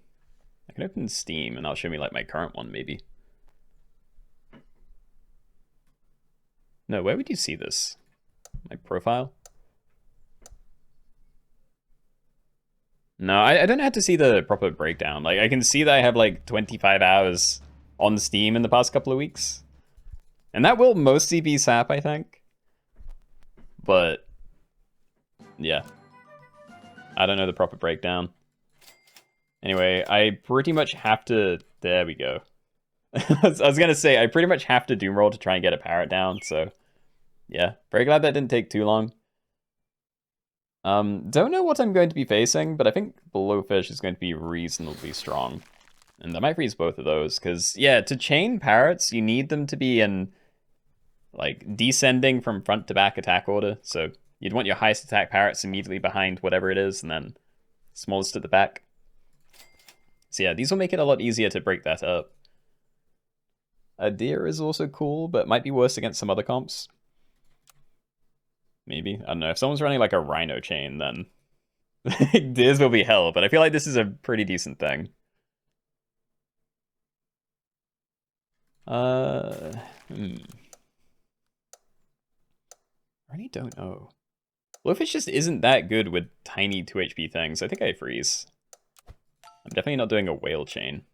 Steam and I'll show me like my current one maybe. No, where would you see this? My profile? No, I don't have to see the proper breakdown. Like, I can see that I have like 25 hours on Steam in the past couple of weeks. And that will mostly be SAP, I think. But, yeah. I don't know the proper breakdown. Anyway, I pretty much have to... There we go. I was going to say, I pretty much have to doom roll to try and get a parrot down, so... Yeah, very glad that didn't take too long. Don't know what I'm going to be facing, but I think Blowfish is going to be reasonably strong. And I might freeze both of those, because, yeah, to chain parrots, you need them to be in, like, descending from front to back attack order. So you'd want your highest attack parrots immediately behind whatever it is, and then smallest at the back. So yeah, these will make it a lot easier to break that up. A deer is also cool, but might be worse against some other comps. Maybe. I don't know. If someone's running like a rhino chain, then deers will be hell, but I feel like this is a pretty decent thing. I really don't know. Blowfish just isn't that good with tiny 2 HP things. I think I freeze. I'm definitely not doing a whale chain.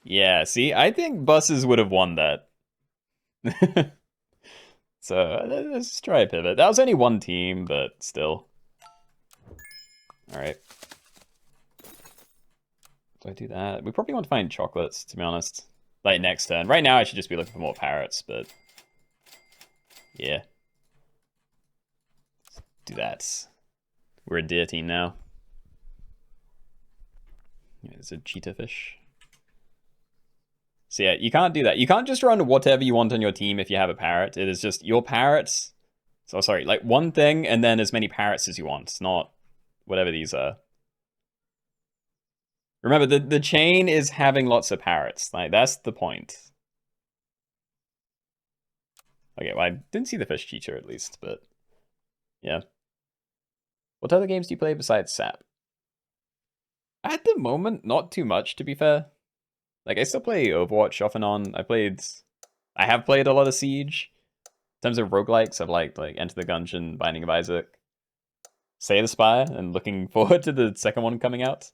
Yeah, see, I think buses would have won that. So, let's try a pivot. That was only 1 team, but still. Alright. Do I do that? We probably want to find chocolates, to be honest. Like, next turn. Right now, I should just be looking for more parrots, but... Yeah. Let's do that. We're a deer team now. Yeah, there's a cheetah fish. So yeah, you can't do that. You can't just run whatever you want on your team if you have a parrot. It is just your parrots So sorry, like one thing and then as many parrots as you want, not whatever these are. Remember, the chain is having lots of parrots. Like, that's the point. Okay, well, I didn't see the fish cheater at least, but yeah. What other games do you play besides SAP? At the moment, not too much, to be fair. Like, I still play Overwatch off and on. I have played a lot of Siege. In terms of roguelikes, I've liked, like, Enter the Gungeon, Binding of Isaac, Slay the Spire, and looking forward to the second one coming out.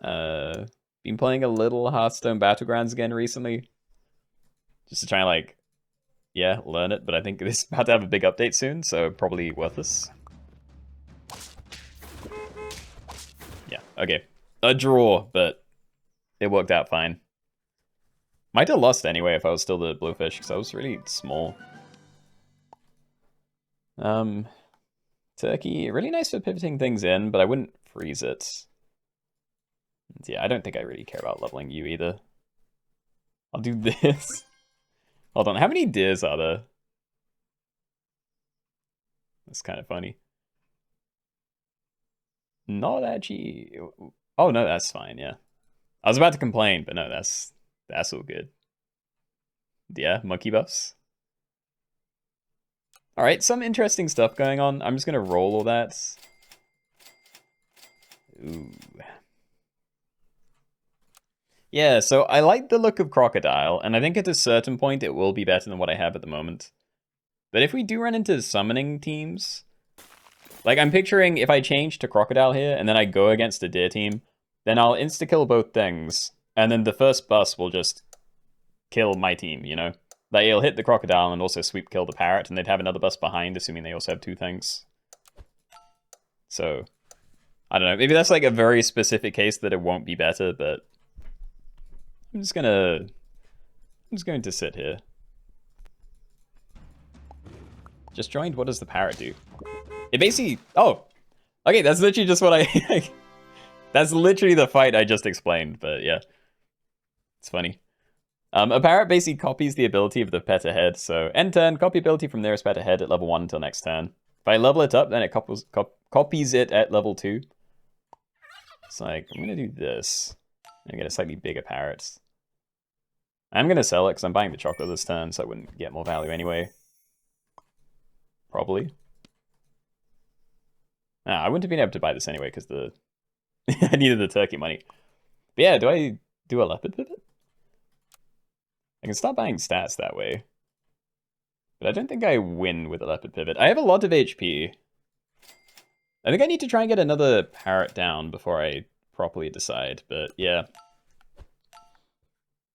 Been playing a little Hearthstone Battlegrounds again recently. Just to try and, like, yeah, learn it, but I think it's about to have a big update soon, so probably worthless. Yeah, okay. A draw, but it worked out fine. Might have lost anyway if I was still the Bluefish, because I was really small. Turkey, really nice for pivoting things in, but I wouldn't freeze it. Yeah, I don't think I really care about leveling you either. I'll do this. Hold on, how many deers are there? That's kind of funny. Not actually... Oh, no, that's fine, yeah. I was about to complain, but no, that's all good. Yeah, monkey buffs. Alright, some interesting stuff going on. I'm just gonna roll all that. Ooh. Yeah, so I like the look of Crocodile, and I think at a certain point it will be better than what I have at the moment. But if we do run into summoning teams... Like, I'm picturing if I change to Crocodile here, and then I go against a deer team, then I'll insta-kill both things, and then the first bus will just kill my team, you know? Like, it'll hit the Crocodile and also sweep kill the Parrot, and they'd have another bus behind, assuming they also have two things. So, I don't know. Maybe that's like a very specific case that it won't be better, but I'm just going to sit here. Just joined, what does the Parrot do? It basically... Oh! Okay, that's literally just what I... That's literally the fight I just explained, but yeah. It's funny. A parrot basically copies the ability of the pet ahead, so end turn, copy ability from nearest pet ahead at level 1 until next turn. If I level it up, then it copies it at level 2. It's like, I'm gonna do this. And get a slightly bigger parrot. I'm gonna sell it because I'm buying the chocolate this turn, so I wouldn't get more value anyway. Probably. I wouldn't have been able to buy this anyway because the I needed the turkey money. But yeah, do I do a leopard pivot? I can start buying stats that way. But I don't think I win with a leopard pivot. I have a lot of HP. I think I need to try and get another parrot down before I properly decide, but yeah.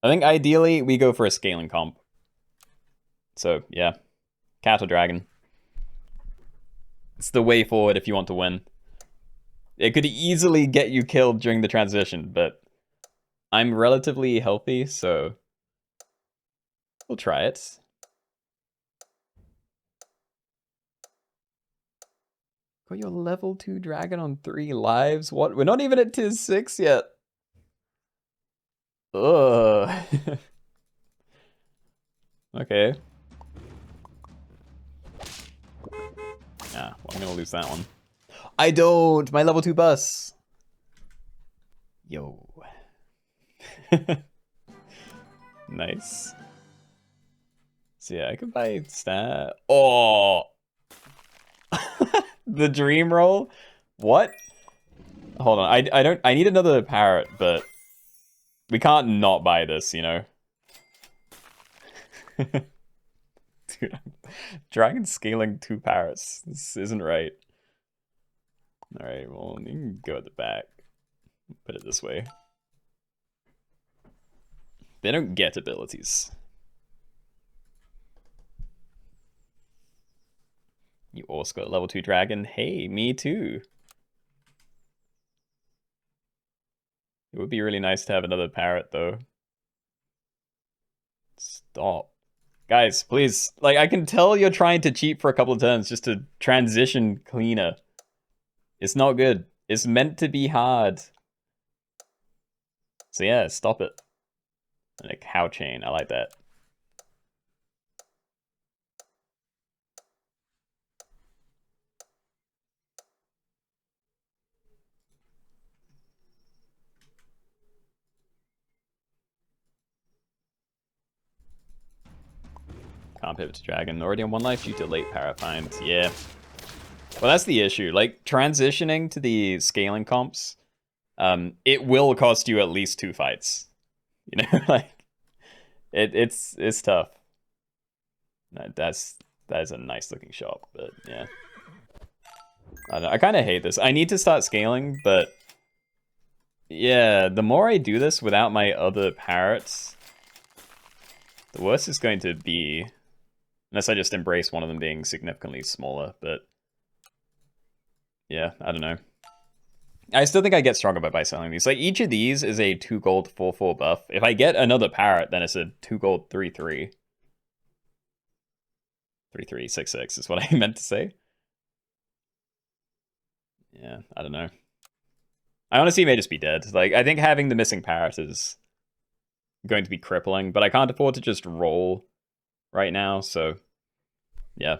I think ideally we go for a scaling comp. So yeah, cat or dragon. It's the way forward if you want to win. It could easily get you killed during the transition, but I'm relatively healthy, so we'll try it. Got your level 2 dragon on 3 lives? What? We're not even at tier 6 yet. Ugh. Okay. Well, I'm gonna lose that one. I don't! My level 2 bus! Yo. Nice. So yeah, I could buy stat. Oh! The dream roll? What? Hold on, I need another parrot, but we can't not buy this, you know? Dude, dragon scaling 2 parrots. This isn't right. Alright, well, you can go at the back. Put it this way. They don't get abilities. You also got a level 2 dragon. Hey, me too. It would be really nice to have another parrot, though. Stop. Guys, please. Like, I can tell you're trying to cheat for a couple of turns just to transition cleaner. It's not good. It's meant to be hard. So yeah, stop it. And a cow chain. I like that. Can't pivot to dragon. Already on 1 life due to late parrot finds. Yeah. Well, that's the issue. Like, transitioning to the scaling comps, it will cost you at least 2 fights. You know, like, it's tough. That is a nice looking shop, but yeah. I don't know. I kind of hate this. I need to start scaling, but yeah, the more I do this without my other parrots, the worse it's going to be. Unless I just embrace one of them being significantly smaller, but yeah, I don't know. I still think I get stronger by selling these. Like, each of these is a 2 gold 4/4 buff. If I get another parrot, then it's a 2 gold 3/3. 3/3 6/6 is what I meant to say. Yeah, I don't know. I honestly may just be dead. Like, I think having the missing parrot is going to be crippling, but I can't afford to just roll right now, so yeah.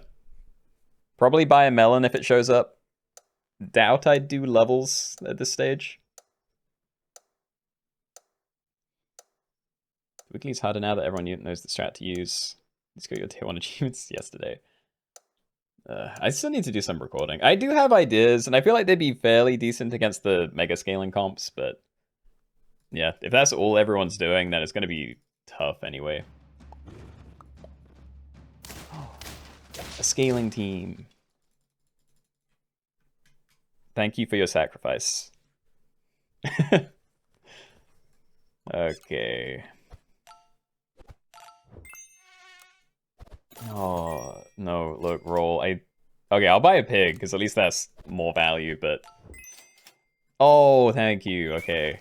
Probably buy a melon if it shows up. Doubt I'd do levels at this stage. Weekly's harder now that everyone knows the strat to use. Just got your tier 1 achievements yesterday. I still need to do some recording. I do have ideas, and I feel like they'd be fairly decent against the mega scaling comps, but yeah, if that's all everyone's doing, then it's going to be tough anyway. A scaling team. Thank you for your sacrifice. Okay. Oh, no, look, roll. Okay, I'll buy a pig, because at least that's more value, but... Oh, thank you, okay.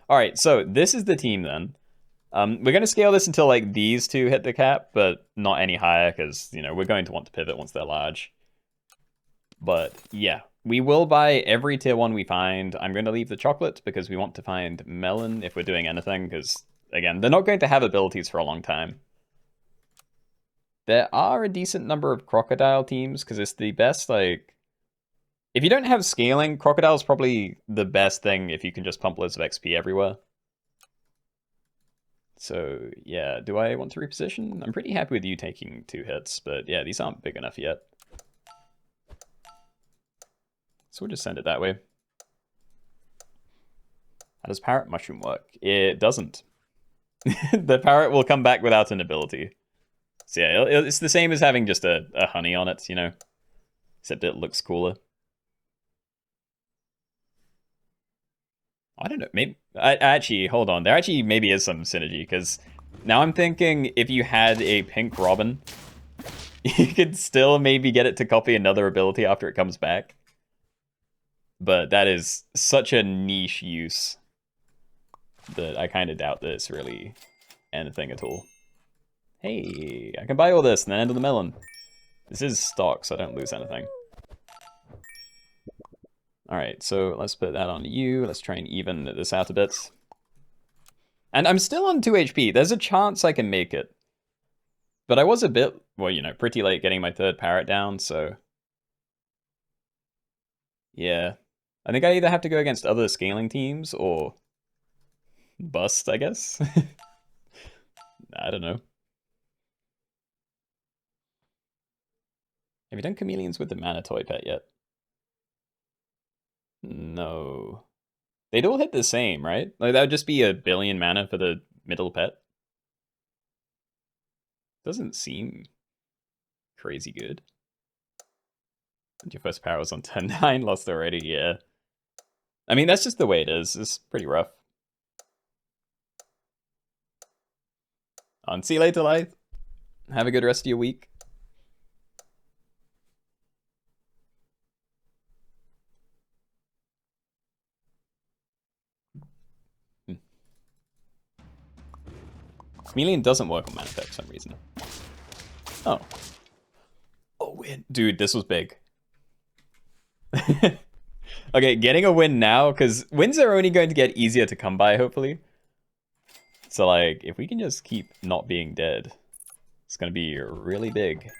Alright, so this is the team then. We're going to scale this until, like, these two hit the cap, but not any higher, because, you know, we're going to want to pivot once they're large. But, yeah. We will buy every tier 1 we find. I'm going to leave the chocolate, because we want to find melon if we're doing anything, because, again, they're not going to have abilities for a long time. There are a decent number of crocodile teams, because it's the best, like... If you don't have scaling, crocodile's probably the best thing if you can just pump loads of XP everywhere. So, yeah, do I want to reposition? I'm pretty happy with you taking 2 hits, but yeah, these aren't big enough yet. So we'll just send it that way. How does parrot mushroom work? It doesn't. The parrot will come back without an ability. So yeah, it's the same as having just a honey on it, you know? Except it looks cooler. I don't know, maybe... actually, hold on. There actually maybe is some synergy, because now I'm thinking if you had a pink robin, you could still maybe get it to copy another ability after it comes back. But that is such a niche use that I kind of doubt that it's really anything at all. Hey, I can buy all this and then end of the melon. This is stock, so I don't lose anything. Alright, so let's put that on you. Let's try and even this out a bit. And I'm still on 2 HP. There's a chance I can make it. But I was a bit, well, you know, pretty late getting my 3rd parrot down, so... Yeah. I think I either have to go against other scaling teams, or... bust, I guess? I don't know. Have you done chameleons with the mana toy pet yet? No. They'd all hit the same, right? Like, that would just be a billion mana for the middle pet. Doesn't seem crazy good. Your first power was on turn 9, lost already, yeah. I mean, that's just the way it is. It's pretty rough. On see you later, Lythe. Have a good rest of your week. Chameleon doesn't work on mana effect for some reason. Oh. Oh, win. Dude, this was big. Okay, getting a win now, because wins are only going to get easier to come by, hopefully. So, like, if we can just keep not being dead, it's going to be really big.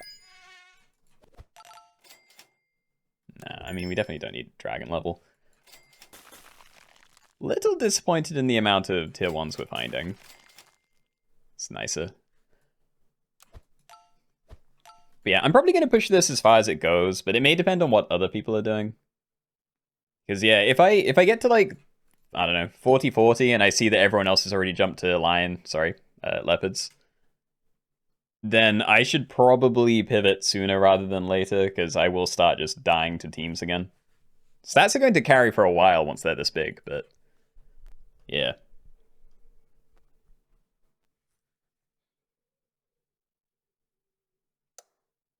Nah, I mean, we definitely don't need dragon level. Little disappointed in the amount of tier 1s we're finding. It's nicer. But yeah, I'm probably going to push this as far as it goes, but it may depend on what other people are doing. Because yeah, if I get to like, I don't know, 40-40 and I see that everyone else has already jumped to leopards, then I should probably pivot sooner rather than later, because I will start just dying to teams again. Stats are going to carry for a while once they're this big, but yeah.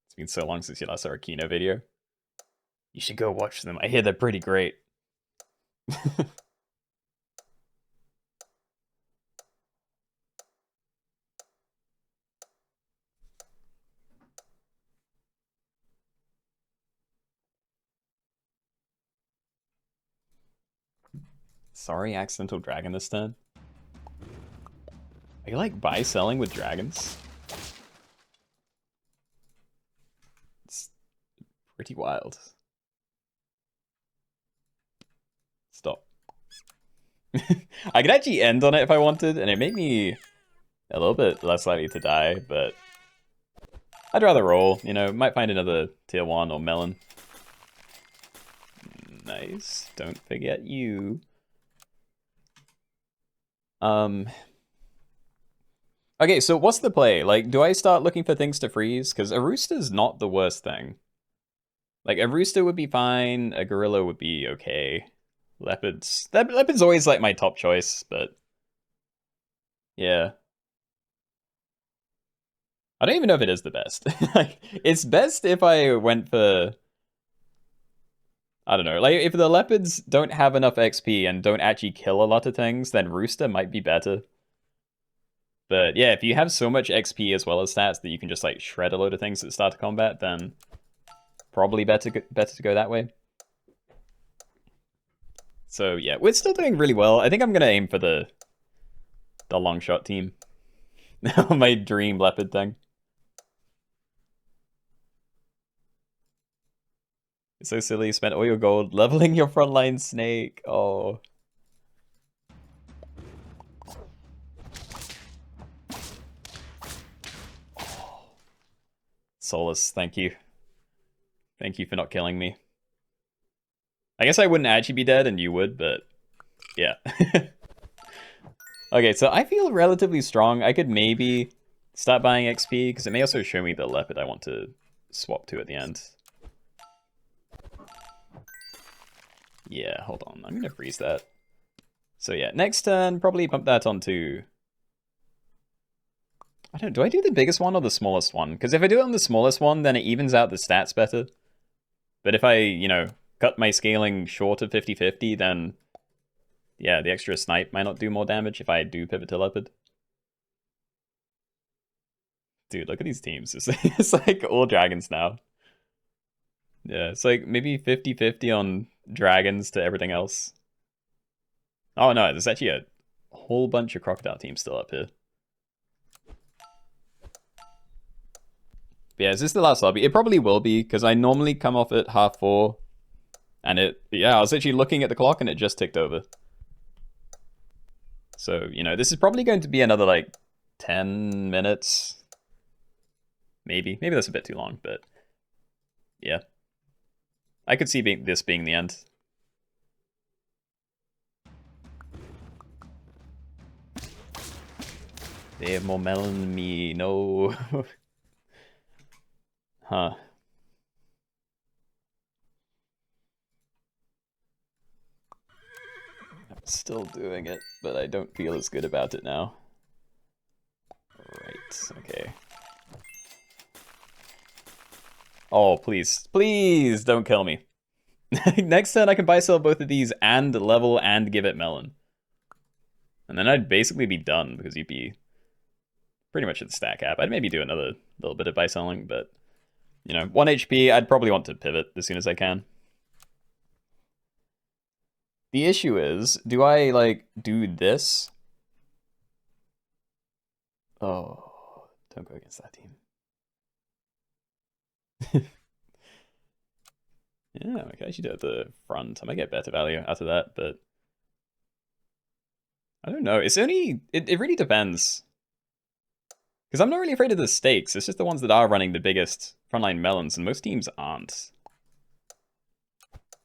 It's been so long since you last saw a Keenoe video. You should go watch them. I hear they're pretty great. Sorry, accidental dragon this turn. Are you like buy-selling with dragons? It's pretty wild. Stop. I could actually end on it if I wanted, and it made me a little bit less likely to die, but I'd rather roll, you know, might find another tier 1 or melon. Nice. Don't forget you. Okay, so what's the play? Like, do I start looking for things to freeze? Because a rooster's not the worst thing. Like, a rooster would be fine, a gorilla would be okay. Leopard's always like my top choice, but yeah. I don't even know if it is the best. Like, it's best if I went for, I don't know, like if the leopards don't have enough XP and don't actually kill a lot of things, then rooster might be better. But yeah, if you have so much XP as well as stats that you can just like shred a load of things at the start of combat, then probably better to go that way. So yeah, we're still doing really well. I think I'm gonna aim for the long shot team. My dream leopard thing. It's so silly, you spent all your gold leveling your frontline snake. Oh. Solus, thank you. Thank you for not killing me. I guess I wouldn't actually be dead and you would, but yeah. Okay, so I feel relatively strong. I could maybe start buying XP, because it may also show me the leopard I want to swap to at the end. Yeah, hold on. I'm going to freeze that. So yeah, next turn, probably pump that onto... I don't know, do I do the biggest one or the smallest one? Because if I do it on the smallest one, then it evens out the stats better. But if I, you know, cut my scaling short of 50-50, then... yeah, the extra snipe might not do more damage if I do pivot to leopard. Dude, look at these teams. It's like all dragons now. Yeah, it's like maybe 50-50 on dragons to everything else. Oh no, there's actually a whole bunch of crocodile teams still up here. But yeah, is this the last lobby? It probably will be, because I normally come off at 4:30. And I was actually looking at the clock and it just ticked over. So, you know, this is probably going to be another like 10 minutes. Maybe that's a bit too long, but yeah. I could see this being the end. They have more melon than me, no. Huh. I'm still doing it, but I don't feel as good about it now. Right, okay. Oh, please don't kill me. Next turn I can buy sell both of these and level and give it melon. And then I'd basically be done, because you'd be pretty much at the stat cap. I'd maybe do another little bit of buy selling, but you know, 1 HP, I'd probably want to pivot as soon as I can. The issue is, do I like do this? Oh, don't go against that team. Yeah, okay, I should do it at the front. I might get better value out of that, but I don't know. It's only, it really depends. Because I'm not really afraid of the stakes. It's just the ones that are running the biggest frontline melons, and most teams aren't.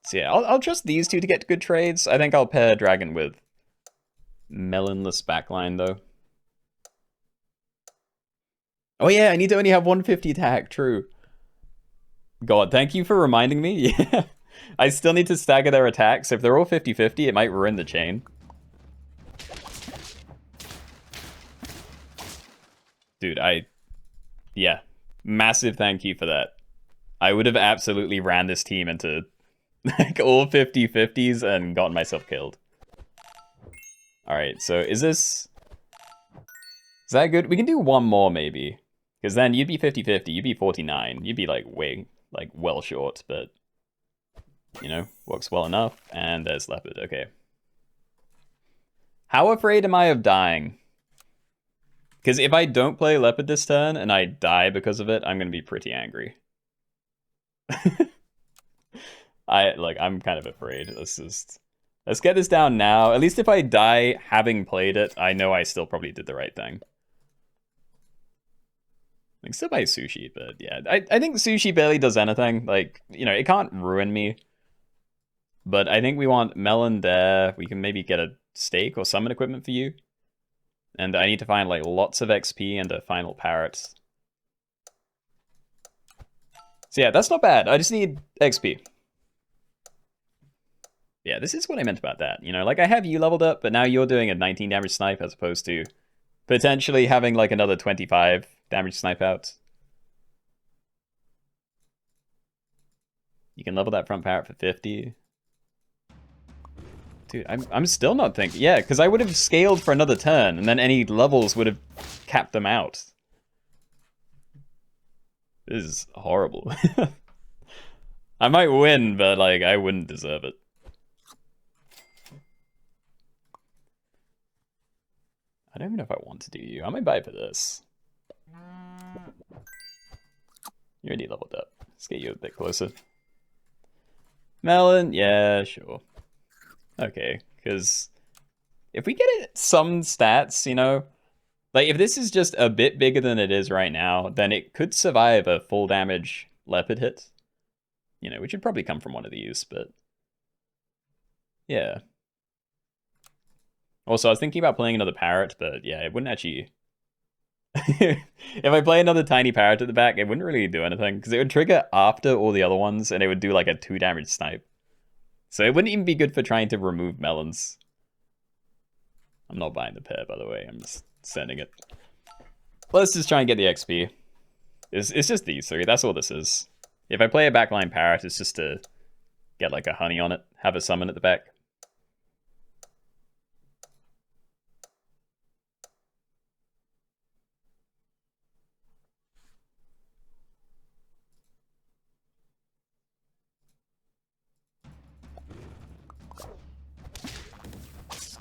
So yeah, I'll trust these two to get good trades. I think I'll pair Dragon with melonless backline, though. Oh yeah, I need to only have 150 attack, true. God, thank you for reminding me. Yeah. I still need to stagger their attacks. If they're all 50-50, it might ruin the chain. Dude, yeah, massive thank you for that. I would have absolutely ran this team into like all 50-50s and gotten myself killed. Alright, so is that good? We can do one more maybe. Because then you'd be 50-50, you'd be 49. You'd be like well short, but you know, works well enough. And there's Leopard, okay. How afraid am I of dying? Because if I don't play Leopard this turn and I die because of it, I'm going to be pretty angry. I'm kind of afraid. Let's get this down now. At least if I die having played it, I know I still probably did the right thing. I can still buy sushi, but yeah, I think sushi barely does anything. Like, you know, it can't ruin me. But I think we want melon there. We can maybe get a steak or summon equipment for you. And I need to find like lots of XP and a final parrot. So yeah, that's not bad. I just need XP. Yeah, this is what I meant about that. You know, like I have you leveled up, but now you're doing a 19 damage snipe as opposed to potentially having like another 25 damage snipe out. You can level that front parrot for 50. Dude, I'm still not thinking. Yeah, because I would have scaled for another turn, and then any levels would have capped them out. This is horrible. I might win, but like I wouldn't deserve it. I don't even know if I want to do you. I might buy for this. You already leveled up. Let's get you a bit closer. Melon, yeah, sure. Okay, because if we get it some stats, you know, like if this is just a bit bigger than it is right now, then it could survive a full damage leopard hit. You know, which would probably come from one of these, but yeah. Also, I was thinking about playing another parrot, but yeah, it wouldn't actually... If I play another tiny parrot at the back, it wouldn't really do anything, because it would trigger after all the other ones, and it would do like a 2 damage snipe. So it wouldn't even be good for trying to remove melons. I'm not buying the pair, by the way. I'm just sending it. Let's just try and get the XP. It's just these three. That's all this is. If I play a backline parrot, it's just to get like a honey on it. Have a summon at the back.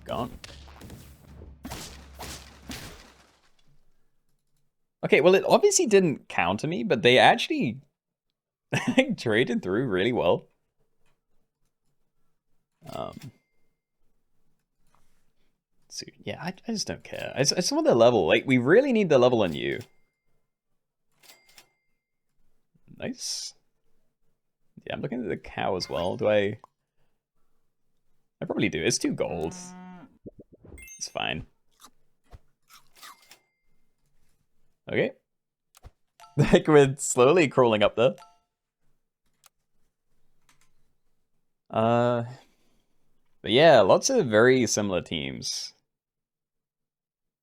Gone. Okay, well, it obviously didn't counter me, but they actually traded through really well. So yeah, I just don't care. I just want the level. Like, we really need the level on you. Nice. Yeah, I'm looking at the cow as well. Do I probably do. It's 2 gold. It's fine. Okay. Like, we're slowly crawling up there. But yeah, lots of very similar teams.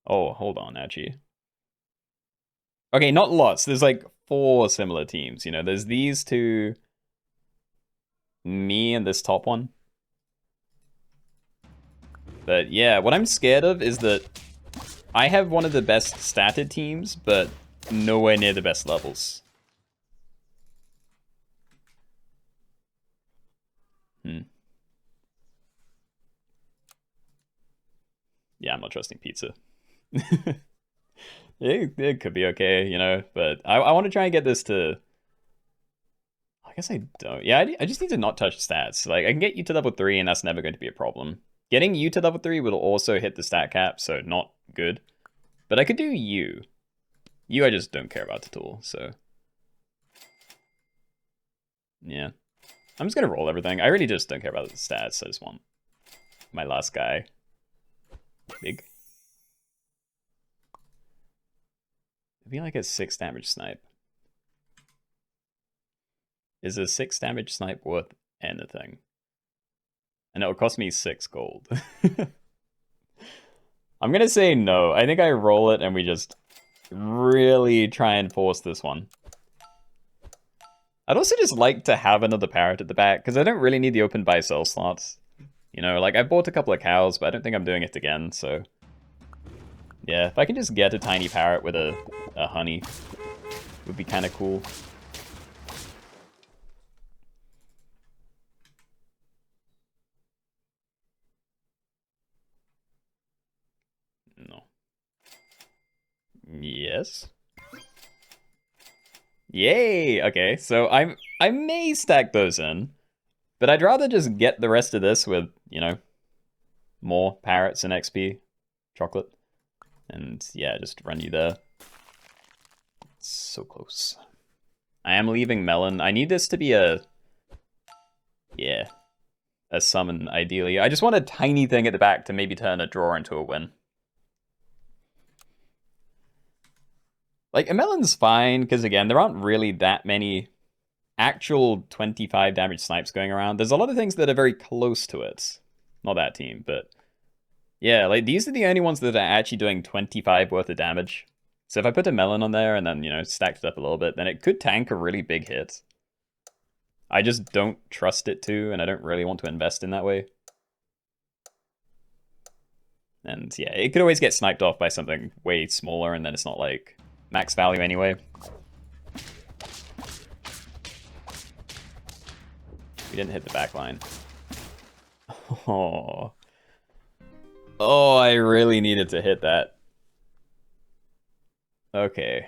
Oh, hold on, actually. Okay, not lots. There's like 4 similar teams, you know. There's these two, me and this top one. But yeah, what I'm scared of is that I have one of the best statted teams, but nowhere near the best levels. Yeah, I'm not trusting pizza. It could be okay, you know, but I want to try and get this to... I guess I don't. Yeah, I just need to not touch stats. Like, I can get you to level 3, and that's never going to be a problem. Getting you to level 3 will also hit the stat cap, so not good. But I could do you. You I just don't care about at all, so... Yeah. I'm just gonna roll everything. I really just don't care about the stats. I just want my last guy. Big. It'd be like a 6 damage snipe. Is a 6 damage snipe worth anything? And it'll cost me 6 gold. I'm gonna say no. I think I roll it and we just really try and force this one. I'd also just like to have another parrot at the back, because I don't really need the open buy-sell slots. You know, like, I bought a couple of cows, but I don't think I'm doing it again, so... Yeah, if I can just get a tiny parrot with a honey, would be kind of cool. No. Yes? Yay! Okay, so I may stack those in, but I'd rather just get the rest of this with, you know, more parrots and XP, chocolate, and yeah, just run you there. It's so close. I am leaving melon. I need this to be a, yeah, a summon ideally. I just want a tiny thing at the back to maybe turn a draw into a win. Like, a melon's fine, because again, there aren't really that many actual 25 damage snipes going around. There's a lot of things that are very close to it. Not that team, but yeah, like, these are the only ones that are actually doing 25 worth of damage. So if I put a melon on there and then, you know, stacked it up a little bit, then it could tank a really big hit. I just don't trust it to, and I don't really want to invest in that way. And yeah, it could always get sniped off by something way smaller, and then it's not like max value anyway. We didn't hit the back line. Oh. Oh, I really needed to hit that. Okay.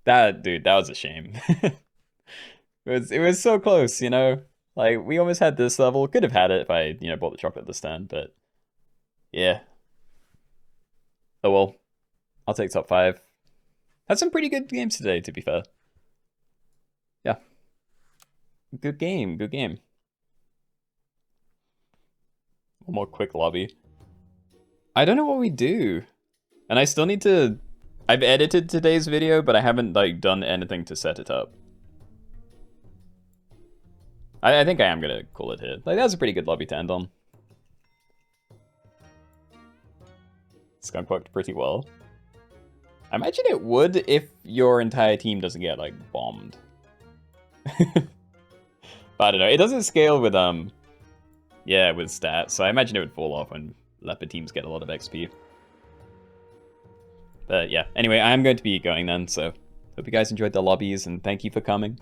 Dude, that was a shame. It was so close, you know? Like, we almost had this level. Could have had it if I, you know, bought the chocolate this turn, but yeah. Oh well. I'll take top 5. Had some pretty good games today, to be fair. Yeah. Good game, good game. One more quick lobby. I don't know what we do. And I still need to... I've edited today's video, but I haven't, like, done anything to set it up. I think I am gonna call it here. Like, that was a pretty good lobby to end on. Skunk worked pretty well. I imagine it would if your entire team doesn't get, like, bombed. But I don't know. It doesn't scale with, yeah, with stats, so I imagine it would fall off when leopard teams get a lot of XP. But yeah, anyway, I'm going to be going then, so hope you guys enjoyed the lobbies, and thank you for coming.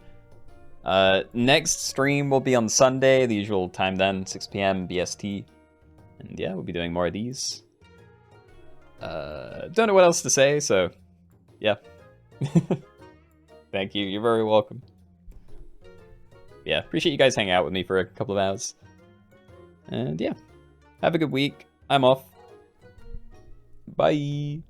Next stream will be on Sunday, the usual time then, 6 PM BST. And yeah, we'll be doing more of these. Don't know what else to say, so yeah. Thank you, you're very welcome. Yeah, appreciate you guys hanging out with me for a couple of hours. And yeah, have a good week. I'm off. Bye.